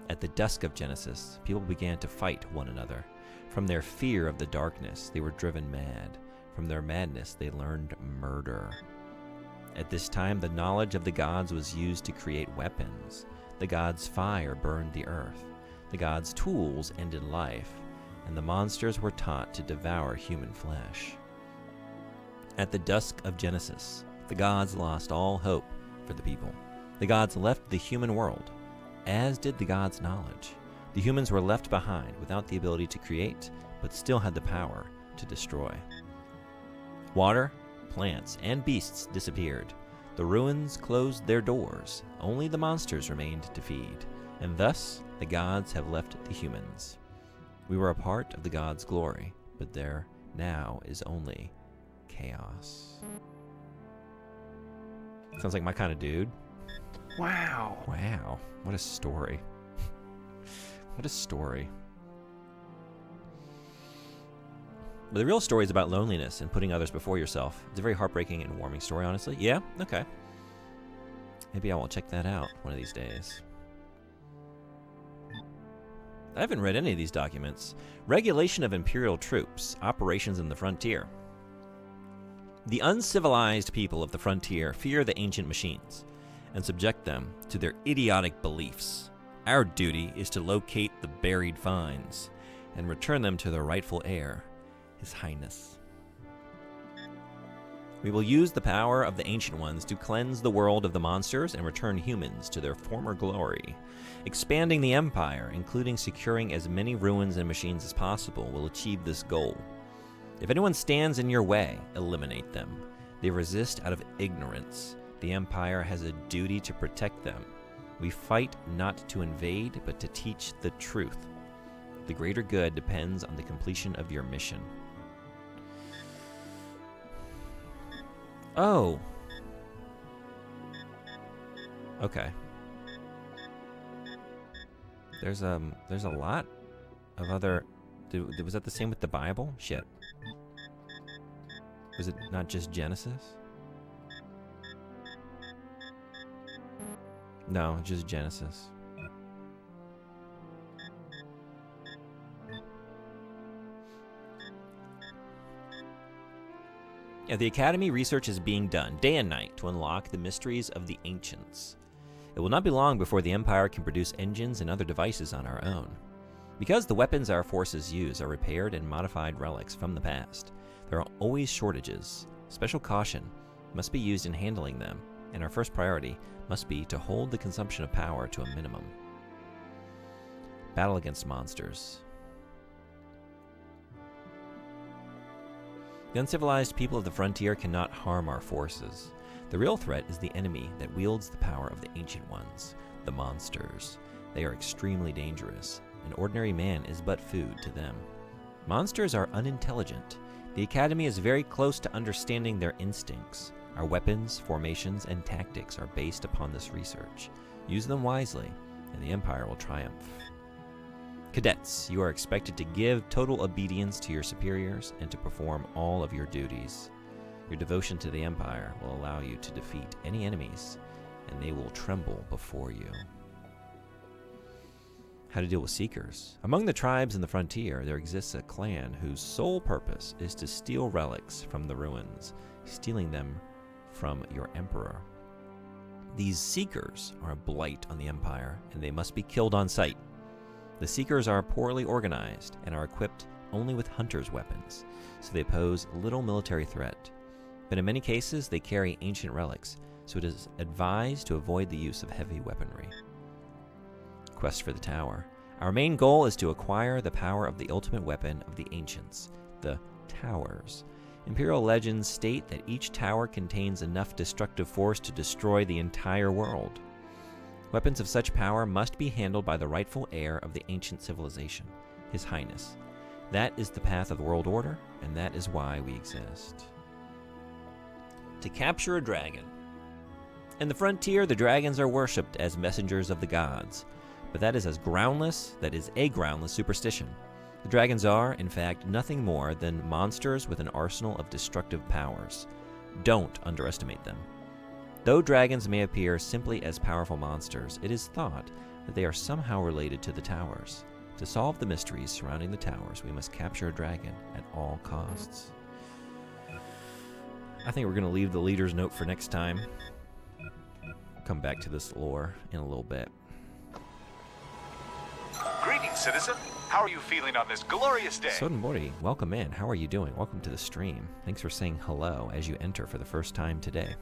At the dusk of Genesis, people began to fight one another. From their fear of the darkness, they were driven mad. From their madness, they learned murder. At this time, the knowledge of the gods was used to create weapons. The gods' fire burned the earth. The gods' tools ended life, and the monsters were taught to devour human flesh. At the dusk of Genesis, the gods lost all hope for the people. The gods left the human world, as did the gods' knowledge. The humans were left behind without the ability to create, but still had the power to destroy. Water, plants, and beasts disappeared. The ruins closed their doors. Only the monsters remained to feed, and thus the gods have left the humans. We were a part of the gods' glory, but there now is only chaos. Sounds like my kind of dude. Wow. Wow. What a story. What a story. But the real story is about loneliness and putting others before yourself. It's a very heartbreaking and warming story, honestly. Yeah? Okay. Maybe I will check that out one of these days. I haven't read any of these documents. Regulation of Imperial troops, operations in the frontier. The uncivilized people of the frontier fear the ancient machines and subject them to their idiotic beliefs. Our duty is to locate the buried finds and return them to their rightful heir, His Highness. We will use the power of the Ancient Ones to cleanse the world of the monsters and return humans to their former glory. Expanding the Empire, including securing as many ruins and machines as possible, will achieve this goal. If anyone stands in your way, eliminate them. They resist out of ignorance. The Empire has a duty to protect them. We fight not to invade, but to teach the truth. The greater good depends on the completion of your mission. Oh. Okay. There's a lot of other... Was that the same with the Bible? Shit. Was it not just Genesis? No, just Genesis. At the Academy, research is being done day and night to unlock the mysteries of the ancients. It will not be long before the Empire can produce engines and other devices on our own. Because the weapons our forces use are repaired and modified relics from the past, there are always shortages. Special caution must be used in handling them, and our first priority must be to hold the consumption of power to a minimum. Battle against monsters. The uncivilized people of the frontier cannot harm our forces. The real threat is the enemy that wields the power of the Ancient Ones, the monsters. They are extremely dangerous. An ordinary man is but food to them. Monsters are unintelligent. The Academy is very close to understanding their instincts. Our weapons, formations, and tactics are based upon this research. Use them wisely, and the Empire will triumph. Cadets, you are expected to give total obedience to your superiors and to perform all of your duties. Your devotion to the Empire will allow you to defeat any enemies, and they will tremble before you. How to deal with Seekers. Among the tribes in the frontier, there exists a clan whose sole purpose is to steal relics from the ruins, stealing them from your Emperor. These Seekers are a blight on the Empire, and they must be killed on sight. The Seekers are poorly organized and are equipped only with hunter's weapons, so they pose little military threat. But in many cases, they carry ancient relics, so it is advised to avoid the use of heavy weaponry. Quest for the Tower. Our main goal is to acquire the power of the ultimate weapon of the ancients, the Towers. Imperial legends state that each tower contains enough destructive force to destroy the entire world. Weapons of such power must be handled by the rightful heir of the ancient civilization, His Highness. That is the path of the world order, and that is why we exist. To capture a dragon. In the frontier, the dragons are worshipped as messengers of the gods, but that is a groundless superstition. The dragons are, in fact, nothing more than monsters with an arsenal of destructive powers. Don't underestimate them. Though dragons may appear simply as powerful monsters, it is thought that they are somehow related to the towers. To solve the mysteries surrounding the towers, we must capture a dragon at all costs. I think we're going to leave the leader's note for next time. Come back to this lore in a little bit. Greetings, citizen. How are you feeling on this glorious day? Sodenbori, welcome in. How are you doing? Welcome to the stream. Thanks for saying hello as you enter for the first time today.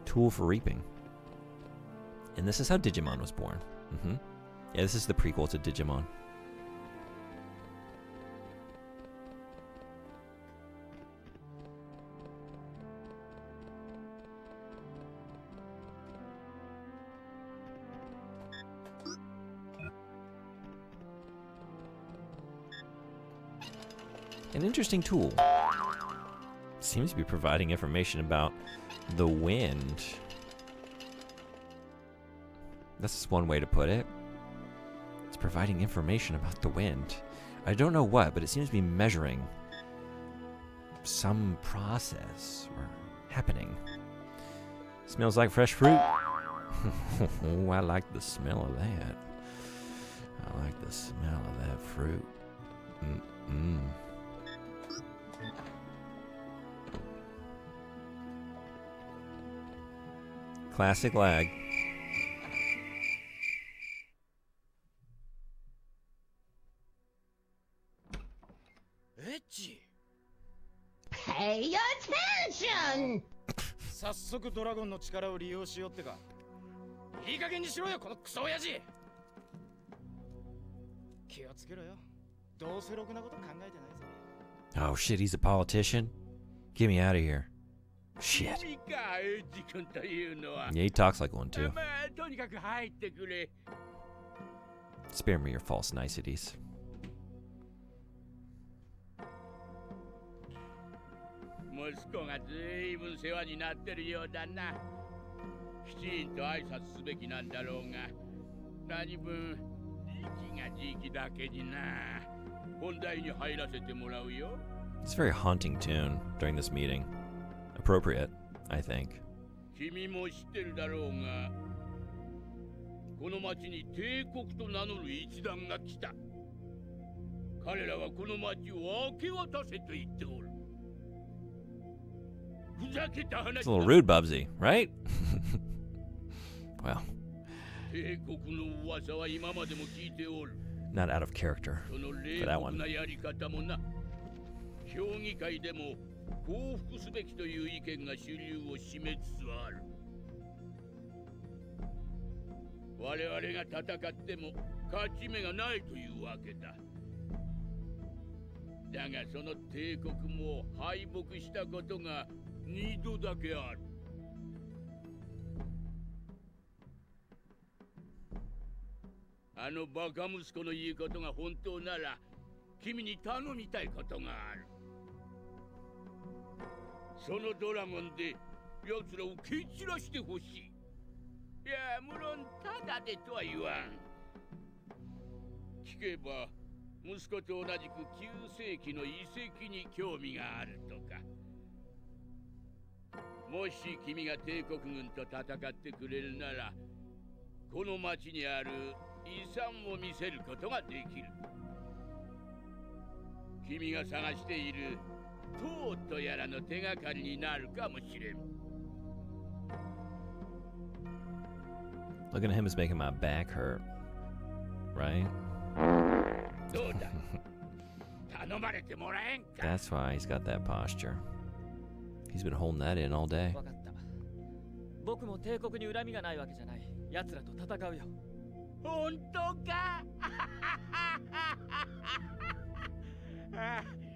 Tool for reaping. And this is how Digimon was born. Yeah, this is the prequel to Digimon. An interesting tool. Seems to be providing information about the wind. That's one way to put it. It's providing information about the wind. I don't know what, but it seems to be measuring some process or happening. Smells like fresh fruit. Oh, I like the smell of that. I like the smell of that fruit. Classic lag. Pay attention! 早速ドラゴンの力を利用しようってか。いい加減にしろよ、このクソ親父。気をつけろよ。どうせろくなこと考えてないぜ。 Oh shit, he's a politician? Get me out of here. Shit. Yeah, he talks like one too. Spare me your false niceties. 息子がずいぶん世話になってるようだな。きちんと挨拶すべきなんだろうが、何分時期が時期だけにな。本題に入らせてもらうよ。 It's a very haunting tune during this meeting. Appropriate, I think. 君も知ってるだろうが、この町に帝国と名乗る一団が来た。彼らはこの町を明け渡せと言っておる。 It's a little rude, Bubsy, right? Well, not out of character for that one. 評議会でも降伏すべきという意見が主流を占めつつある。我々が戦っても勝ち目がないというわけだ。だがその帝国も敗北したことが2度だけある。あのバカ息子の言うことが本当なら、君に頼みたいことがある。そのドラゴンで奴らを蹴散らしてほしい。いや、無論ただでとは言わん。聞けば息子と同じく9世紀の遺跡に興味があるとか。もし君が帝国軍と戦ってくれるなら、この町にある遺産を見せることができる。君が探している塔とやらの手がかりになるかもしれん。Looking at him is making my back hurt. Right? どうだ頼まれてもらえんか。 That's why he's got that posture. He's been holding that in all day. 分かった。僕も帝国に恨みがないわけじゃない。奴らと戦うよ。本当か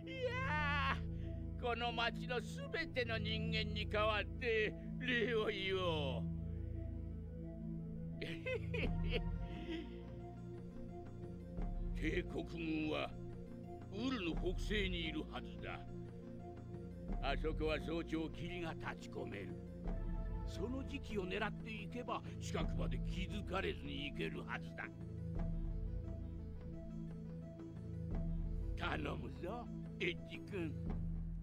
いやー、この町のすべての人間に代わって礼を言おう。帝国軍はウルの北西にいるはずだ。あそこは早朝霧が立ち込める。その時期を狙っていけば近くまで気づかれずに行けるはずだ。頼むぞ、エッジ君。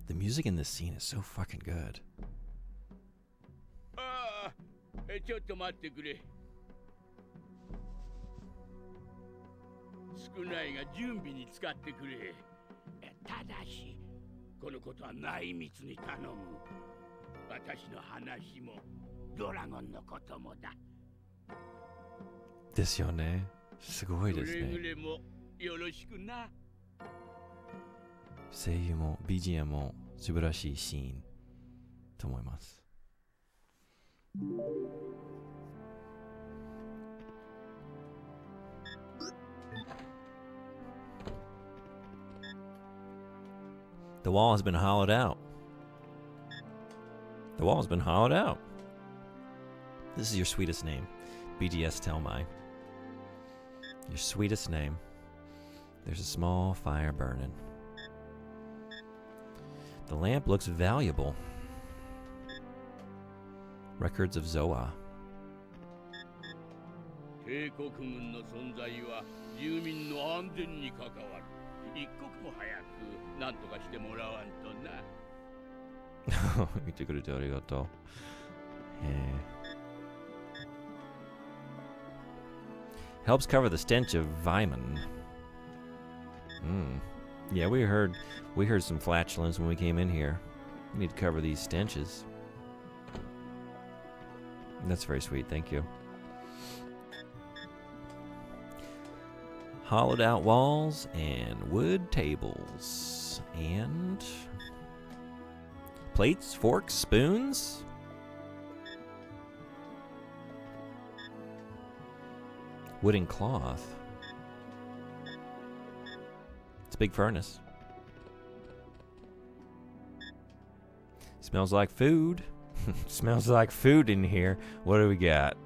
The music in this scene is so fucking good. ああ、ちょっと待ってくれ。少ないが準備に使ってくれ。ただし、このことは内密に頼む。私の話もドラゴンのこともだ。ですよね。すごいですね。くれぐれもよろしくな。声優も BGM も素晴らしいシーンと思います。The wall has been hollowed out. The wall has been hollowed out. This is your sweetest name. BGS Telmai. Your sweetest name. There's a small fire burning. The lamp looks valuable. Records of Zoa. 帝国軍の存在は住民の安全に関わる。一刻も早く何とかしてもらわんとな。言ってくれてありがとう。Helps cover the stench of Vyman. Yeah, we heard some flatulence when we came in here. We need to cover these stenches. That's very sweet, thank you. Hollowed out walls and wood tables and plates, forks, spoons. Wooden cloth. It's a big furnace. Smells like food. Smells like food in here. What do we got?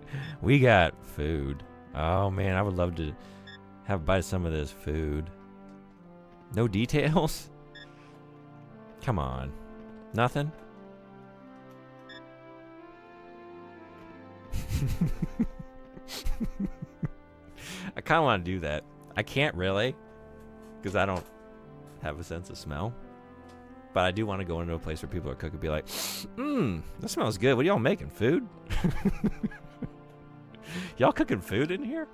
We got food. Oh man, I would love to have a bite of some of this food. No details? Come on. Nothing? I kind of want to do that. I can't really, because I don't have a sense of smell. But I do want to go into a place where people are cooking and be like, that smells good. What are y'all making? Food? Y'all cooking food in here?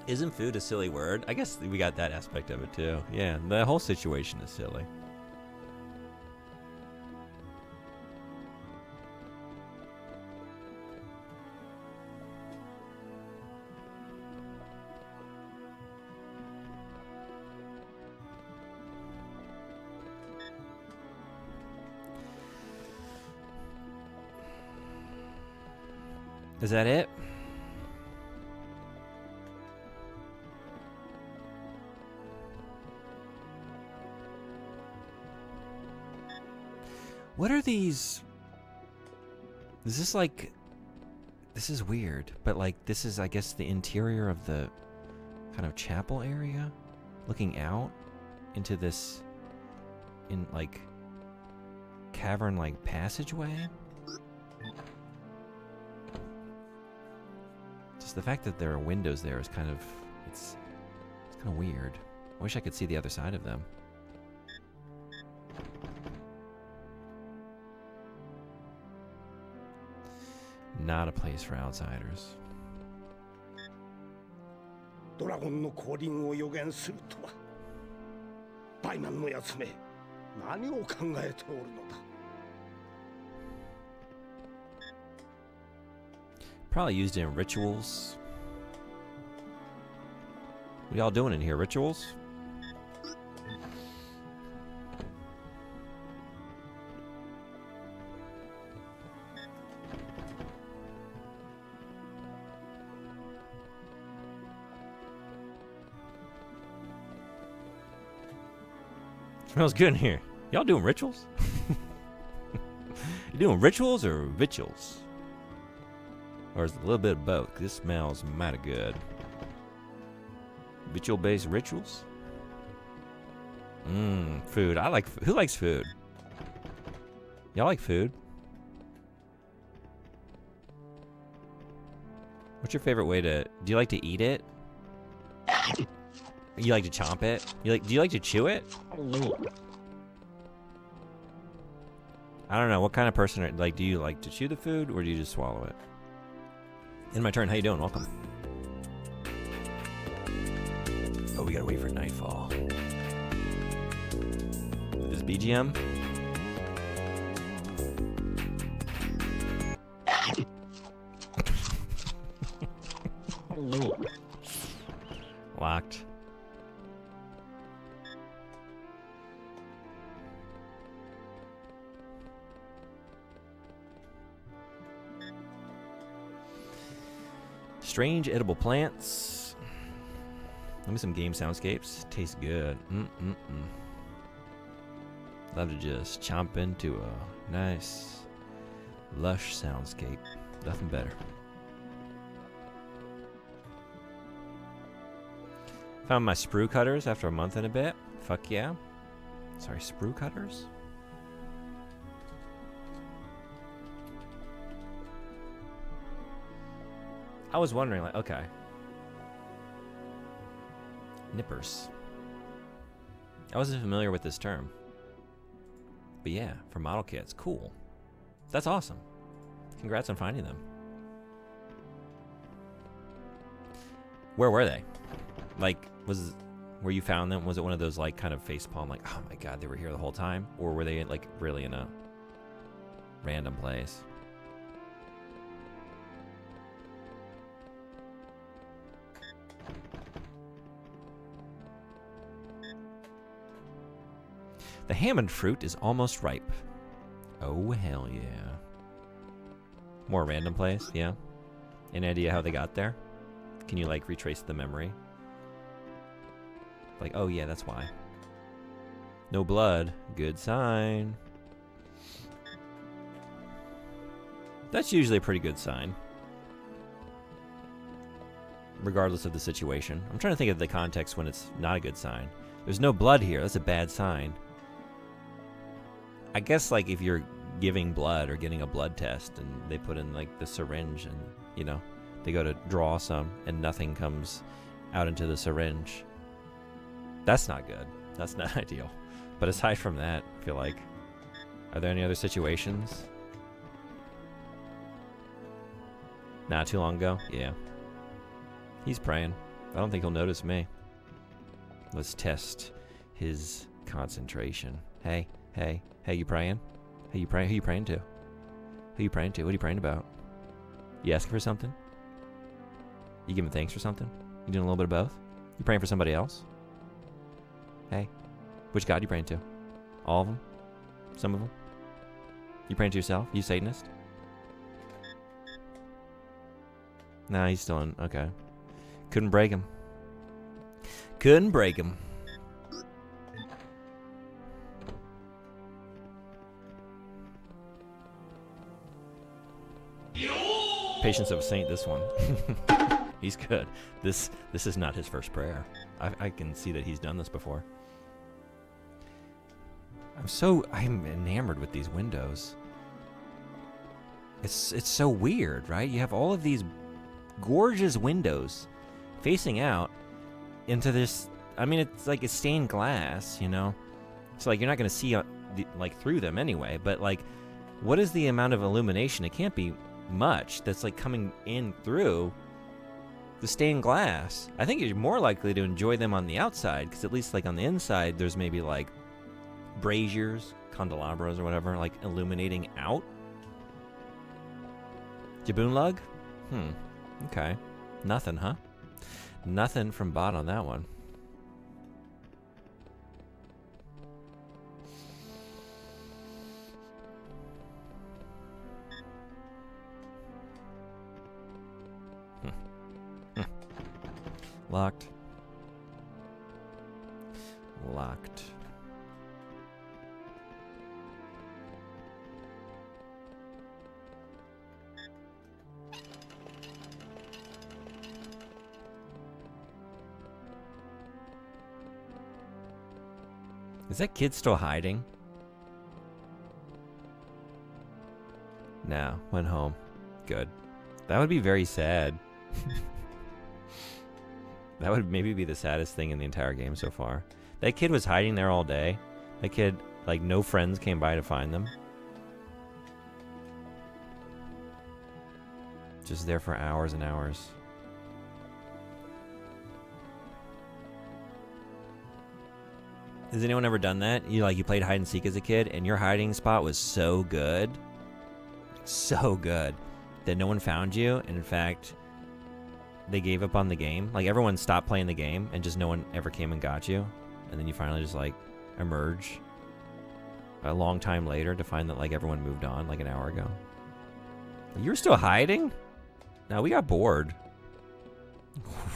Isn't food a silly word? I guess we got that aspect of it too. Yeah, the whole situation is silly. Is that it? What are these? Is this like... This is weird, but like this is, I guess, the interior of the kind of chapel area? Looking out into this, in like, cavern-like passageway. Just the fact that there are windows there is kind of, it's kind of weird. I wish I could see the other side of them. Not a place for outsiders. ドラゴンの降臨を予言するとは、バイマンのやつめ、何を考えておるのだ。 Probably used in rituals. What y'all doing in here? Rituals? Smells good in here. Y'all doing rituals? You doing rituals or victuals? Or is it a little bit of both? This smells mighty good. Ritual-based rituals? Mmm, food. I like. Who likes food? Y'all like food? What's your favorite way to? Do you like to eat it? You like to chomp it? Do you like to chew it? I don't know. What kind of person are, like? Do you like to chew the food or do you just swallow it? In my turn. How you doing? Welcome. Oh, we gotta wait for nightfall. With this BGM. Locked. Strange edible plants. Let me some game soundscapes. Tastes good. Love to just chomp into a nice, lush soundscape. Nothing better. Found my sprue cutters after a month and a bit. Fuck yeah. Sorry, sprue cutters? I was wondering, like, okay. Nippers. I wasn't familiar with this term. But yeah, for model kits, cool. That's awesome. Congrats on finding them. Where were they? Like, where you found them, was it one of those, like, kind of facepalm, like, oh my god, they were here the whole time? Or were they, like, really in a random place? The Hammond fruit is almost ripe. Oh, hell yeah. More random place, yeah? Any idea how they got there? Can you, like, retrace the memory? Like, oh yeah, that's why. No blood. Good sign. That's usually a pretty good sign. Regardless of the situation. I'm trying to think of the context when it's not a good sign. There's no blood here. That's a bad sign. I guess, like, if you're giving blood or getting a blood test and they put in, like, the syringe and, you know, they go to draw some and nothing comes out into the syringe. That's not good. That's not ideal. But aside from that, I feel like, are there any other situations? Not too long ago? Yeah. He's praying. I don't think he'll notice me. Let's test his concentration. Hey, hey, hey, you praying? Hey, you praying? Who you praying to? Who you praying to? What are you praying about? You asking for something? You giving thanks for something? You doing a little bit of both? You praying for somebody else? Hey, which God you praying to? All of them? Some of them? You praying to yourself? You Satanist? Nah, he's still in. Okay. Couldn't break him. Couldn't break him. Patience of a saint, this one. He's good. This is not his first prayer. I can see that he's done this before. I'm enamored with these windows. It's so weird, right? You have all of these gorgeous windows facing out into this. I mean, it's like a stained glass, you know. So like you're not gonna see like through them anyway. But like, what is the amount of illumination? It can't be much that's like coming in through the stained glass. I think you're more likely to enjoy them on the outside, because at least like on the inside, there's maybe like braziers, candelabras, or whatever, like illuminating out. Jaboon lug? Okay. Nothing, huh? Nothing from bot on that one. Locked. Locked. Is that kid still hiding? No, went home. Good. That would be very sad. That would maybe be the saddest thing in the entire game so far. That kid was hiding there all day. That kid, like, no friends came by to find them. Just there for hours and hours. Has anyone ever done that? You played hide and seek as a kid, and your hiding spot was so good, that no one found you, and in fact, they gave up on the game. Like, everyone stopped playing the game, and just no one ever came and got you, and then you finally just like emerge a long time later to find that like everyone moved on like an hour ago. You were still hiding? No, we got bored.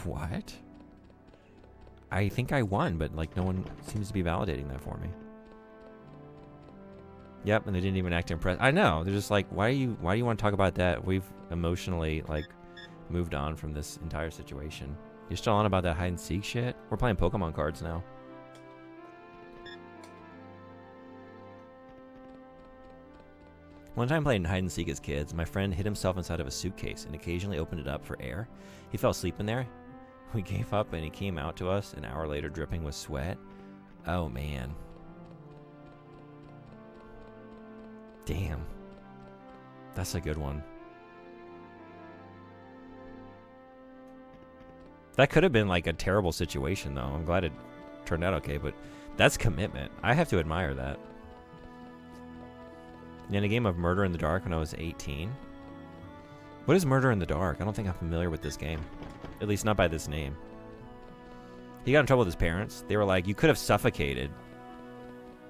What? I think I won, but like no one seems to be validating that for me. Yep, and they didn't even act impressed. I know. They're just like, why do you want to talk about that? We've emotionally like moved on from this entire situation. You're still on about that hide and seek shit? We're playing Pokemon cards now. One time playing hide and seek as kids, my friend hid himself inside of a suitcase and occasionally opened it up for air. He fell asleep in there. We gave up and he came out to us an hour later dripping with sweat. Oh man. Damn. That's a good one. That could have been like a terrible situation though. I'm glad it turned out okay, but that's commitment. I have to admire that. In a game of Murder in the Dark when I was 18. What is Murder in the Dark? I don't think I'm familiar with this game. At least not by this name. He got in trouble with his parents. They were like, you could have suffocated.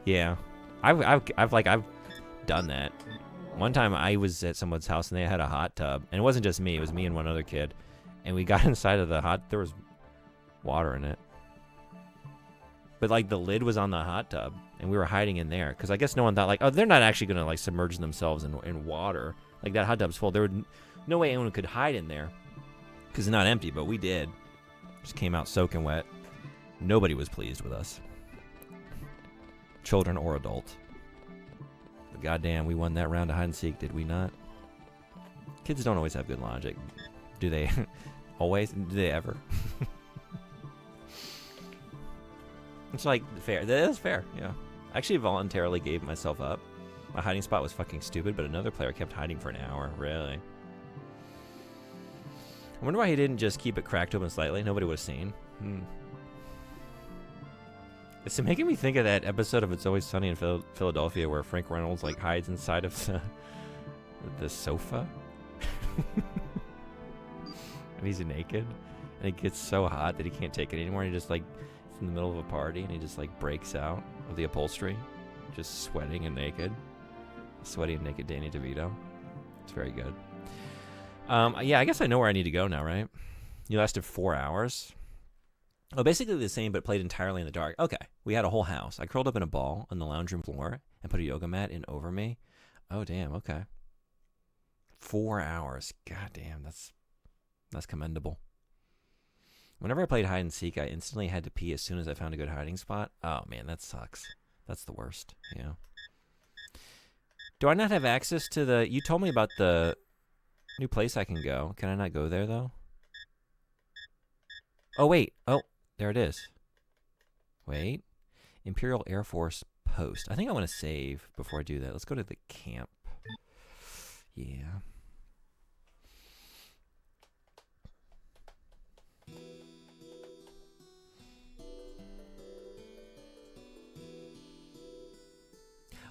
Yeah. I've done that. One time I was at someone's house and they had a hot tub. And it wasn't just me. It was me and one other kid. And we got inside of the hot... There was water in it. But like the lid was on the hot tub. And we were hiding in there. Because I guess no one thought like, oh, they're not actually going to like submerge themselves in water. Like that hot tub's full. There would no way anyone could hide in there. Because it's not empty, but we did. Just came out soaking wet. Nobody was pleased with us. Children or adult. But goddamn, we won that round of hide and seek, did we not? Kids don't always have good logic. Do they? Always? Do they ever? It's like fair. That is fair, yeah. I actually voluntarily gave myself up. My hiding spot was fucking stupid, but another player kept hiding for an hour. Really? I wonder why he didn't just keep it cracked open slightly. Nobody would have seen. It's making me think of that episode of It's Always Sunny in Philadelphia where Frank Reynolds like hides inside of the sofa. And he's naked. And it gets so hot that he can't take it anymore. And he just like, it's in the middle of a party and he just like breaks out of the upholstery. Just sweating and naked. Sweaty and naked Danny DeVito. It's very good. Yeah, I guess I know where I need to go now, right? You lasted 4 hours. Oh, basically the same, but played entirely in the dark. Okay, we had a whole house. I curled up in a ball on the lounge room floor and put a yoga mat in over me. Oh, damn, okay. 4 hours. God damn, that's commendable. Whenever I played hide and seek, I instantly had to pee as soon as I found a good hiding spot. Oh, man, that sucks. That's the worst. Yeah. Do I not have access to the... You told me about the new place I can go. Can I not go there, though? Oh, wait. Oh, there it is. Wait. Imperial Air Force Post. I think I want to save before I do that. Let's go to the camp. Yeah.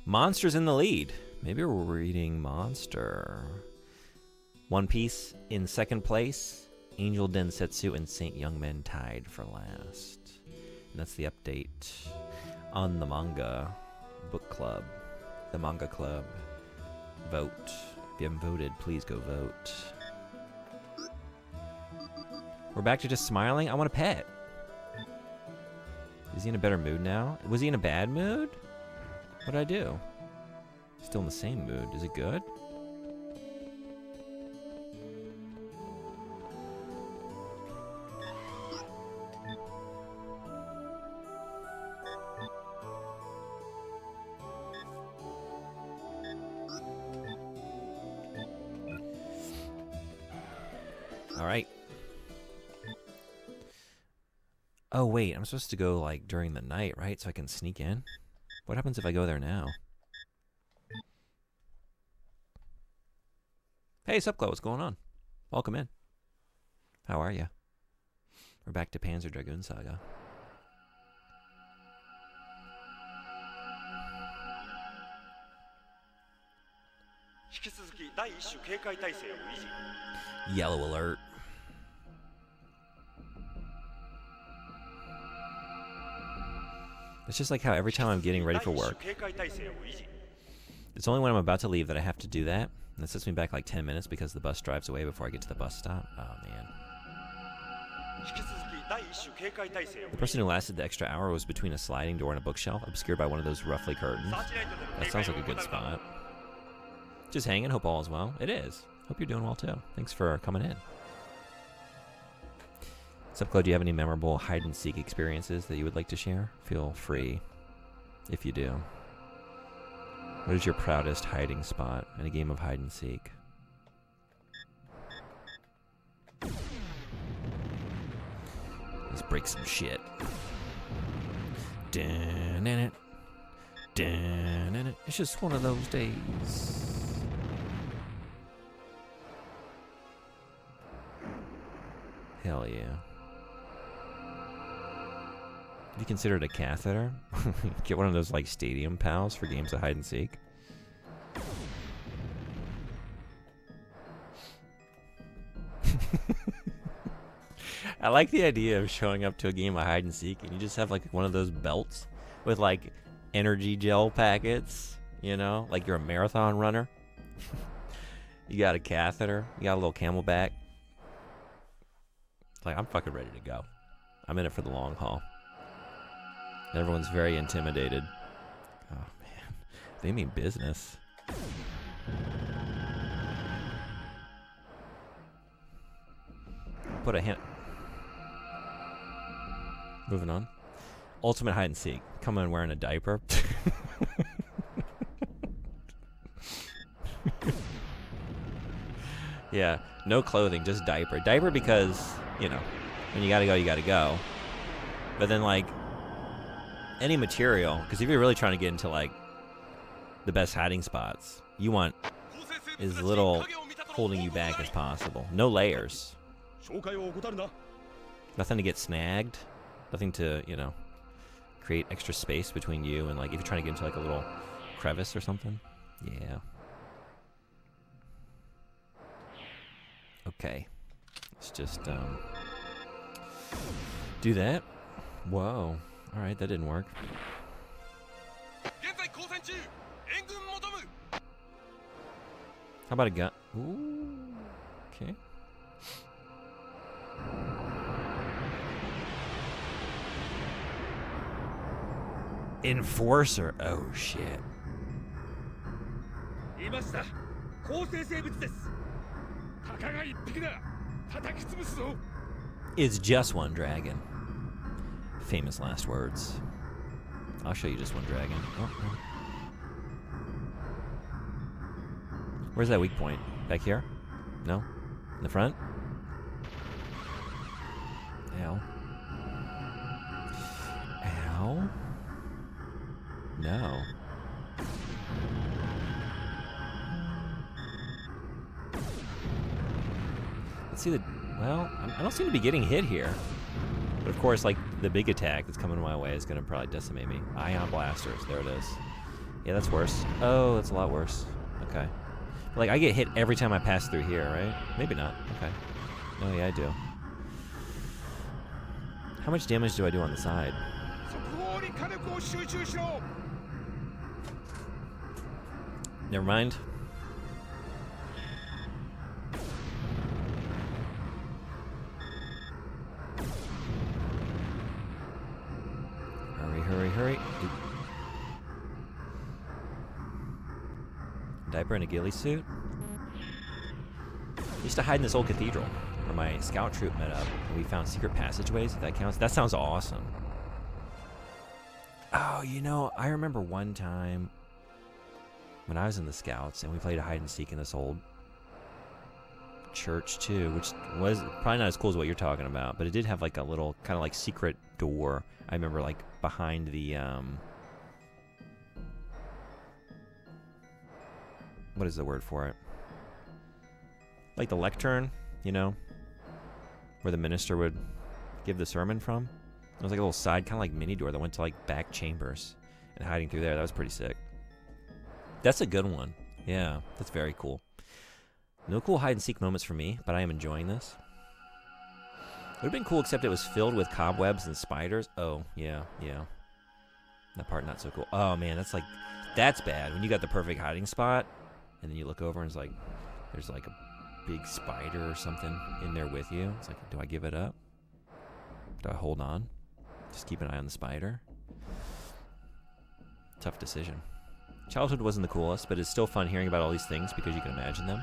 Monster's in the lead. Maybe we're reading Monster. One Piece in second place. Angel Densetsu and Saint Youngmen tied for last. And that's the update on the manga book club. The manga club. Vote. If you haven't voted, please go vote. We're back to just smiling. I want a pet. Is he in a better mood now? Was he in a bad mood? What did I do? Still in the same mood. Is it good? All right. Oh, wait. I'm supposed to go, like, during the night, right? So I can sneak in? What happens if I go there now? Hey, Subclo, what's going on? Welcome in. How are you? We're back to Panzer Dragoon Saga. Yellow alert. It's just like how every time I'm getting ready for work, it's only when I'm about to leave that I have to do that. And it sets me back like 10 minutes because the bus drives away before I get to the bus stop. Oh, man. The person who lasted the extra hour was between a sliding door and a bookshelf, obscured by one of those roughly curtains. That sounds like a good spot. Just hanging. Hope all is well. It is. Hope you're doing well, too. Thanks for coming in. Subclo, do you have any memorable hide-and-seek experiences that you would like to share? Feel free, if you do. What is your proudest hiding spot in a game of hide-and-seek? Let's break some shit. Dun-dun-dun. Dun-dun-dun. It's just one of those days. Hell yeah. Have you considered a catheter? Get one of those like stadium pals for games of hide and seek. I like the idea of showing up to a game of hide and seek and you just have like one of those belts with like energy gel packets, you know, like you're a marathon runner. You got a catheter, you got a little Camelback. Like, I'm fucking ready to go. I'm in it for the long haul. Everyone's very intimidated. Oh, man. They mean business. Put a hand... Moving on. Ultimate hide and seek. Come in wearing a diaper. Yeah, no clothing, just diaper. Diaper because, you know, when you gotta go, you gotta go. But then, like, any material, because if you're really trying to get into, like, the best hiding spots, you want as little holding you back as possible. No layers. Nothing to get snagged. Nothing to, you know, create extra space between you and, like, if you're trying to get into, like, a little crevice or something. Yeah. Okay. Let's just, do that. Whoa. Alright, that didn't work. How about a gun? Ooh. Okay. Enforcer. Oh, shit. It's just one dragon. Famous last words. I'll show you just one dragon. Oh, oh. Where's that weak point? Back here? No? In the front? Ow. Ow? No. Let's see the... Well, I don't seem to be getting hit here. But of course, like, the big attack that's coming my way is going to probably decimate me. Ion blasters. There it is. Yeah, that's worse. Oh, that's a lot worse. Okay. Like, I get hit every time I pass through here, right? Maybe not. Okay. Oh, yeah, I do. How much damage do I do on the side? Never mind. Hurry, hurry, hurry. Oop. Diaper and a ghillie suit? I used to hide in this old cathedral where my scout troop met up, and we found secret passageways, if that counts. That sounds awesome. Oh, you know, I remember one time when I was in the scouts, and we played a hide-and-seek in this old church, too, which was probably not as cool as what you're talking about, but it did have, like, a little kind of, like, secret door. I remember, like, behind the, what is the word for it? Like the lectern, you know, where the minister would give the sermon from. It was like a little side, kind of like mini door that went to like back chambers, and hiding through there. That was pretty sick. That's a good one. Yeah, that's very cool. No cool hide and seek moments for me, but I am enjoying this. It would have been cool, except it was filled with cobwebs and spiders. Oh, yeah, yeah. That part not so cool. Oh man, that's bad. When you got the perfect hiding spot, and then you look over and it's like, there's like a big spider or something in there with you. It's like, do I give it up? Do I hold on? Just keep an eye on the spider? Tough decision. Childhood wasn't the coolest, but it's still fun hearing about all these things because you can imagine them.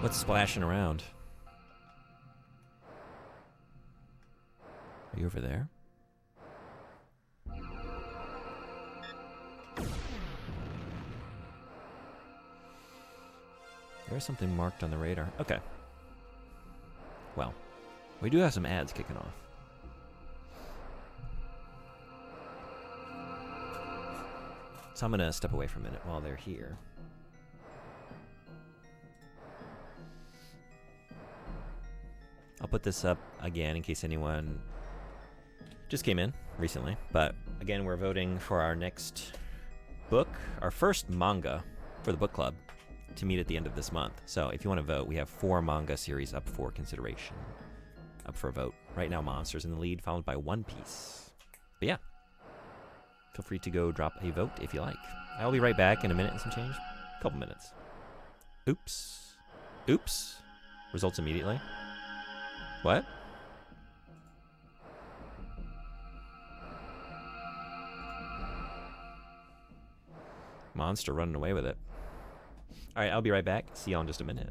What's splashing around? Are you over there? There's something marked on the radar. Okay. Well, we do have some ads kicking off. So I'm going to step away for a minute while they're here. I'll put this up again in case anyone just came in recently. But again, we're voting for our next book, our first manga for the book club to meet at the end of this month. So if you want to vote, we have 4 manga series up for consideration, up for a vote. Right now, Monster's in the lead, followed by One Piece. But yeah, feel free to go drop a vote if you like. I'll be right back in a minute and some change. A couple minutes. Oops. Oops. Results immediately. What? Monster running away with it. Alright, I'll be right back. See y'all in just a minute.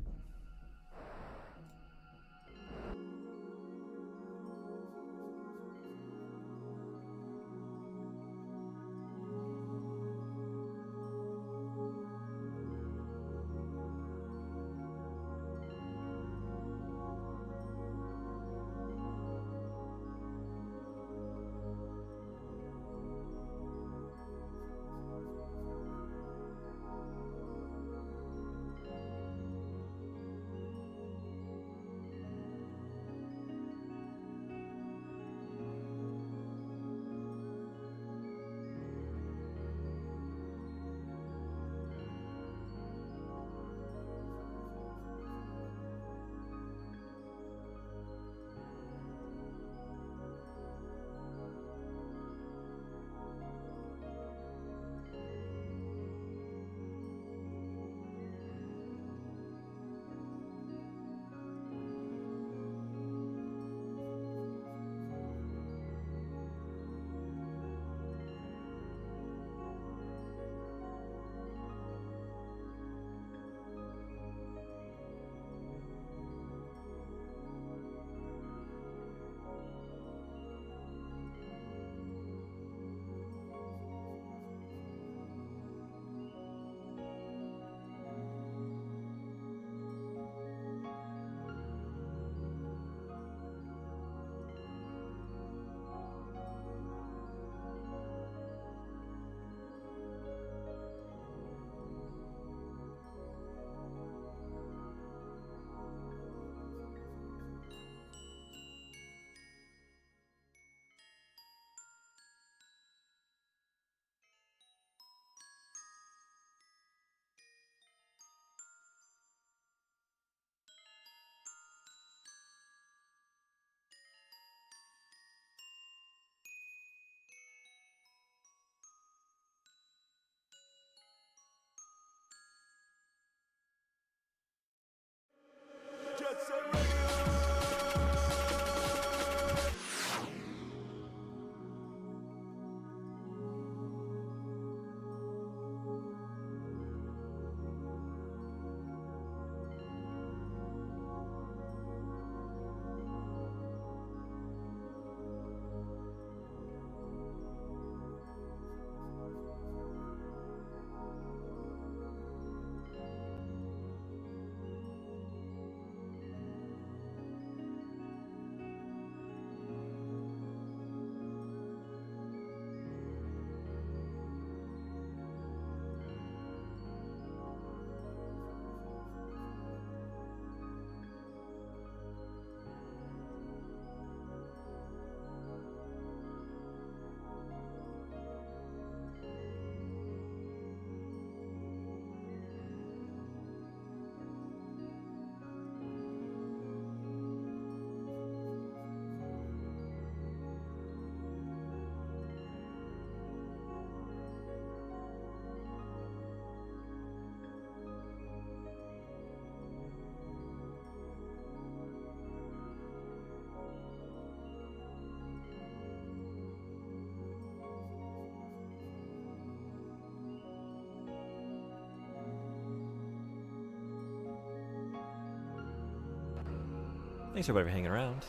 Thanks everybody for hanging around.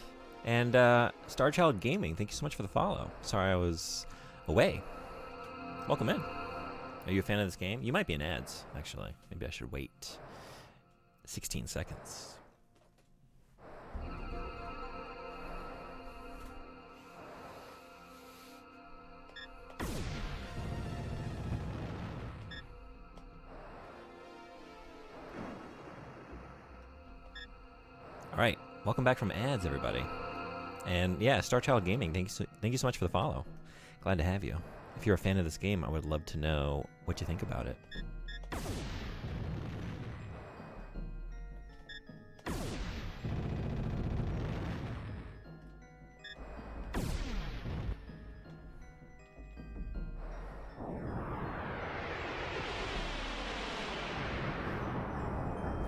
And Starchild Gaming, thank you so much for the follow. Sorry I was away. Welcome in. Are you a fan of this game? You might be in ads, actually. Maybe I should wait 16 seconds. All right, welcome back from ads, everybody. And yeah, Starchild Gaming, thank you so much for the follow. Glad to have you. If you're a fan of this game, I would love to know what you think about it.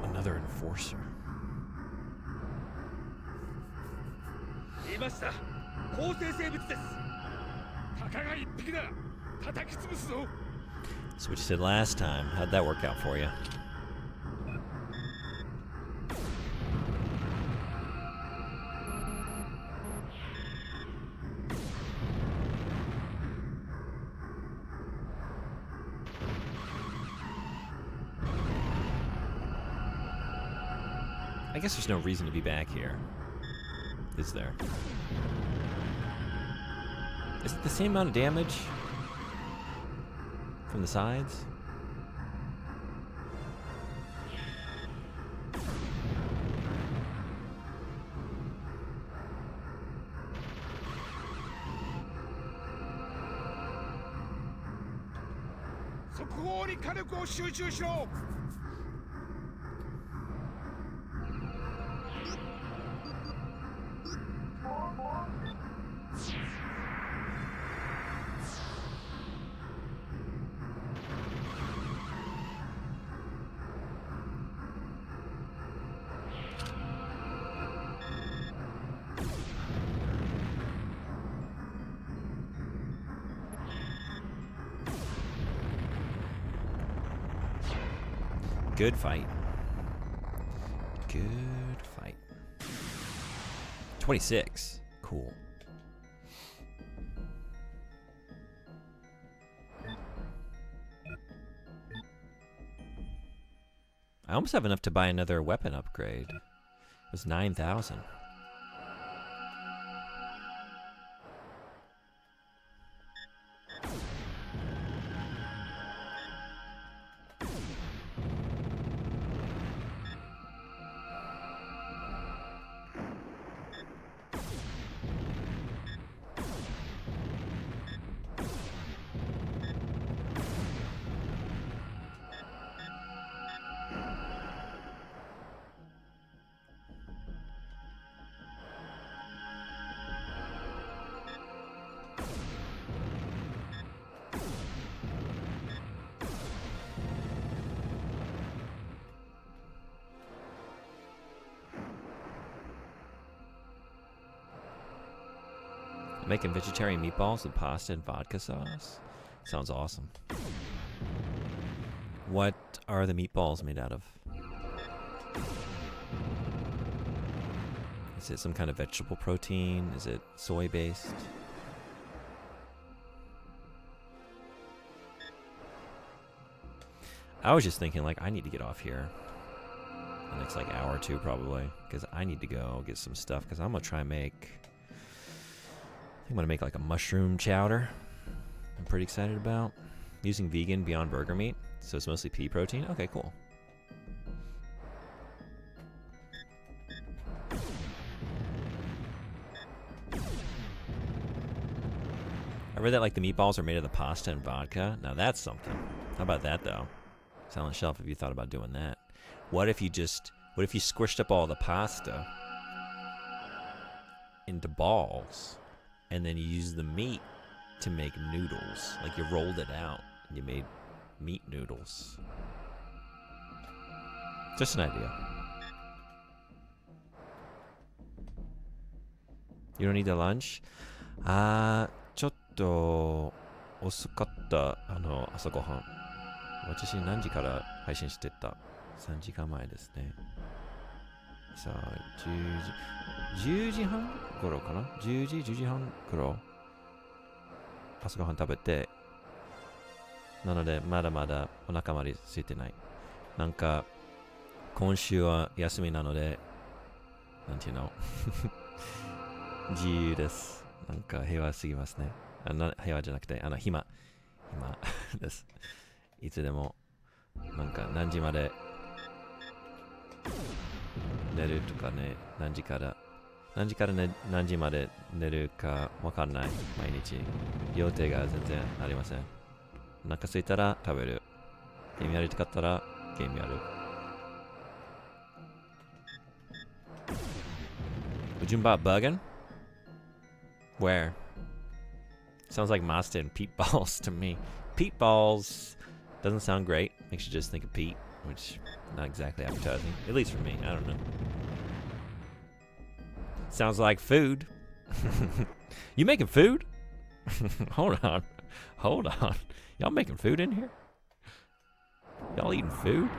Another enforcer. いました。構成生物です。たかが一匹だ。叩き潰すぞ。 That's what you said last time. How'd that work out for you? I guess there's no reason to be back here. Is there? Is it the same amount of damage from the sides? Good fight. Good fight. 26. Cool. I almost have enough to buy another weapon upgrade. It was 9,000. Making vegetarian meatballs with pasta and vodka sauce? Sounds awesome. What are the meatballs made out of? Is it some kind of vegetable protein? Is it soy-based? I was just thinking, like, I need to get off here the next, like, hour or two, probably. Because I need to go get some stuff. Because I'm going to try and make... I'm going to make like a mushroom chowder. I'm pretty excited about. Using vegan Beyond Burger meat. So it's mostly pea protein. Okay, cool. I read that like the meatballs are made of the pasta and vodka. Now that's something. How about that though? Silent Shelf, have you thought about doing that? What if you squished up all the pasta into balls? And then you use the meat to make noodles. Like you rolled it out and you made meat noodles. Just an idea. You don't need the lunch? ちょっと遅かった朝ごはん。私何時から配信してた？3時間前ですね。さあ、10時半頃かな ?10 時、10時半頃。朝ごはん食べて、なので、まだまだお腹まで空いてない。なんか、今週は休みなので、なんていうの自由です。なんか平和すぎますね。平和じゃなくて、暇です。いつでも、なんか何時まで寝るとかね、何時からね、何時まで寝るかわかんない。毎日。予定が全然ありません。お腹空いたら食べる。ゲームやりたかったらゲームやる。Would you buy bugging? Where? Sounds like Mazda and Pete balls to me. Pete balls doesn't sound great. Makes you just think of Pete, which not exactly appetizing. At least for me. I don't know. Sounds like food. You making food? Hold on. Y'all making food in here? Y'all eating food?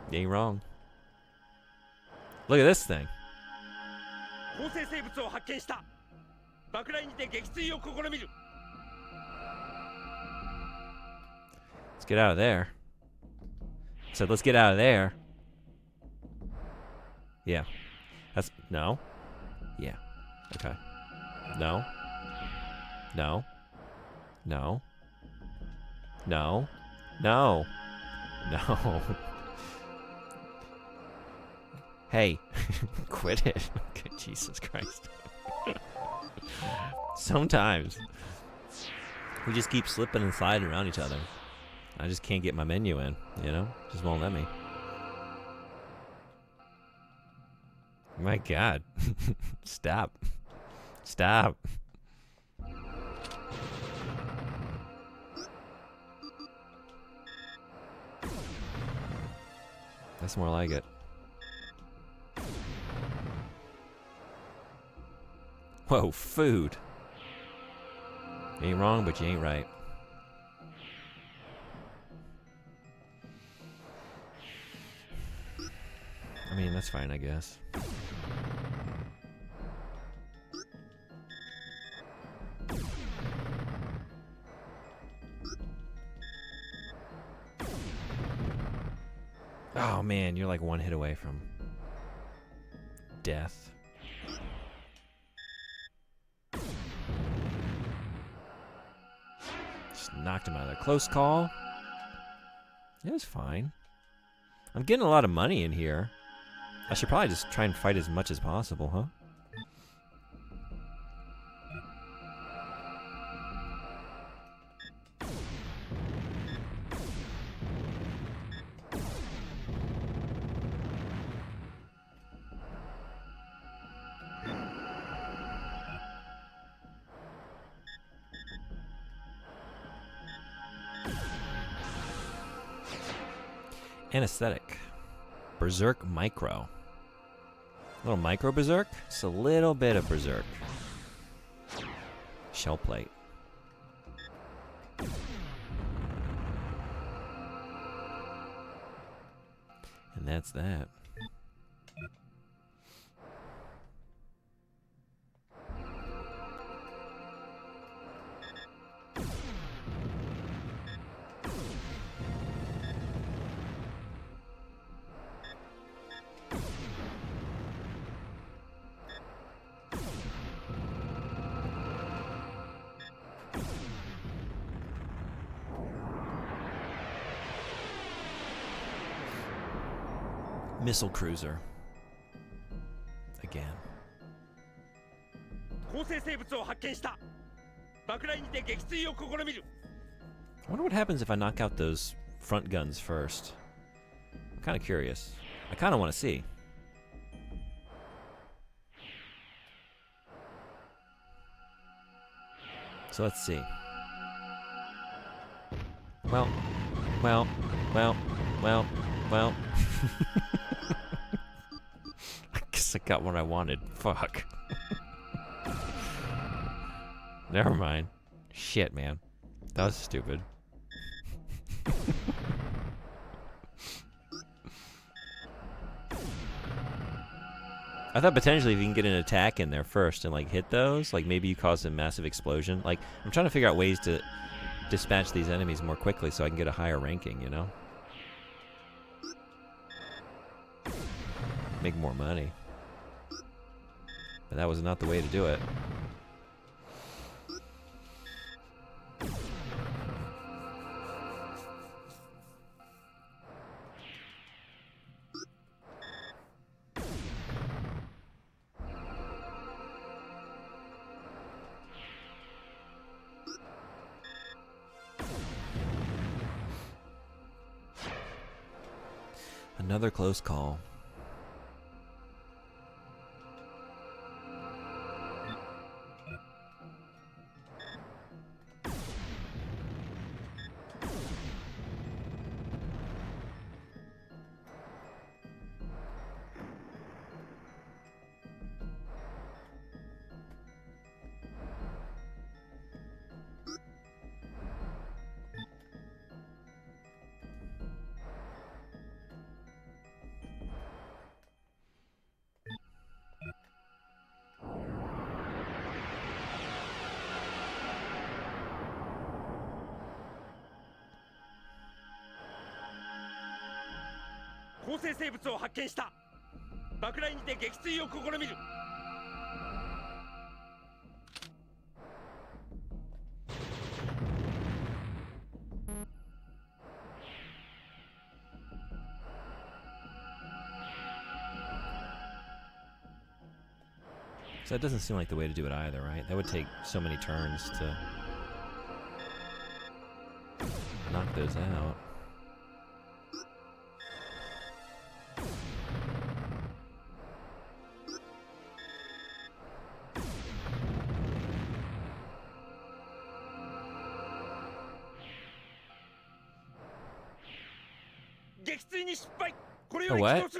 You ain't wrong. Look at this thing. Let's get out of there. I said, let's get out of there. Yeah. That's... No. Yeah. Okay. No. No. No. No. No. No. Hey. Quit it. Okay, Jesus Christ. Sometimes we just keep slipping and sliding around each other. I just can't get my menu in, you know? Just won't let me. My God. Stop. That's more like it. Whoa, food. You ain't wrong, but you ain't right. I mean, that's fine, I guess. Oh man, you're like one hit away from death. Just knocked him out of there. Close call. It was fine. I'm getting a lot of money in here. I should probably just try and fight as much as possible, huh? Anesthetic. Berserk Micro. A little micro berserk? Just a little bit of berserk. Shell plate. And that's that. Missile cruiser. Again. I wonder what happens if I knock out those front guns first. I'm kind of curious. I kind of want to see. So let's see. Well. I guess I got what I wanted. Fuck. Never mind. Shit, man. That was stupid. I thought potentially if you can get an attack in there first and like hit those, like maybe you cause a massive explosion. Like I'm trying to figure out ways to dispatch these enemies more quickly so I can get a higher ranking, you know? Make more money. But that was not the way to do it. Another close call. So that doesn't seem like the way to do it either, right? That would take so many turns to knock those out. Oh, what?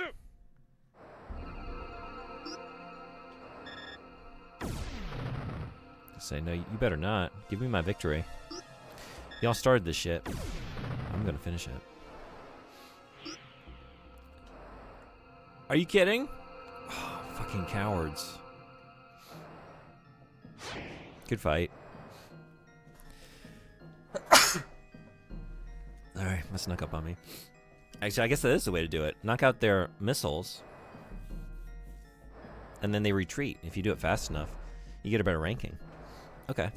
Say, no, you better not. Give me my victory. Y'all started this shit. I'm gonna finish it. Are you kidding? Oh, fucking cowards. Good fight. Alright, that snuck up on me. Actually, I guess that is the way to do it. Knock out their missiles. And then they retreat. If you do it fast enough, you get a better ranking. Okay.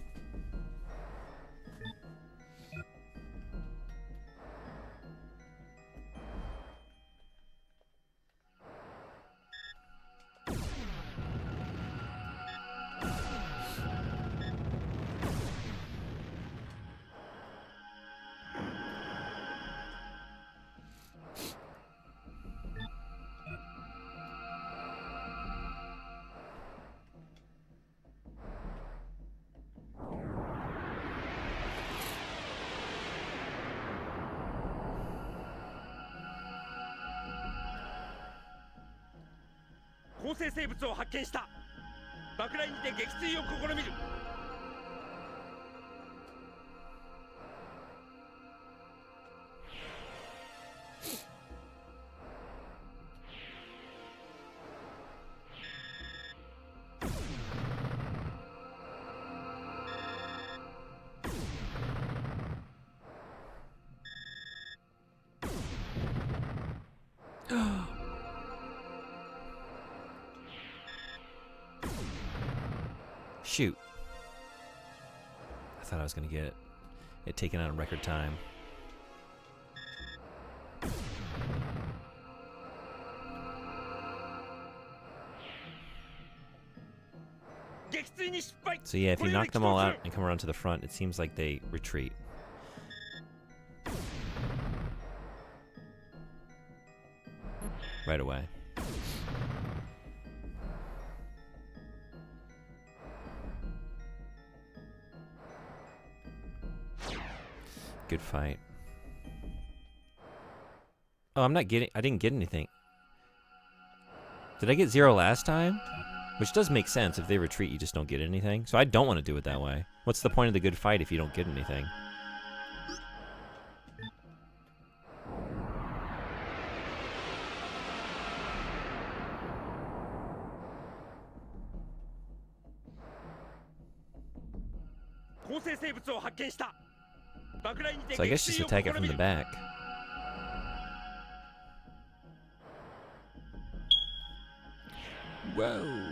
Shoot. I thought I was going to get it taken out in record time. So yeah, if you knock them all out and come around to the front, it seems like they retreat. Right away. Good fight. Oh, I didn't get anything. Did I get 0 last time? Which does make sense. If they retreat, you just don't get anything. So I don't want to do it that way. What's the point of the good fight if you don't get anything? So I guess just attack it from the back. Whoa.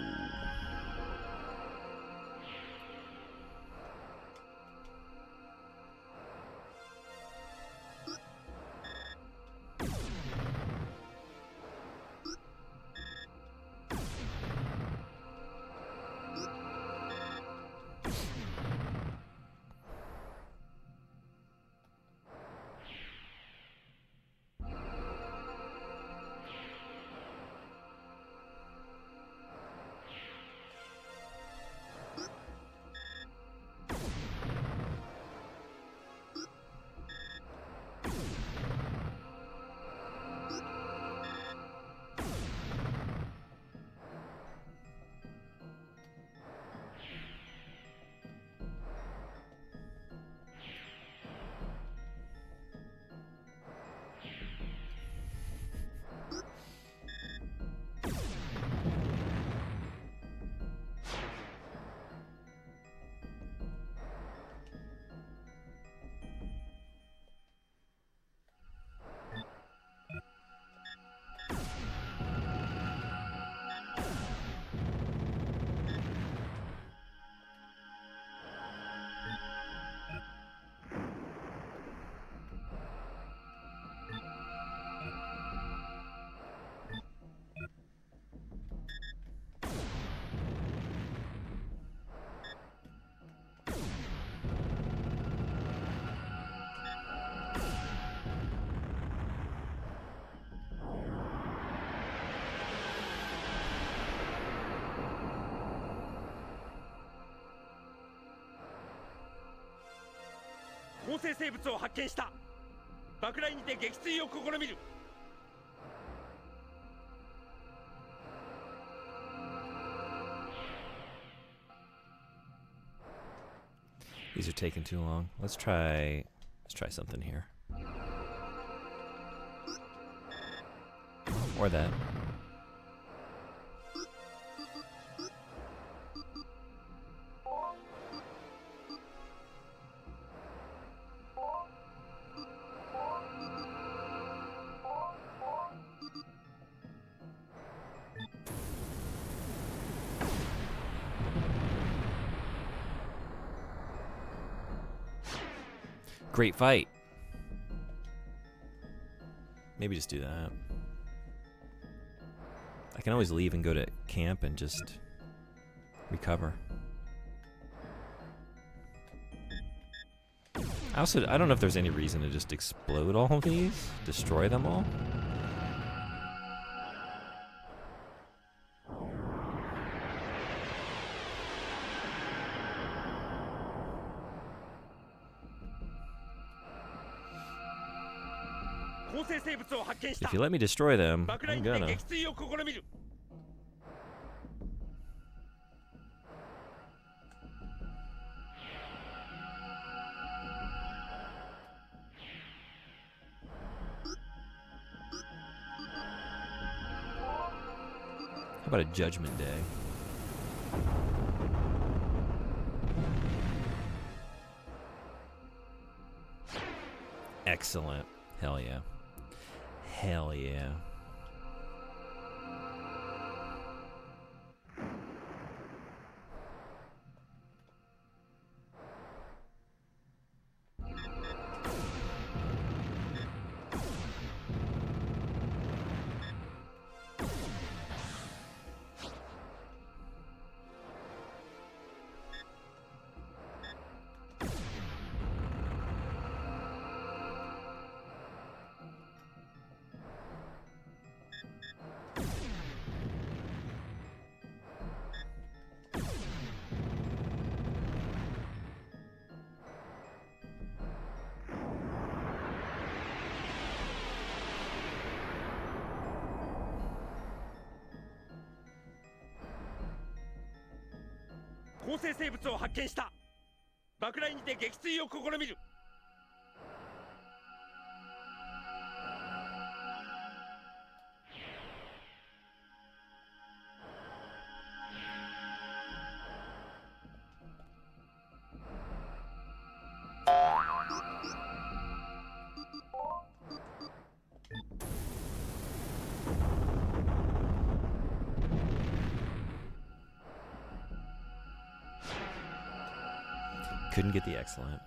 These are taking too long. Let's try something here. Or that. Great fight. Maybe just do that. I can always leave and go to camp and just recover. I don't know if there's any reason to just explode all of these, destroy them all. If you let me destroy them, I'm gonna. How about a Judgment Day? Excellent. Hell yeah. Hell yeah. couldn't get the excellent.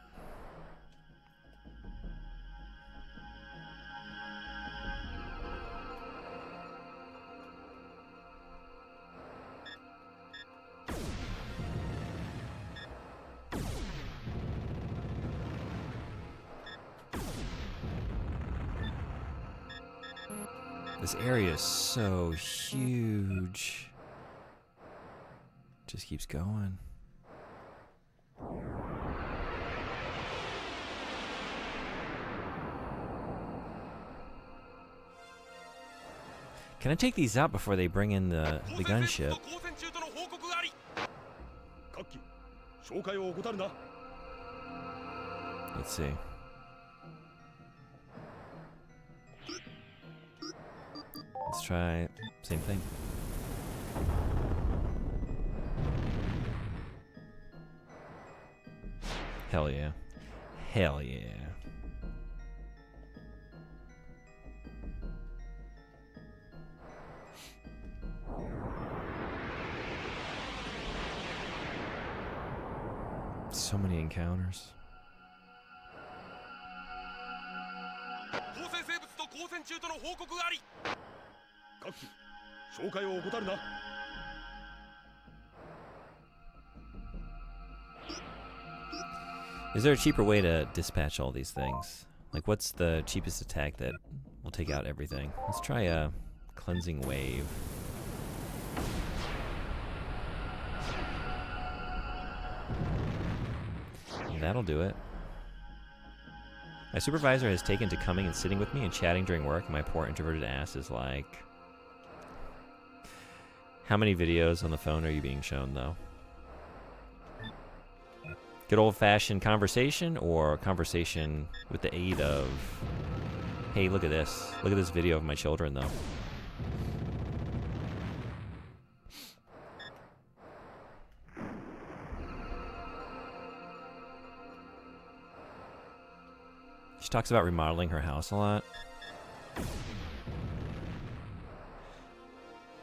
This area is so huge. Just keeps going. Can I take these out before they bring in the gunship? Let's see. Let's try same thing. Hell yeah. Hell yeah. So many encounters. Is there a cheaper way to dispatch all these things? Like, what's the cheapest attack that will take out everything? Let's try a cleansing wave. That'll do it. My supervisor has taken to coming and sitting with me and chatting during work, and my poor introverted ass is like... How many videos on the phone are you being shown, though? Good old-fashioned conversation, or conversation with the aid of... Hey, look at this. Look at this video of my children, though. She talks about remodeling her house a lot.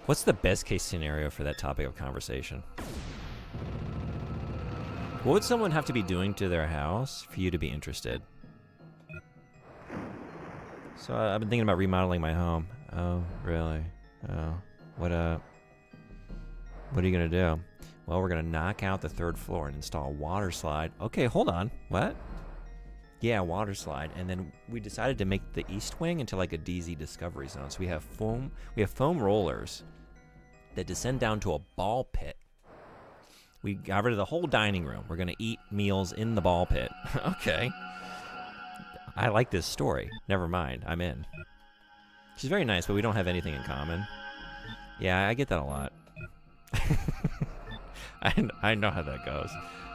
What's the best case scenario for that topic of conversation? What would someone have to be doing to their house for you to be interested? So I've been thinking about remodeling my home. Oh, really? Oh, what are you gonna do? Well, we're gonna knock out the 3rd floor and install a water slide. Okay, hold on. What? Yeah, water slide. And then we decided to make the east wing into like a DZ discovery zone. So we have foam rollers that descend down to a ball pit. We got rid of the whole dining room. We're gonna eat meals in the ball pit. Okay. I like this story. Never mind, I'm in. She's very nice, but we don't have anything in common. Yeah, I get that a lot. I know how that goes.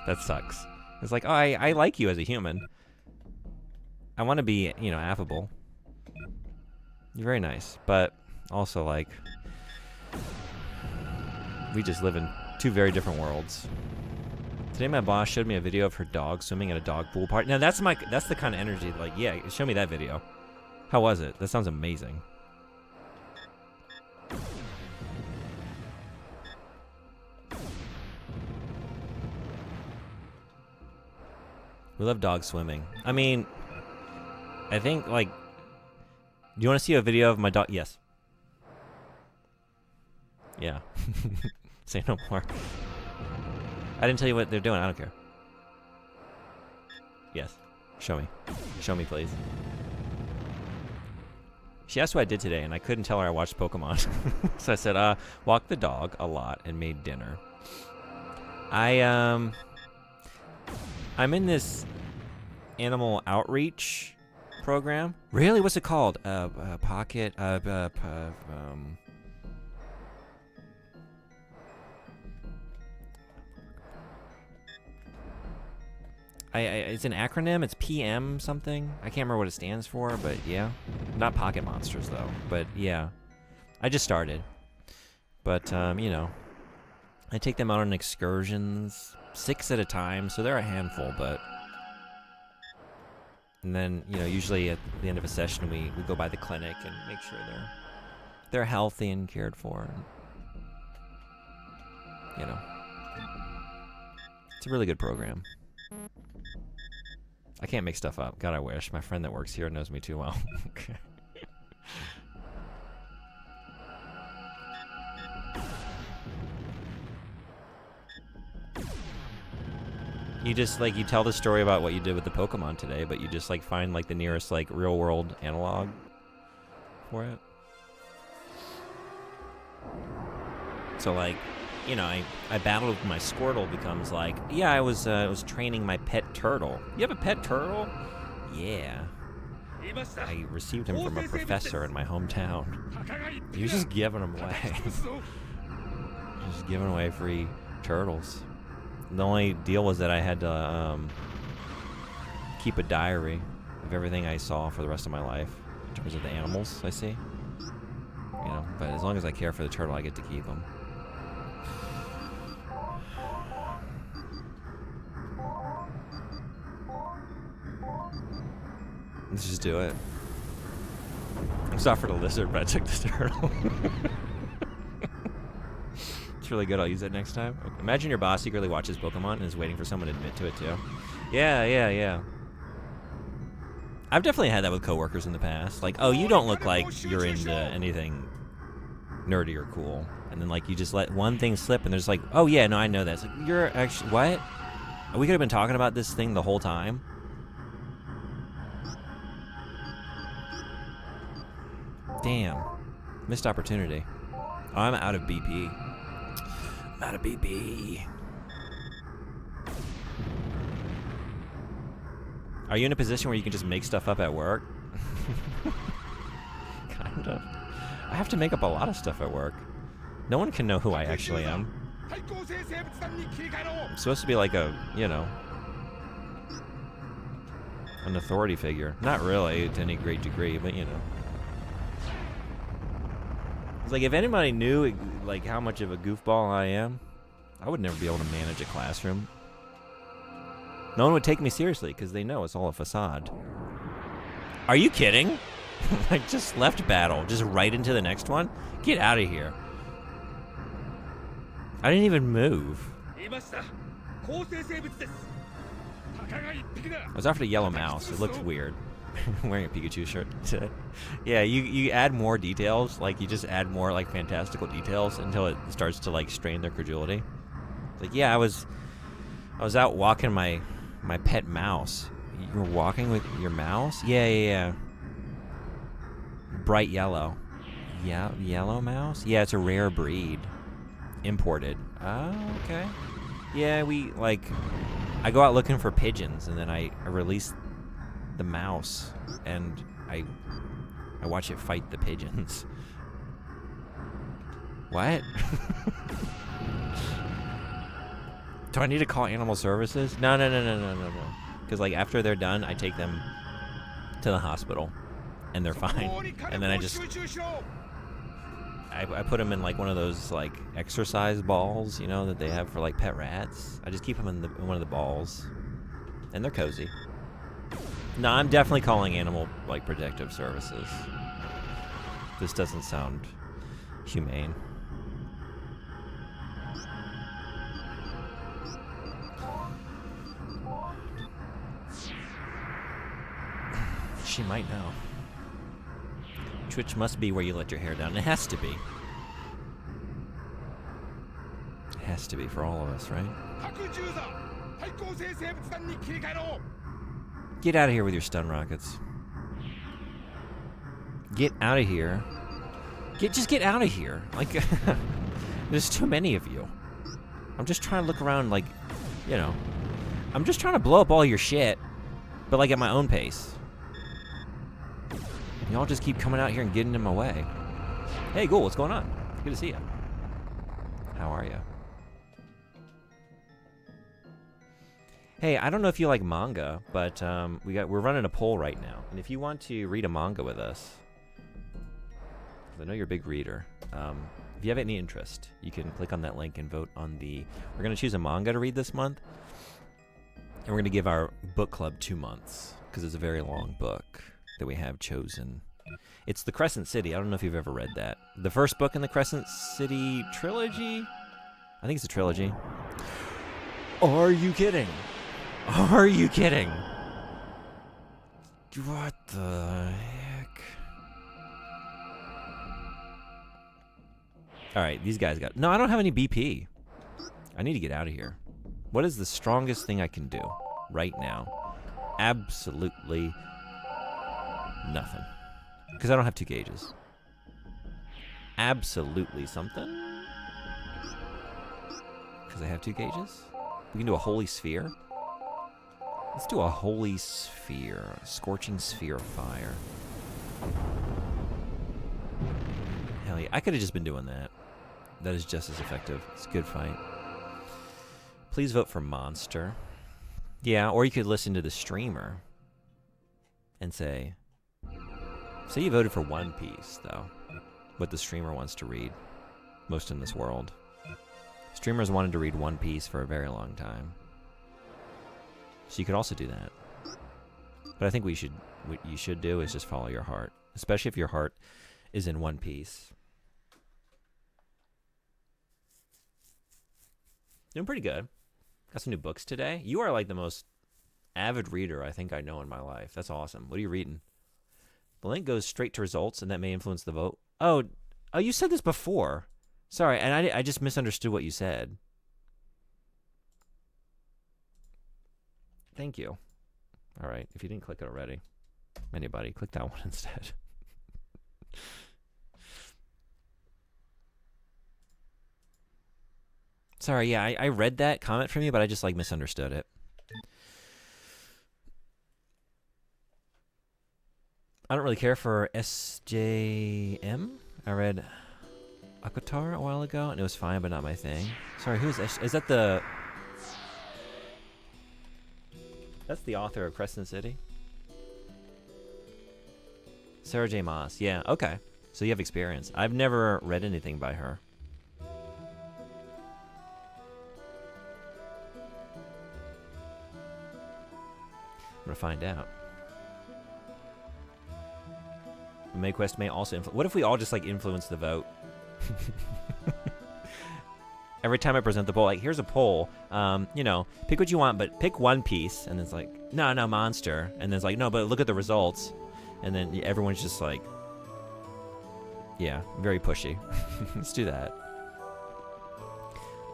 That sucks. It's like, oh, I like you as a human. I want to be, you know, affable. You're very nice, but also, like, we just live in 2 very different worlds. Today my boss showed me a video of her dog swimming at a dog pool party. Now that's the kind of energy, like, yeah, show me that video. How was it? That sounds amazing. We love dog swimming. I mean, I think, like, do you want to see a video of my dog? Yes. Yeah. Say no more. I didn't tell you what they're doing. I don't care. Yes. Show me. Show me, please. She asked what I did today, and I couldn't tell her I watched Pokemon. So I said, walked the dog a lot and made dinner. I'm in this animal outreach program. Really? What's it called? Pocket. It's an acronym. It's PM something. I can't remember what it stands for, but yeah. Not Pocket Monsters, though. But yeah. I just started. But, you know. I take them out on excursions. 6 at a time, so they're a handful, but... And then, you know, usually at the end of a session, we go by the clinic and make sure they're healthy and cared for. And, you know. It's a really good program. I can't make stuff up. God, I wish. My friend that works here knows me too well. Okay. You just, like, you tell the story about what you did with the Pokemon today, but you just, like, find, like, the nearest, like, real-world analog for it. So, like, you know, I battled with my Squirtle becomes, like, yeah, I was training my pet turtle. You have a pet turtle? Yeah. I received him from a professor in my hometown. He was just giving them away. Just giving away free turtles. The only deal was that I had to keep a diary of everything I saw for the rest of my life in terms of the animals I see. You know, but as long as I care for the turtle, I get to keep them. Let's just do it. I was offered a lizard, but I took the turtle. It's really good. I'll use that next time. Okay. Imagine your boss secretly watches Pokemon and is waiting for someone to admit to it too. Yeah. I've definitely had that with coworkers in the past. Like, oh, you don't look like you're into anything nerdy or cool. And then, like, you just let one thing slip and there's like, oh, yeah, no, I know that. It's like, you're actually, what? We could have been talking about this thing the whole time. Damn. Missed opportunity. Oh, I'm out of BP. I'm out of BP. Are you in a position where you can just make stuff up at work? Kind of. I have to make up a lot of stuff at work. No one can know who I actually am. I'm supposed to be like a, you know, an authority figure. Not really to any great degree, but you know. It's like if anybody knew like how much of a goofball I am, I would never be able to manage a classroom. No one would take me seriously because they know it's all a facade. Are you kidding? I just left battle, just right into the next one? Get out of here. I didn't even move. I was after a yellow mouse. It looked weird. I'm wearing a Pikachu shirt today. Yeah, you add more details, like you just add more like fantastical details until it starts to like strain their credulity. It's like, yeah, I was out walking my pet mouse. You were walking with your mouse? Yeah. Bright yellow. Yeah, yellow mouse? Yeah, it's a rare breed. Imported. Oh, okay. Yeah, I go out looking for pigeons and then I release the mouse and I watch it fight the pigeons. What? Do I need to call animal services? No. Because like after they're done, I take them to the hospital and they're fine. And then I put them in like one of those like exercise balls, you know, that they have for like pet rats. I just keep them in one of the balls and they're cozy. No, I'm definitely calling animal like protective services. This doesn't sound humane. She might know. Twitch must be where you let your hair down. It has to be. It has to be for all of us, right? Get out of here with your stun rockets. Get out of here. Just get out of here. Like, there's too many of you. I'm just trying to look around like, you know, I'm just trying to blow up all your shit, but like at my own pace. Y'all just keep coming out here and getting in my way. Hey, Ghoul, what's going on? Good to see you. How are you? Hey, I don't know if you like manga, but we're running a poll right now, and if you want to read a manga with us, because I know you're a big reader, if you have any interest, you can click on that link and vote on the. We're gonna choose a manga to read this month, and we're gonna give our book club 2 months because it's a very long book that we have chosen. It's The Crescent City. I don't know if you've ever read that. The first book in the Crescent City trilogy? I think it's a trilogy. Are you kidding? Are you kidding? What the heck? Alright, these guys got... No, I don't have any BP. I need to get out of here. What is the strongest thing I can do right now? Absolutely nothing. Because I don't have 2 gauges. Absolutely something? Because I have 2 gauges? We can do a holy sphere? Let's do a holy sphere. A scorching sphere of fire. Hell yeah. I could have just been doing that. That is just as effective. It's a good fight. Please vote for Monster. Yeah, or you could listen to the streamer and say you voted for One Piece, though. What the streamer wants to read. Most in this world. Streamers wanted to read One Piece for a very long time. So you could also do that. But I think what you should do is just follow your heart. Especially if your heart is in One Piece. Doing pretty good. Got some new books today. You are like the most avid reader I think I know in my life. That's awesome. What are you reading? The link goes straight to results, and that may influence the vote. Oh, you said this before. Sorry, and I just misunderstood what you said. Thank you. All right, if you didn't click it already, anybody, click that one instead. Sorry, yeah, I read that comment from you, but I just like misunderstood it. I don't really care for SJM. I read Akatar a while ago, and it was fine, but not my thing. Sorry, who is that? Is that the... That's the author of Crescent City? Sarah J. Maas. Yeah, okay. So you have experience. I've never read anything by her. I'm gonna find out. Mayquest may also influence. What if we all just like influence the vote? Every time I present the poll, like here's a poll. You know, pick what you want, but pick One Piece. And it's like, no, Monster. And then it's like, no, but look at the results. And then everyone's just like, yeah, very pushy. Let's do that.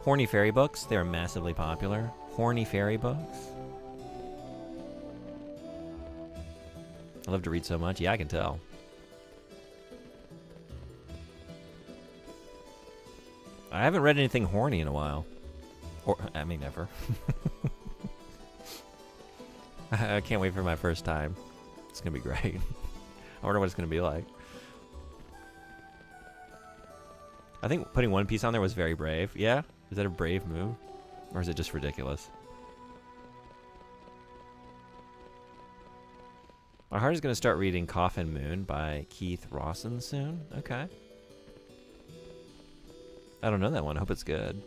Horny fairy books. They are massively popular. Horny fairy books. I love to read so much. Yeah, I can tell. I haven't read anything horny in a while. Or, I mean, ever. I can't wait for my first time. It's going to be great. I wonder what it's going to be like. I think putting One Piece on there was very brave. Yeah? Is that a brave move? Or is it just ridiculous? My heart is going to start reading Coffin Moon by Keith Rawson soon. Okay. I don't know that one. I hope it's good.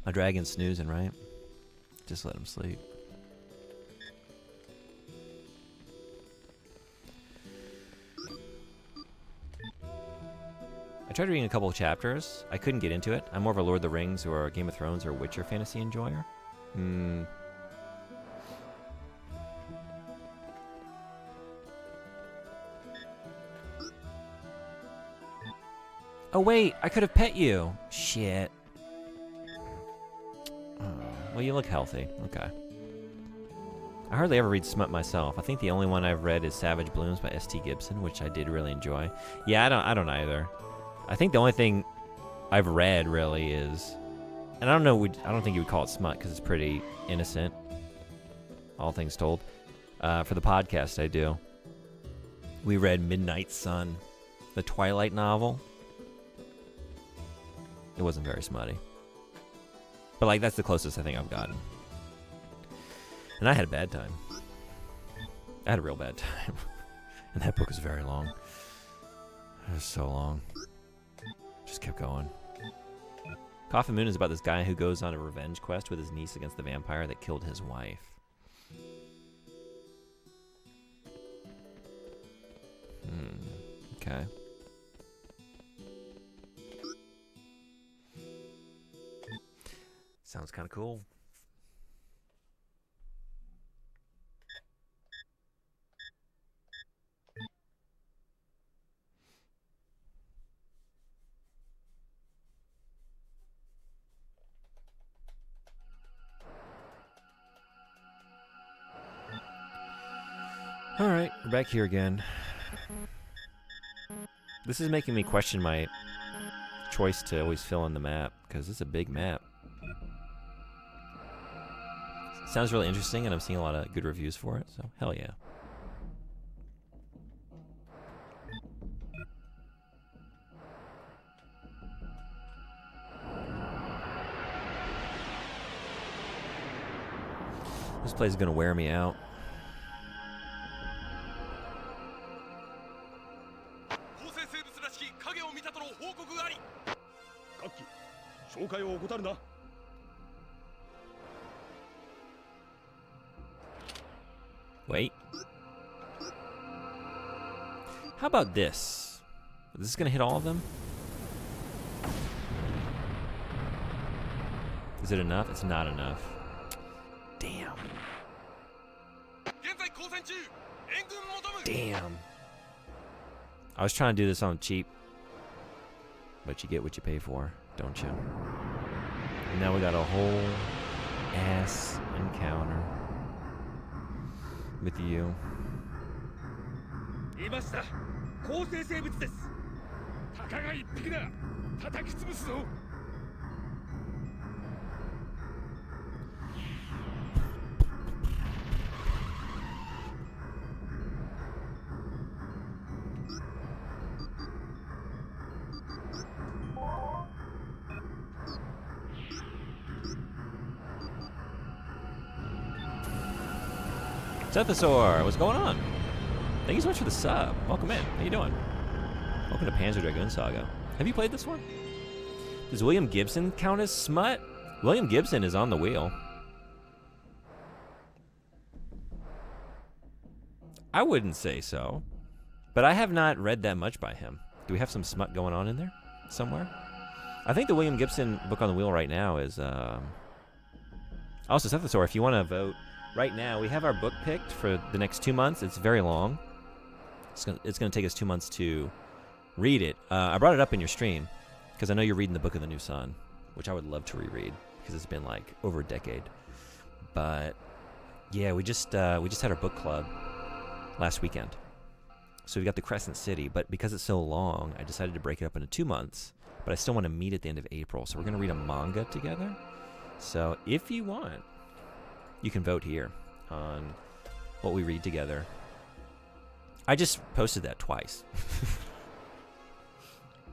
My dragon's snoozing, right? Just let him sleep. I tried reading a couple of chapters. I couldn't get into it. I'm more of a Lord of the Rings or Game of Thrones or Witcher fantasy enjoyer. Oh wait, I could have pet you. Shit. Oh, well, you look healthy. Okay. I hardly ever read smut myself. I think the only one I've read is Savage Blooms by S.T. Gibson, which I did really enjoy. Yeah, I don't either. I think the only thing I've read really is, and I don't think you would call it smut because it's pretty innocent. All things told. For the podcast, I do. We read Midnight Sun, the Twilight novel. It wasn't very smutty. But, like, that's the closest I think I've gotten. And I had a bad time. I had a real bad time. And that book is very long. It was so long. Just kept going. Coffin Moon is about this guy who goes on a revenge quest with his niece against the vampire that killed his wife. Okay. Sounds kind of cool. Alright, we're back here again. This is making me question my choice to always fill in the map, because it's a big map. Sounds really interesting, and I'm seeing a lot of good reviews for it, so hell yeah. This place is gonna wear me out. Wait. How about this? Is this gonna hit all of them? Is it enough? It's not enough. Damn. Damn. I was trying to do this on cheap, but you get what you pay for, don't you? And now we got a whole ass encounter with you. いました。構成生物です。たかが一匹だ。叩き潰すぞ。Sethosaur, what's going on? Thank you so much for the sub. Welcome in. How you doing? Welcome to Panzer Dragoon Saga. Have you played this one? Does William Gibson count as smut? William Gibson is on the wheel. I wouldn't say so, but I have not read that much by him. Do we have some smut going on in there somewhere? I think the William Gibson book on the wheel right now is also Sethosaur. If you want to vote. Right now, we have our book picked for the next 2 months. It's very long. It's gonna take us 2 months to read it. I brought it up in your stream because I know you're reading the Book of the New Sun, which I would love to reread because it's been like over a decade. But yeah, we just had our book club last weekend, so we got the Crescent City. But because it's so long, I decided to break it up into 2 months. But I still want to meet at the end of April, so we're gonna read a manga together. So if you want, you can vote here on what we read together. I just posted that twice.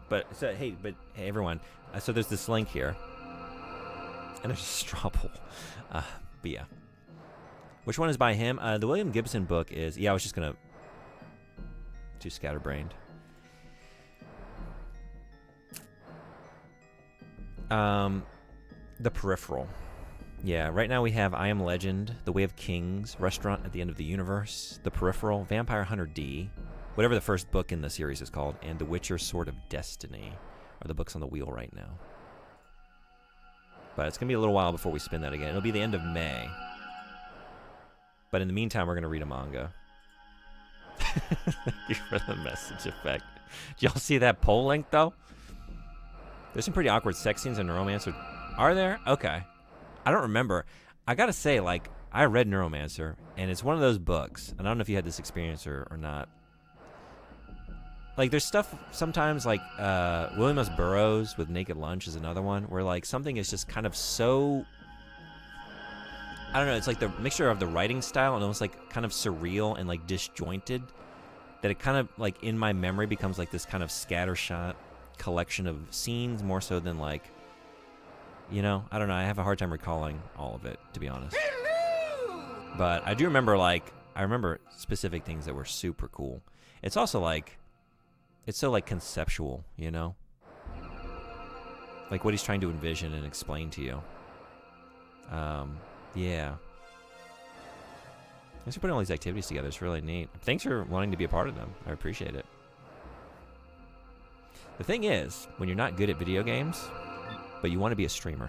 But hey, everyone. So there's this link here, and there's a straw poll. But yeah, which one is by him? The William Gibson book is. Yeah, I was just gonna. Too scatterbrained. The Peripheral. Yeah, right now we have I Am Legend, The Way of Kings, Restaurant at the End of the Universe, The Peripheral, Vampire Hunter D, whatever the first book in the series is called, and The Witcher Sword of Destiny are the books on the wheel right now. But it's going to be a little while before we spin that again. It'll be the end of May. But in the meantime, we're going to read a manga. Thank you for the message effect. Did y'all see that poll link, though? There's some pretty awkward sex scenes in Neuromancer. Are there? Okay. I don't remember. I gotta say, like, I read Neuromancer, and it's one of those books, and I don't know if you had this experience or not. Like, there's stuff sometimes, like, William S. Burroughs with Naked Lunch is another one, where, like, something is just kind of so... I don't know, it's like the mixture of the writing style and almost, like, kind of surreal and, like, disjointed, that it kind of, like, in my memory becomes, like, this kind of scattershot collection of scenes, more so than, like... You know, I don't know. I have a hard time recalling all of it, to be honest. But I do remember, like, I remember specific things that were super cool. It's also, like, it's so, like, conceptual, you know? Like, what he's trying to envision and explain to you. Yeah. Thanks for putting all these activities together. It's really neat. Thanks for wanting to be a part of them. I appreciate it. The thing is, when you're not good at video games... but you want to be a streamer,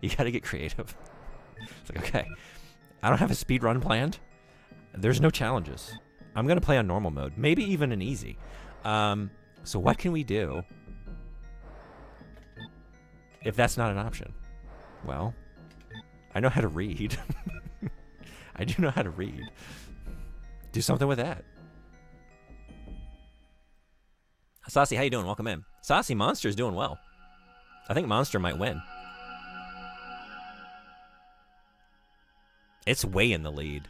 you got to get creative. It's like, okay, I don't have a speed run planned. There's no challenges. I'm going to play on normal mode, maybe even an easy. So what can we do if that's not an option? Well, I know how to read. I do know how to read. Do something with that. Saucy, how you doing? Welcome in. Saucy, Monster's doing well. I think Monster might win. It's way in the lead.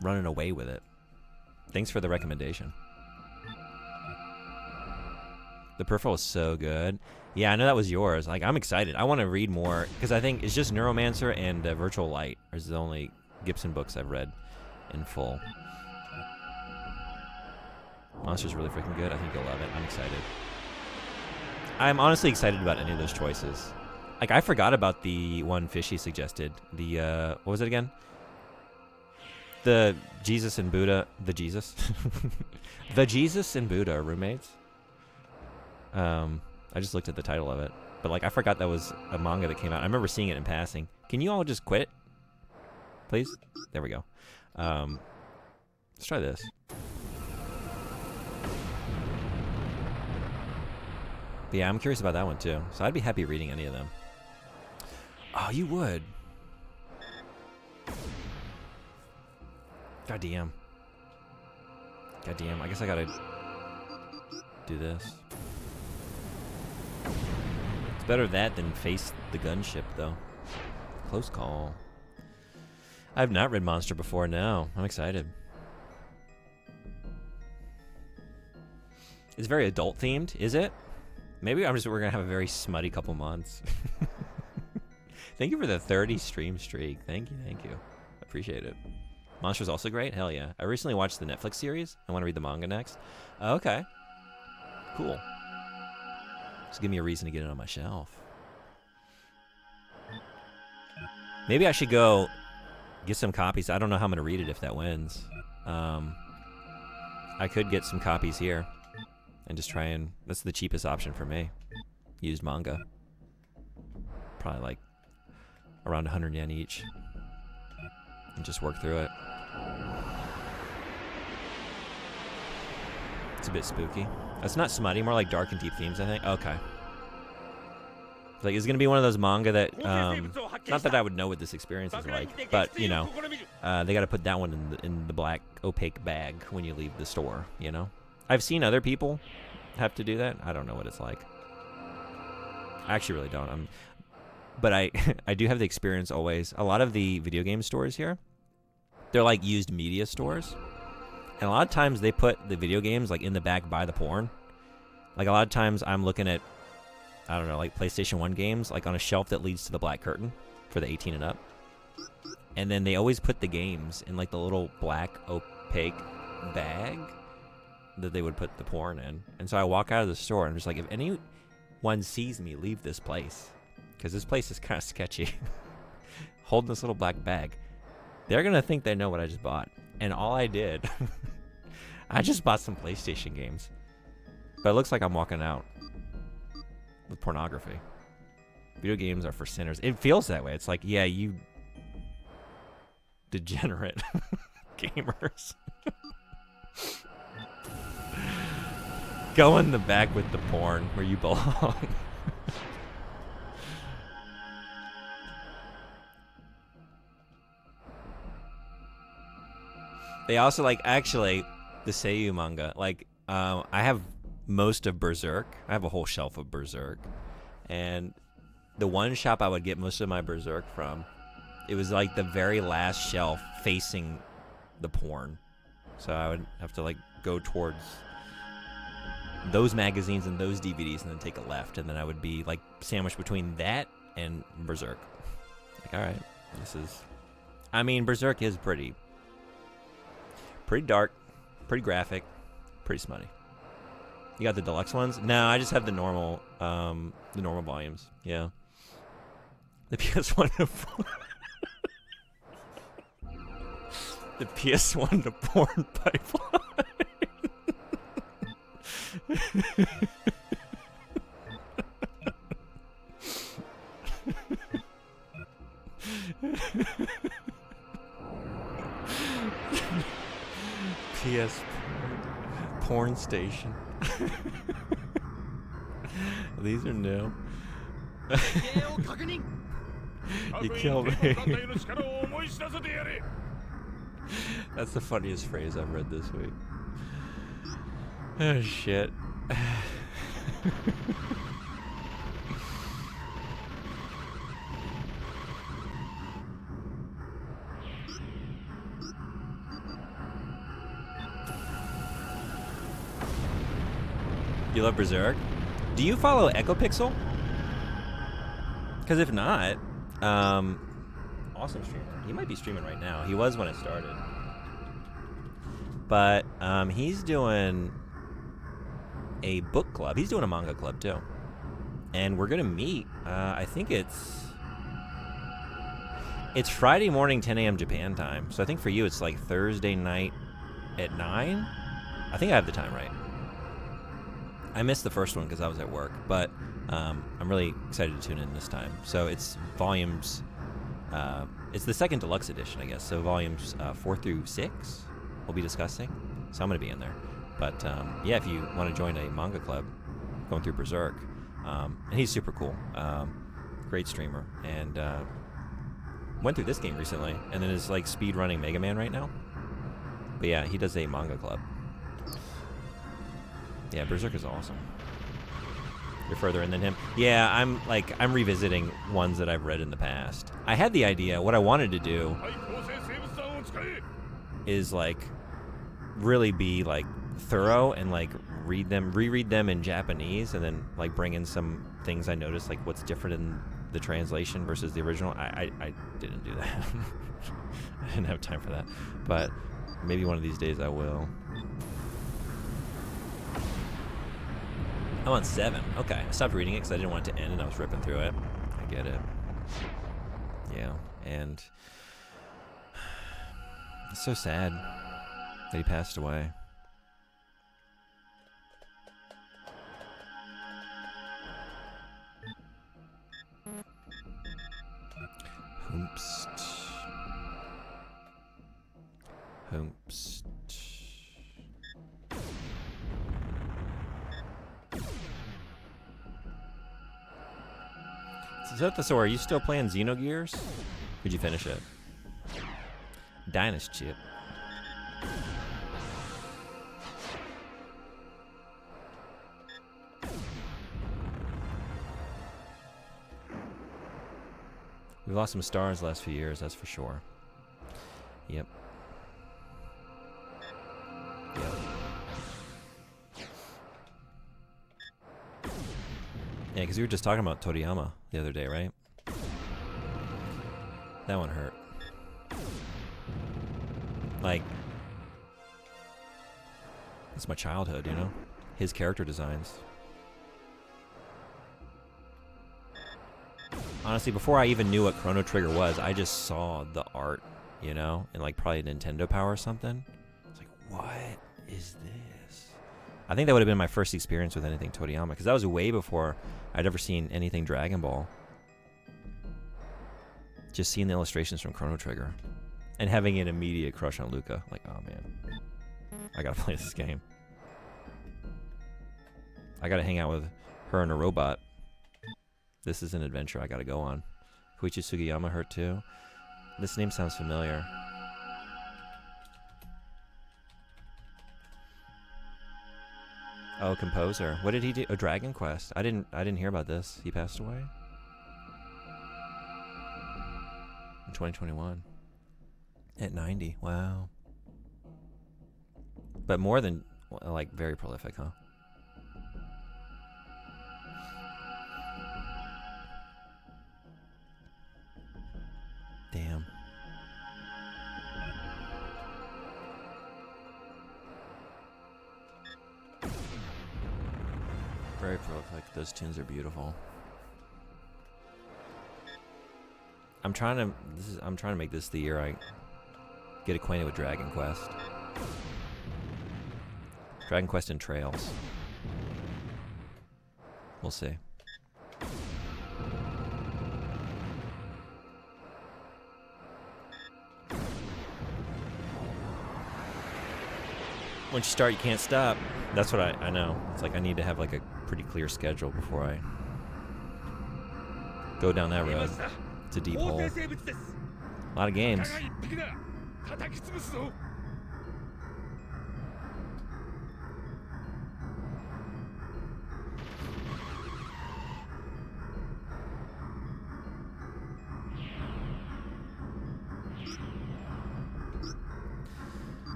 Running away with it. Thanks for the recommendation. The Peripheral is so good. Yeah, I know that was yours. Like, I'm excited. I want to read more, because I think it's just Neuromancer and Virtual Light is the only Gibson books I've read in full. Monster's really freaking good. I think you'll love it. I'm excited. I'm honestly excited about any of those choices. Like, I forgot about the one Fishy suggested. The, what was it again? The Jesus and Buddha. The Jesus? The Jesus and Buddha are roommates. I just looked at the title of it. But, like, I forgot that was a manga that came out. I remember seeing it in passing. Can you all just quit? Please? There we go. Let's try this. But yeah, I'm curious about that one, too. So I'd be happy reading any of them. Oh, you would. Goddamn. Goddamn. I guess I gotta do this. It's better that than face the gunship, though. Close call. I've not read Monster before, no. I'm excited. It's very adult-themed, is it? Maybe we're gonna have a very smutty couple months. Thank you for the 30 stream streak. Thank you. Appreciate it. Monster's also great? Hell yeah. I recently watched the Netflix series. I want to read the manga next. Okay. Cool. Just give me a reason to get it on my shelf. Maybe I should go get some copies. I don't know how I'm going to read it if that wins. I could get some copies here and just try and... That's the cheapest option for me. Used manga. Probably like around 100 yen each. And just work through it. It's a bit spooky. It's not smutty, more like dark and deep themes, I think. Okay. Like, it's gonna be one of those manga that, not that I would know what this experience is like, but, you know, they gotta put that one in the black opaque bag when you leave the store, you know? I've seen other people have to do that. I don't know what it's like. I actually really don't. But I do have the experience always. A lot of the video game stores here, they're like used media stores. And a lot of times they put the video games like in the back by the porn. Like a lot of times I'm looking at, I don't know, like PlayStation 1 games like on a shelf that leads to the black curtain for the 18 and up. And then they always put the games in like the little black opaque bag that they would put the porn in. And so I walk out of the store and I'm just like, if anyone sees me leave this place, because this place is kind of sketchy, holding this little black bag, they're going to think they know what I just bought. And all I did, I just bought some PlayStation games. But it looks like I'm walking out with pornography. Video games are for sinners. It feels that way. It's like, yeah, you degenerate gamers. Go in the back with the porn where you belong. They also, like, actually, the Seiyu manga, like, I have most of Berserk. I have a whole shelf of Berserk. And the one shop I would get most of my Berserk from, it was, like, the very last shelf facing the porn. So I would have to, like, go towards those magazines and those DVDs and then take a left. And then I would be, like, sandwiched between that and Berserk. Like, all right, this is... I mean, Berserk is pretty dark, pretty graphic, pretty smutty. You got the deluxe ones? No, I just have the normal volumes. Yeah. The PS1 to the PS1 to porn pipeline. PS porn station. These are new. You killed me. That's the funniest phrase I've read this week. Oh, shit. You love Berserk? Do you follow EchoPixel? Because if not, awesome streamer. He might be streaming right now. He was when it started. But he's doing a book club. He's doing a manga club too. And we're going to meet, I think it's Friday morning, 10 a.m. Japan time. So I think for you it's like Thursday night at 9. I think I have the time right. I missed the first one because I was at work, but I'm really excited to tune in this time. So it's volumes, it's the second deluxe edition, I guess. So volumes 4 through 6 we'll be discussing. So I'm going to be in there. But yeah, if you want to join a manga club, going through Berserk, and he's super cool, great streamer, and went through this game recently, and then is like speed running Mega Man right now. But yeah, he does a manga club. Yeah, Berserk is awesome. You're further in than him. Yeah, I'm revisiting ones that I've read in the past. I had the idea, what I wanted to do is like really be like thorough and like reread them in Japanese, and then like bring in some things I noticed, like what's different in the translation versus the original. I didn't do that. I didn't have time for that. But maybe one of these days I will. I'm on 7. Okay, I stopped reading it because I didn't want it to end and I was ripping through it. I get it. Yeah, and it's so sad that he passed away. Hoomst. Hoomst. So are you still playing Xenogears? Did you finish it? Dynasty Chip. We've lost some stars the last few years, that's for sure. Yep. Yep. Yeah, because we were just talking about Toriyama the other day, right? That one hurt. Like, it's my childhood, you know? His character designs. Honestly, before I even knew what Chrono Trigger was, I just saw the art, you know? And like probably Nintendo Power or something. It's like, what is this? I think that would have been my first experience with anything Toriyama, because that was way before I'd ever seen anything Dragon Ball. Just seeing the illustrations from Chrono Trigger and having an immediate crush on Luca. Like, oh man, I gotta play this game. I gotta hang out with her and a robot. This is an adventure I gotta go on. Koichi Sugiyama hurt too. This name sounds familiar. Oh, composer. What did he do? Oh, Dragon Quest. I didn't hear about this. He passed away in 2021 at 90. Wow. But more than like very prolific, huh? Damn. Very prolific. Those tunes are beautiful. I'm trying to make this the year I get acquainted with Dragon Quest. Dragon Quest and Trails. We'll see. Once you start, you can't stop. That's what I know. It's like I need to have like a pretty clear schedule before I go down that road. It's a deep hole. A lot of games. 叩き潰すぞ。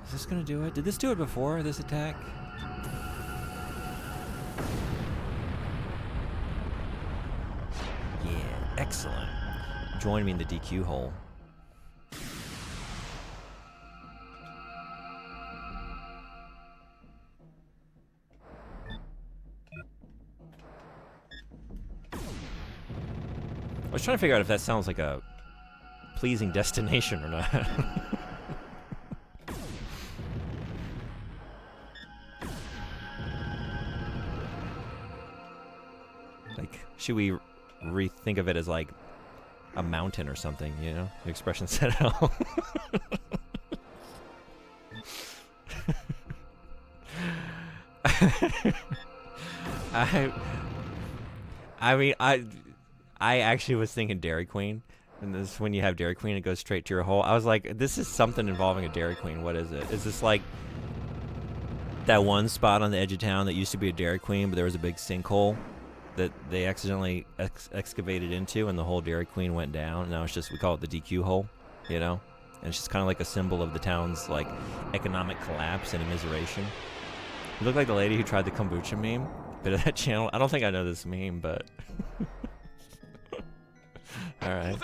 Is this gonna do it? Did this do it before, this attack? Yeah, excellent. Join me in the DQ hole. I was trying to figure out if that sounds like a pleasing destination or not. Should we rethink of it as like a mountain or something, you know? The expression said it all. I actually was thinking Dairy Queen. And this, when you have Dairy Queen, it goes straight to your hole. I was like, this is something involving a Dairy Queen. What is it? Is this like that one spot on the edge of town that used to be a Dairy Queen, but there was a big sinkhole that they accidentally excavated into, and the whole Dairy Queen went down. Now it's just, we call it the DQ hole, you know? And it's just kind of like a symbol of the town's like economic collapse and immiseration. You look like the lady who tried the kombucha meme. Bit of that channel. I don't think I know this meme, but all right.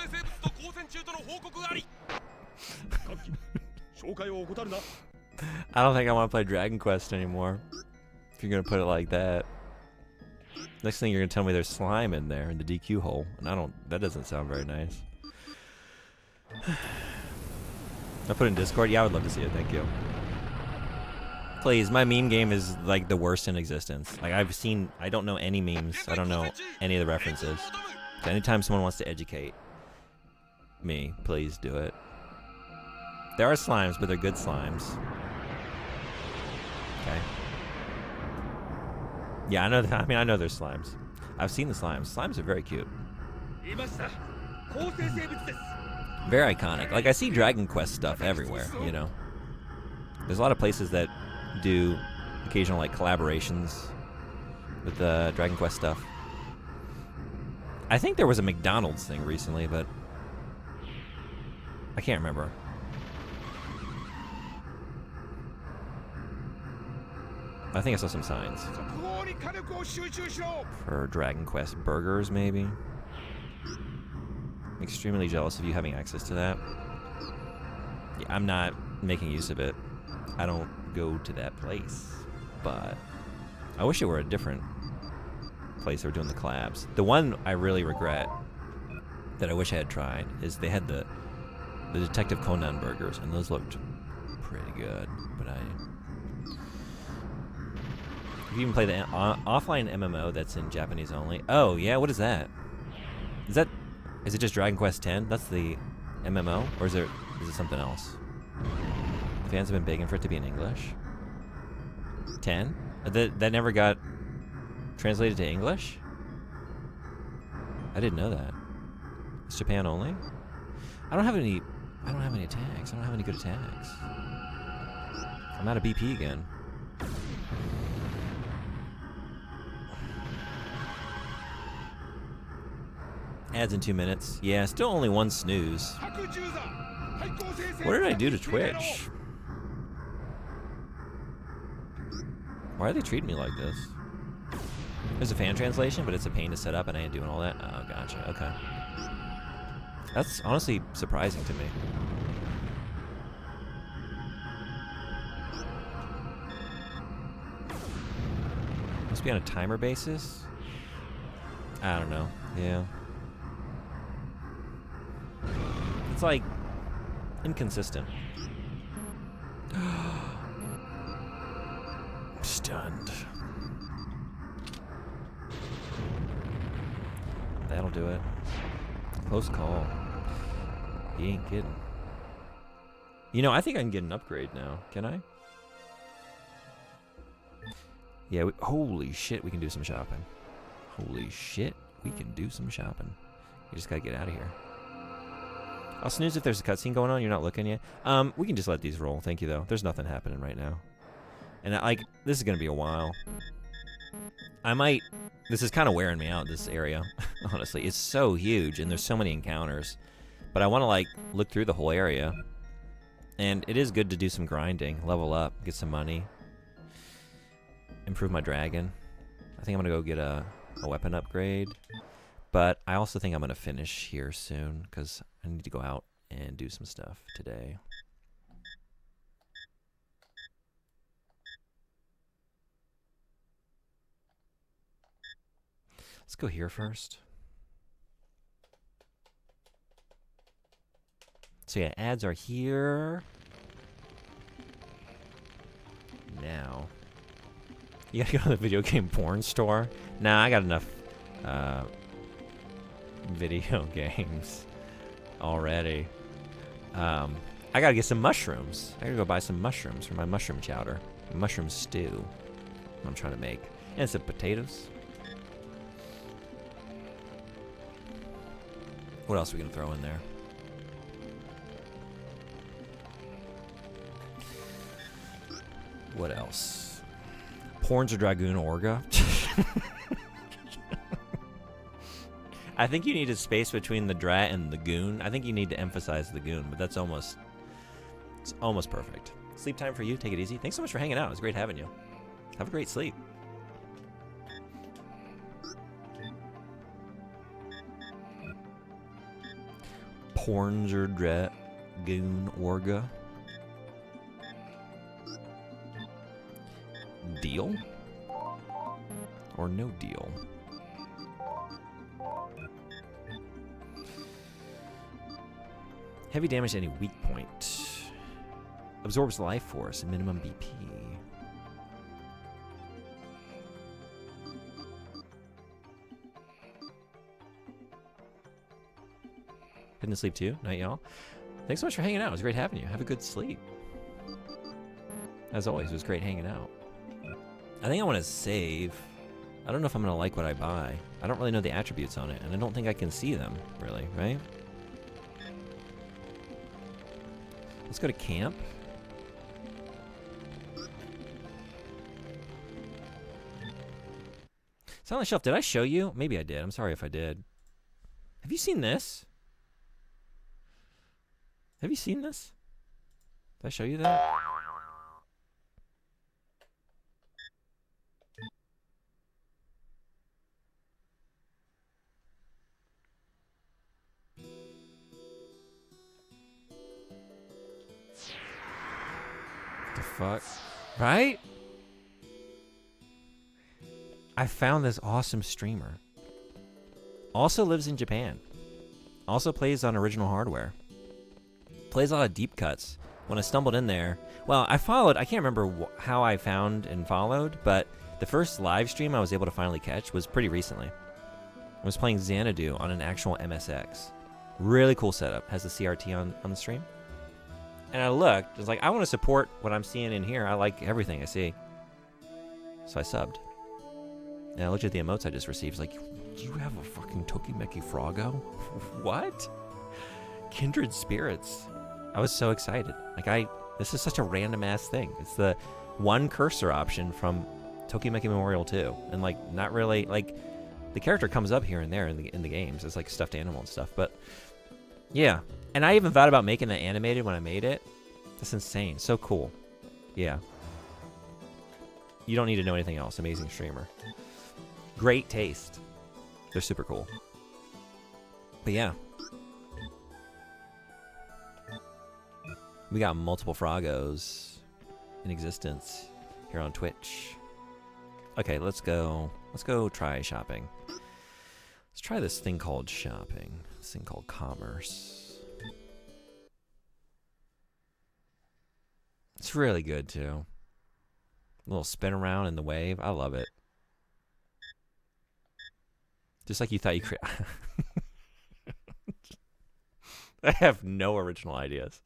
I don't think I want to play Dragon Quest anymore. If you're gonna put it like that. Next thing you're gonna tell me there's slime in there in the DQ hole, and I don't. That doesn't sound very nice. I put it in Discord. Yeah, I would love to see it. Thank you. Please, my meme game is like the worst in existence. Like I don't know any memes. I don't know any of the references. So anytime someone wants to educate me, please do it. There are slimes, but they're good slimes. Okay. Yeah, I know. I know there's slimes. I've seen the slimes. Slimes are very cute. Very iconic. Like, I see Dragon Quest stuff everywhere, you know. There's a lot of places that do occasional, like, collaborations with Dragon Quest stuff. I think there was a McDonald's thing recently, but I can't remember. I think I saw some signs for Dragon Quest burgers, maybe. I'm extremely jealous of you having access to that. Yeah, I'm not making use of it. I don't go to that place, but I wish it were a different place they were doing the collabs. The one I really regret that I wish I had tried is they had the Detective Conan burgers, and those looked pretty good, but you even play the offline MMO that's in Japanese only. Oh, yeah, what is that? Is it just Dragon Quest X? That's the MMO? Or is it something else? Fans have been begging for it to be in English. 10? That never got translated to English? I didn't know that. It's Japan only? I don't have any attacks. I don't have any good attacks. I'm out of BP again. Ads in 2 minutes. Yeah, still only one snooze. What did I do to Twitch? Why are they treating me like this? There's a fan translation, but it's a pain to set up, and I ain't doing all that. Oh, gotcha. Okay. That's honestly surprising to me. Must be on a timer basis? I don't know. Yeah. It's like inconsistent. Stunned. That'll do it. Close call. He ain't kidding. You know, I think I can get an upgrade now. Can I? Yeah, holy shit, we can do some shopping. Holy shit, we can do some shopping. You just gotta get out of here. I'll snooze if there's a cutscene going on. You're not looking yet. We can just let these roll. Thank you, though. There's nothing happening right now. And, this is gonna be a while. This is kind of wearing me out, this area. Honestly, it's so huge, and there's so many encounters. But I want to, look through the whole area. And it is good to do some grinding. Level up, get some money. Improve my dragon. I think I'm going to go get a weapon upgrade. But I also think I'm going to finish here soon, because I need to go out and do some stuff today. Let's go here first. So yeah, ads are here. Now. You gotta go to the video game porn store? Nah, I got enough video games already. I gotta get some mushrooms. I gotta go buy some mushrooms for my mushroom chowder. Mushroom stew. I'm trying to make. And some potatoes. What else are we gonna throw in there? What else? Panzer Dragoon Orga. I think you need a space between the drat and the goon. I think you need to emphasize the goon, but it's almost perfect. Sleep time for you. Take it easy. Thanks so much for hanging out. It was great having you. Have a great sleep. Panzer Dragoon Orga. Deal? Or no deal? Heavy damage to any weak point. Absorbs life force, minimum BP. Heading to sleep too. Night, y'all. Thanks so much for hanging out. It was great having you. Have a good sleep. As always, it was great hanging out. I think I want to save. I don't know if I'm going to like what I buy. I don't really know the attributes on it, and I don't think I can see them, really, right? Let's go to camp. Silent Shelf, did I show you? Maybe I did. I'm sorry if I did. Have you seen this? Have you seen this? Did I show you that? The fuck? Right? I found this awesome streamer. Also lives in Japan. Also plays on original hardware. Plays a lot of deep cuts. When I stumbled in there, well, I can't remember how I found and followed, but the first live stream I was able to finally catch was pretty recently. I was playing Xanadu on an actual MSX. Really cool setup. Has the CRT on the stream. And I looked, I was like, I want to support what I'm seeing in here. I like everything I see. So I subbed. And I looked at the emotes I just received. Like, you have a fucking Tokimeki Froggo? What? Kindred Spirits. I was so excited. This is such a random ass thing. It's the one cursor option from Tokimeki Memorial 2. And not really, the character comes up here and there in the games. It's like stuffed animal and stuff. But yeah. And I even thought about making that animated when I made it. That's insane. So cool. Yeah. You don't need to know anything else. Amazing streamer. Great taste. They're super cool. But yeah. We got multiple Froggos in existence here on Twitch. Okay, let's go try shopping. Let's try this thing called shopping. This thing called commerce. It's really good too. A little spin around in the wave. I love it. Just like you thought you could. I have no original ideas.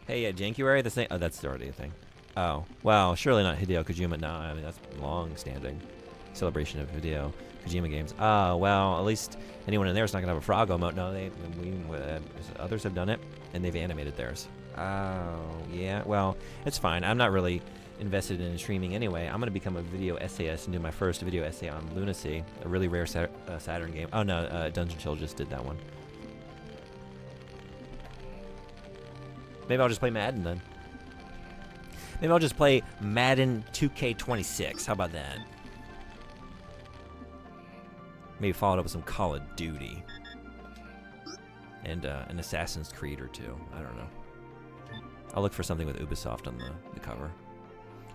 Hey, yeah, Jankuary, the thing. Oh, that's already a thing. Oh, well, surely not Hideo Kojima. No, I mean, that's long-standing celebration of Hideo Kojima games. Oh, well, at least anyone in there is not going to have a frog emote. No, others have done it, and they've animated theirs. Oh, yeah, well, it's fine. I'm not really invested in streaming anyway. I'm going to become a video essayist and do my first video essay on Lunacy, a really rare Saturn game. Oh, no, Dungeon Chill just did that one. Maybe I'll just play Madden then. Maybe I'll just play Madden 2K26. How about that? Maybe follow it up with some Call of Duty. And an Assassin's Creed or two. I don't know. I'll look for something with Ubisoft on the cover.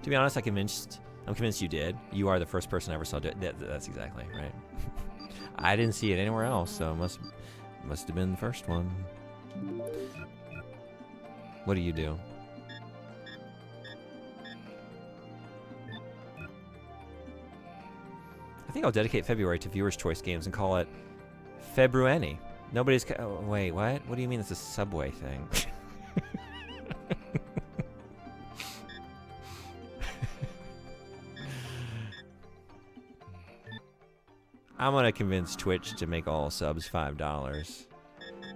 To be honest, I'm convinced you did. You are the first person I ever saw do it. That's exactly right. I didn't see it anywhere else, so it must have been the first one. What do you do? I think I'll dedicate February to Viewer's Choice games and call it February. Nobody's. Oh, wait, what? What do you mean it's a Subway thing? I'm gonna convince Twitch to make all subs $5.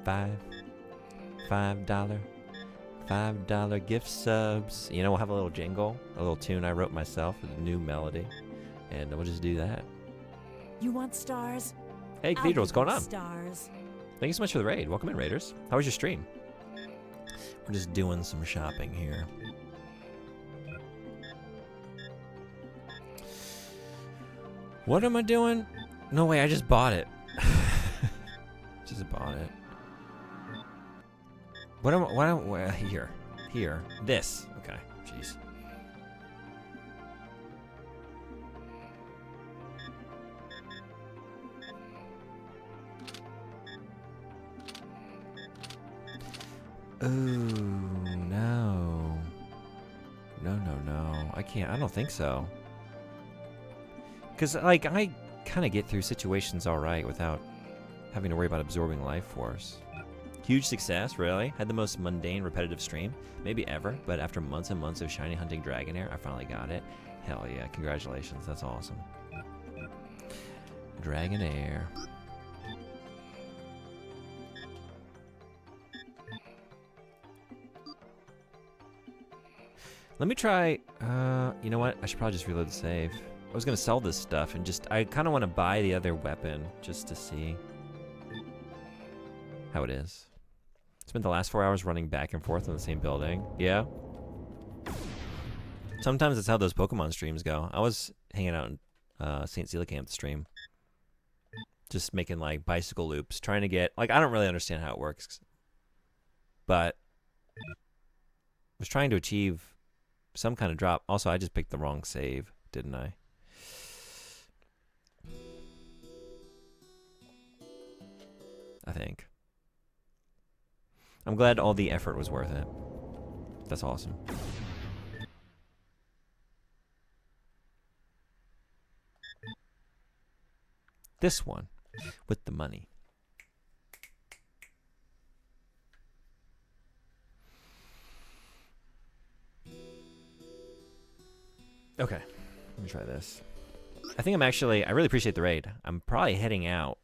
$5 gift subs. You know, we'll have a little jingle, a little tune I wrote myself with a new melody, and we'll just do that. You want stars? Hey, Cathedral, what's going on? Stars. Thank you so much for the raid. Welcome in, Raiders. How was your stream? We're just doing some shopping here. What am I doing? No way, I just bought it. Just bought it. Here. This. Okay, jeez. Ooh, no. No. I can't. I don't think so. Because, like, I kind of get through situations all right without having to worry about absorbing life force. Huge success, really. Had the most mundane, repetitive stream, maybe ever, but after months and months of shiny hunting Dragonair, I finally got it. Hell yeah, congratulations, that's awesome. Dragonair. Let me try, you know what? I should probably just reload the save. I was gonna sell this stuff and I kind of want to buy the other weapon just to see how it is. Spent the last 4 hours running back and forth in the same building. Yeah. Sometimes it's how those Pokemon streams go. I was hanging out in St. Coelacanth stream. Just making like bicycle loops, trying to get, like, I don't really understand how it works. But I was trying to achieve some kind of drop. Also, I just picked the wrong save, didn't I? I think. I'm glad all the effort was worth it. That's awesome. This one with the money. Okay, let me try this. I think I really appreciate the raid. I'm probably heading out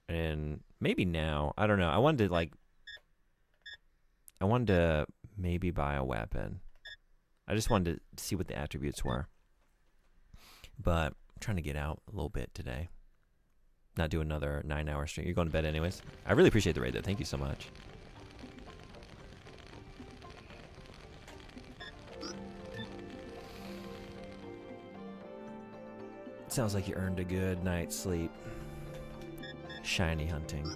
and maybe now, I don't know. I wanted to maybe buy a weapon. I just wanted to see what the attributes were. But I'm trying to get out a little bit today. Not do another 9-hour stream. You're going to bed anyways. I really appreciate the raid though. Thank you so much. Sounds like you earned a good night's sleep. Shiny hunting.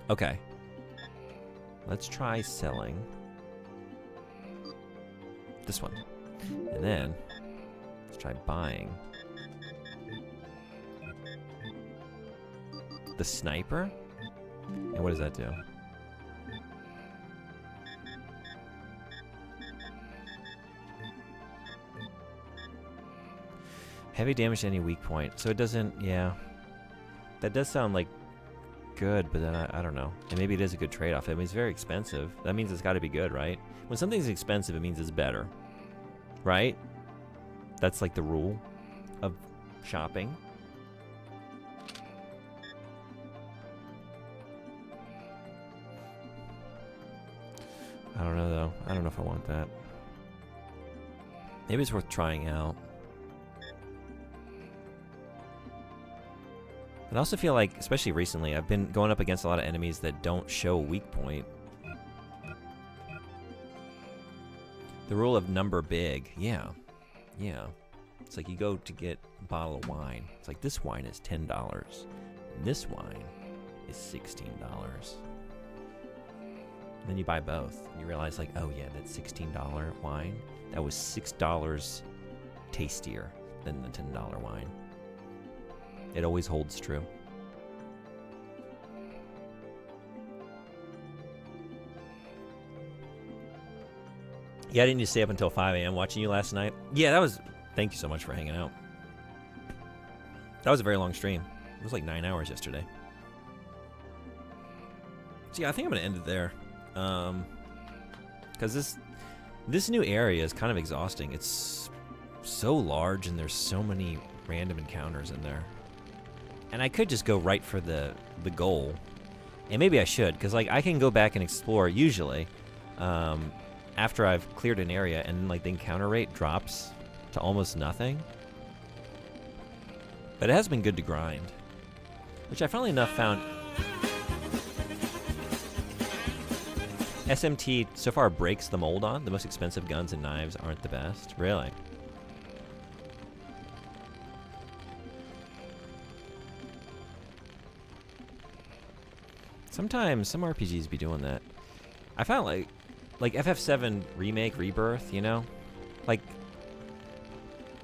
Okay. Let's try selling this one. And then let's try buying the sniper. And what does that do? Heavy damage to any weak point. So it doesn't, yeah. That does sound like good, but then I don't know. And maybe it is a good trade-off. I mean, it's very expensive. That means it's got to be good, right? When something's expensive, it means it's better. right? That's like the rule of shopping. I don't know, though. I don't know if I want that. Maybe it's worth trying out. I also feel like, especially recently, I've been going up against a lot of enemies that don't show a weak point. The rule of number big. Yeah. Yeah. It's like you go to get a bottle of wine. It's like, this wine is $10. And this wine is $16. And then you buy both. And you realize, like, oh, yeah, that $16 wine, that was $6 tastier than the $10 wine. It always holds true. Yeah, I didn't need to stay up until 5 a.m. watching you last night. Yeah, that was... Thank you so much for hanging out. That was a very long stream. It was like 9 hours yesterday. So yeah, I think I'm going to end it there. Because this new area is kind of exhausting. It's so large and there's so many random encounters in there. And I could just go right for the goal. And maybe I should, because like I can go back and explore usually after I've cleared an area, and like the encounter rate drops to almost nothing. But it has been good to grind, which I funnily enough found SMT so far breaks the mold on. The most expensive guns and knives aren't the best. Really? Sometimes some RPGs be doing that. I found like FF7 Remake, Rebirth, you know? Like,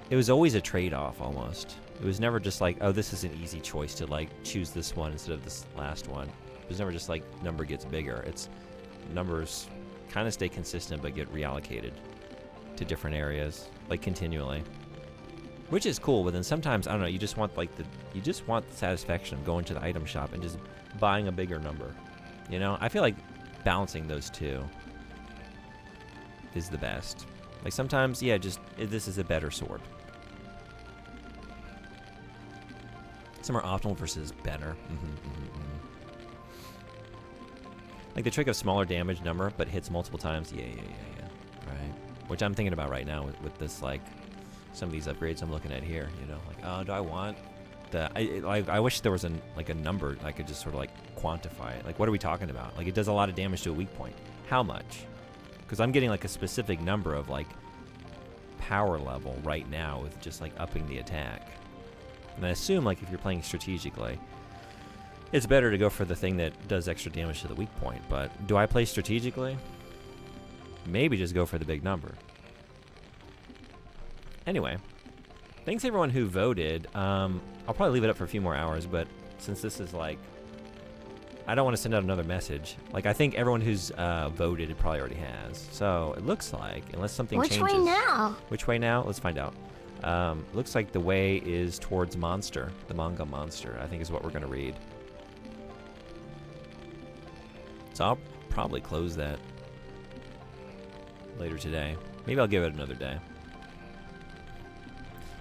it was always a trade-off almost. It was never just like, oh, this is an easy choice to like choose this one instead of this last one. It was never just like number gets bigger. It's numbers kind of stay consistent but get reallocated to different areas, like continually. Which is cool, but then sometimes, I don't know, you just want like you just want the satisfaction of going to the item shop and just buying a bigger number. You know? I feel like balancing those two is the best. Like sometimes, yeah, just this is a better sword. Some are optimal versus better. Like the trick of smaller damage number, but hits multiple times. Yeah. Right. Which I'm thinking about right now with this, like, some of these upgrades I'm looking at here. You know, like, oh, do I want the? I wish there was a number I could just sort of like quantify it. Like, what are we talking about? Like, it does a lot of damage to a weak point. How much? Because I'm getting like a specific number of like power level right now with just like upping the attack. And I assume, like, if you're playing strategically, it's better to go for the thing that does extra damage to the weak point. But do I play strategically? Maybe just go for the big number. Anyway, thanks everyone who voted. I'll probably leave it up for a few more hours, but since this is like, I don't want to send out another message. Like, I think everyone who's voted, it probably already has. So it looks like, unless something changes. Which way now? Which way now? Let's find out. Looks like the way is towards Monster, the manga Monster, I think is what we're going to read. So I'll probably close that later today. Maybe I'll give it another day.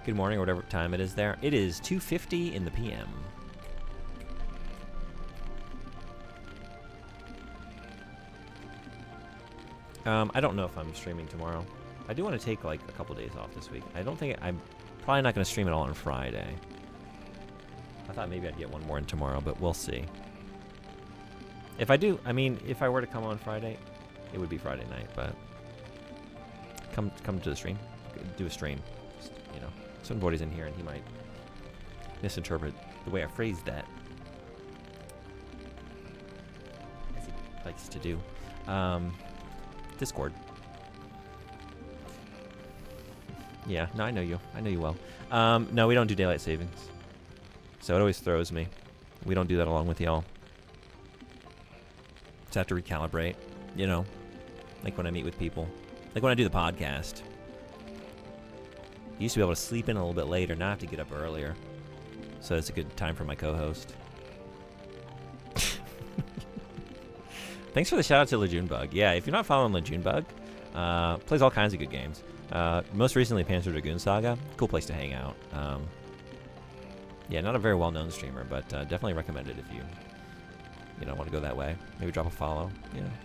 Good morning, or whatever time it is there. It is 2:50 in the PM. I don't know if I'm streaming tomorrow. I do want to take like a couple days off this week. I'm probably not going to stream it all on Friday. I thought maybe I'd get one more in tomorrow, but we'll see. If I do, I mean, if I were to come on Friday, it would be Friday night, but come to the stream, do a stream. Just, you know, somebody's in here and he might misinterpret the way I phrased that, as he likes to do. Discord. Yeah, no, I know you. I know you well. No, we don't do daylight savings. So it always throws me. We don't do that along with y'all. Just have to recalibrate, you know, like when I meet with people. Like when I do the podcast. I used to be able to sleep in a little bit later, now I have to get up earlier. So it's a good time for my co-host. Thanks for the shout out to Lejunebug. Yeah, if you're not following Lejunebug, Plays all kinds of good games. Most recently, Panzer Dragoon Saga. Cool place to hang out. Yeah, not a very well-known streamer, but definitely recommend it if you want to go that way. Maybe drop a follow.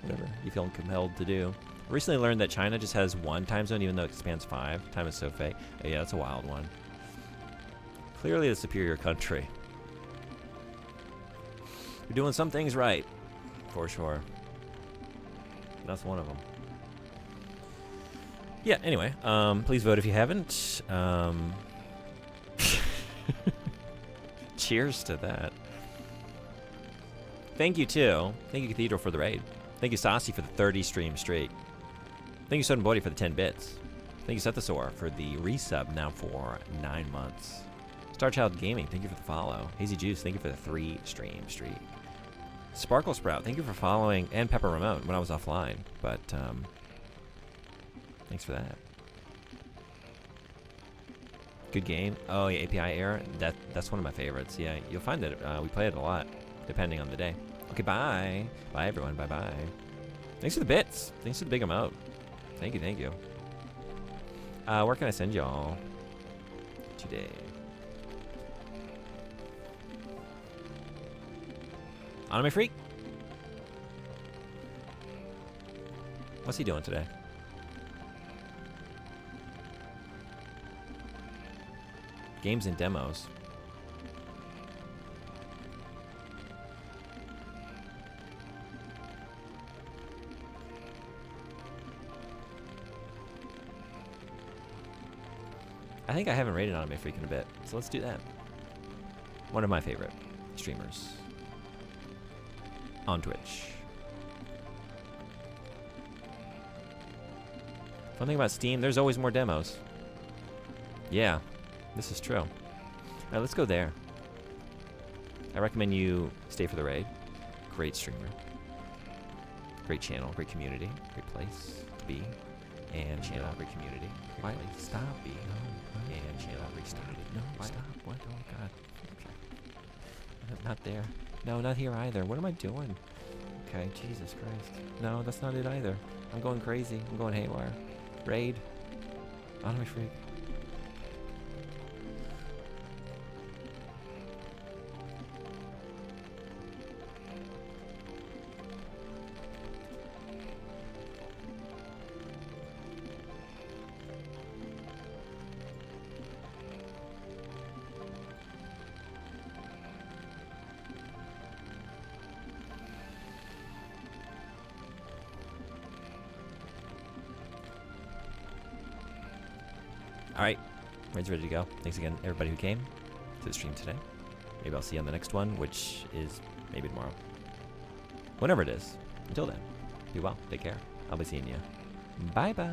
Whatever you feel compelled to do. Recently learned that China just has one time zone, even though it spans 5. Time is so fake. Yeah, that's a wild one. Clearly the superior country. You're doing some things right, for sure. That's one of them. Yeah, anyway, please vote if you haven't. Cheers to that. Thank you, too. Thank you, Cathedral, for the raid. Thank you, Saucy, for the 30 stream streak. Thank you, Sudden Body, for the 10 bits. Thank you, Sethasaur, for the resub now for 9 months. Starchild Gaming, thank you for the follow. Hazy Juice, thank you for the 3 stream streak. Sparkle Sprout, thank you for following, and Pepper Ramon when I was offline. But, thanks for that. Good game. Oh, yeah, API error. That's one of my favorites. Yeah, you'll find that we play it a lot, depending on the day. Okay, bye. Bye, everyone. Bye-bye. Thanks for the bits. Thanks for the big emote. Thank you, thank you. Where can I send y'all today? Anime Freak? What's he doing today? Games and demos. I think I haven't rated Anime Freak in a bit, so let's do that. One of my favorite streamers on Twitch. Fun thing about Steam, there's always more demos. Yeah, this is true. Alright, let's go there. I recommend you stay for the raid. Great streamer. Great channel, great community, great place to be. And channel, great community. Great place. Stop. Be. No. And channel, great community. No, stop. What? Oh, God. Okay. Not there. No, not here either. What am I doing? Okay, Jesus Christ. No, that's not it either. I'm going crazy. I'm going haywire. Raid. Anime Freak. Alright, raid's ready to go. Thanks again, everybody who came to the stream today. Maybe I'll see you on the next one, which is maybe tomorrow. Whenever it is. Until then, be well, take care. I'll be seeing you. Bye-bye.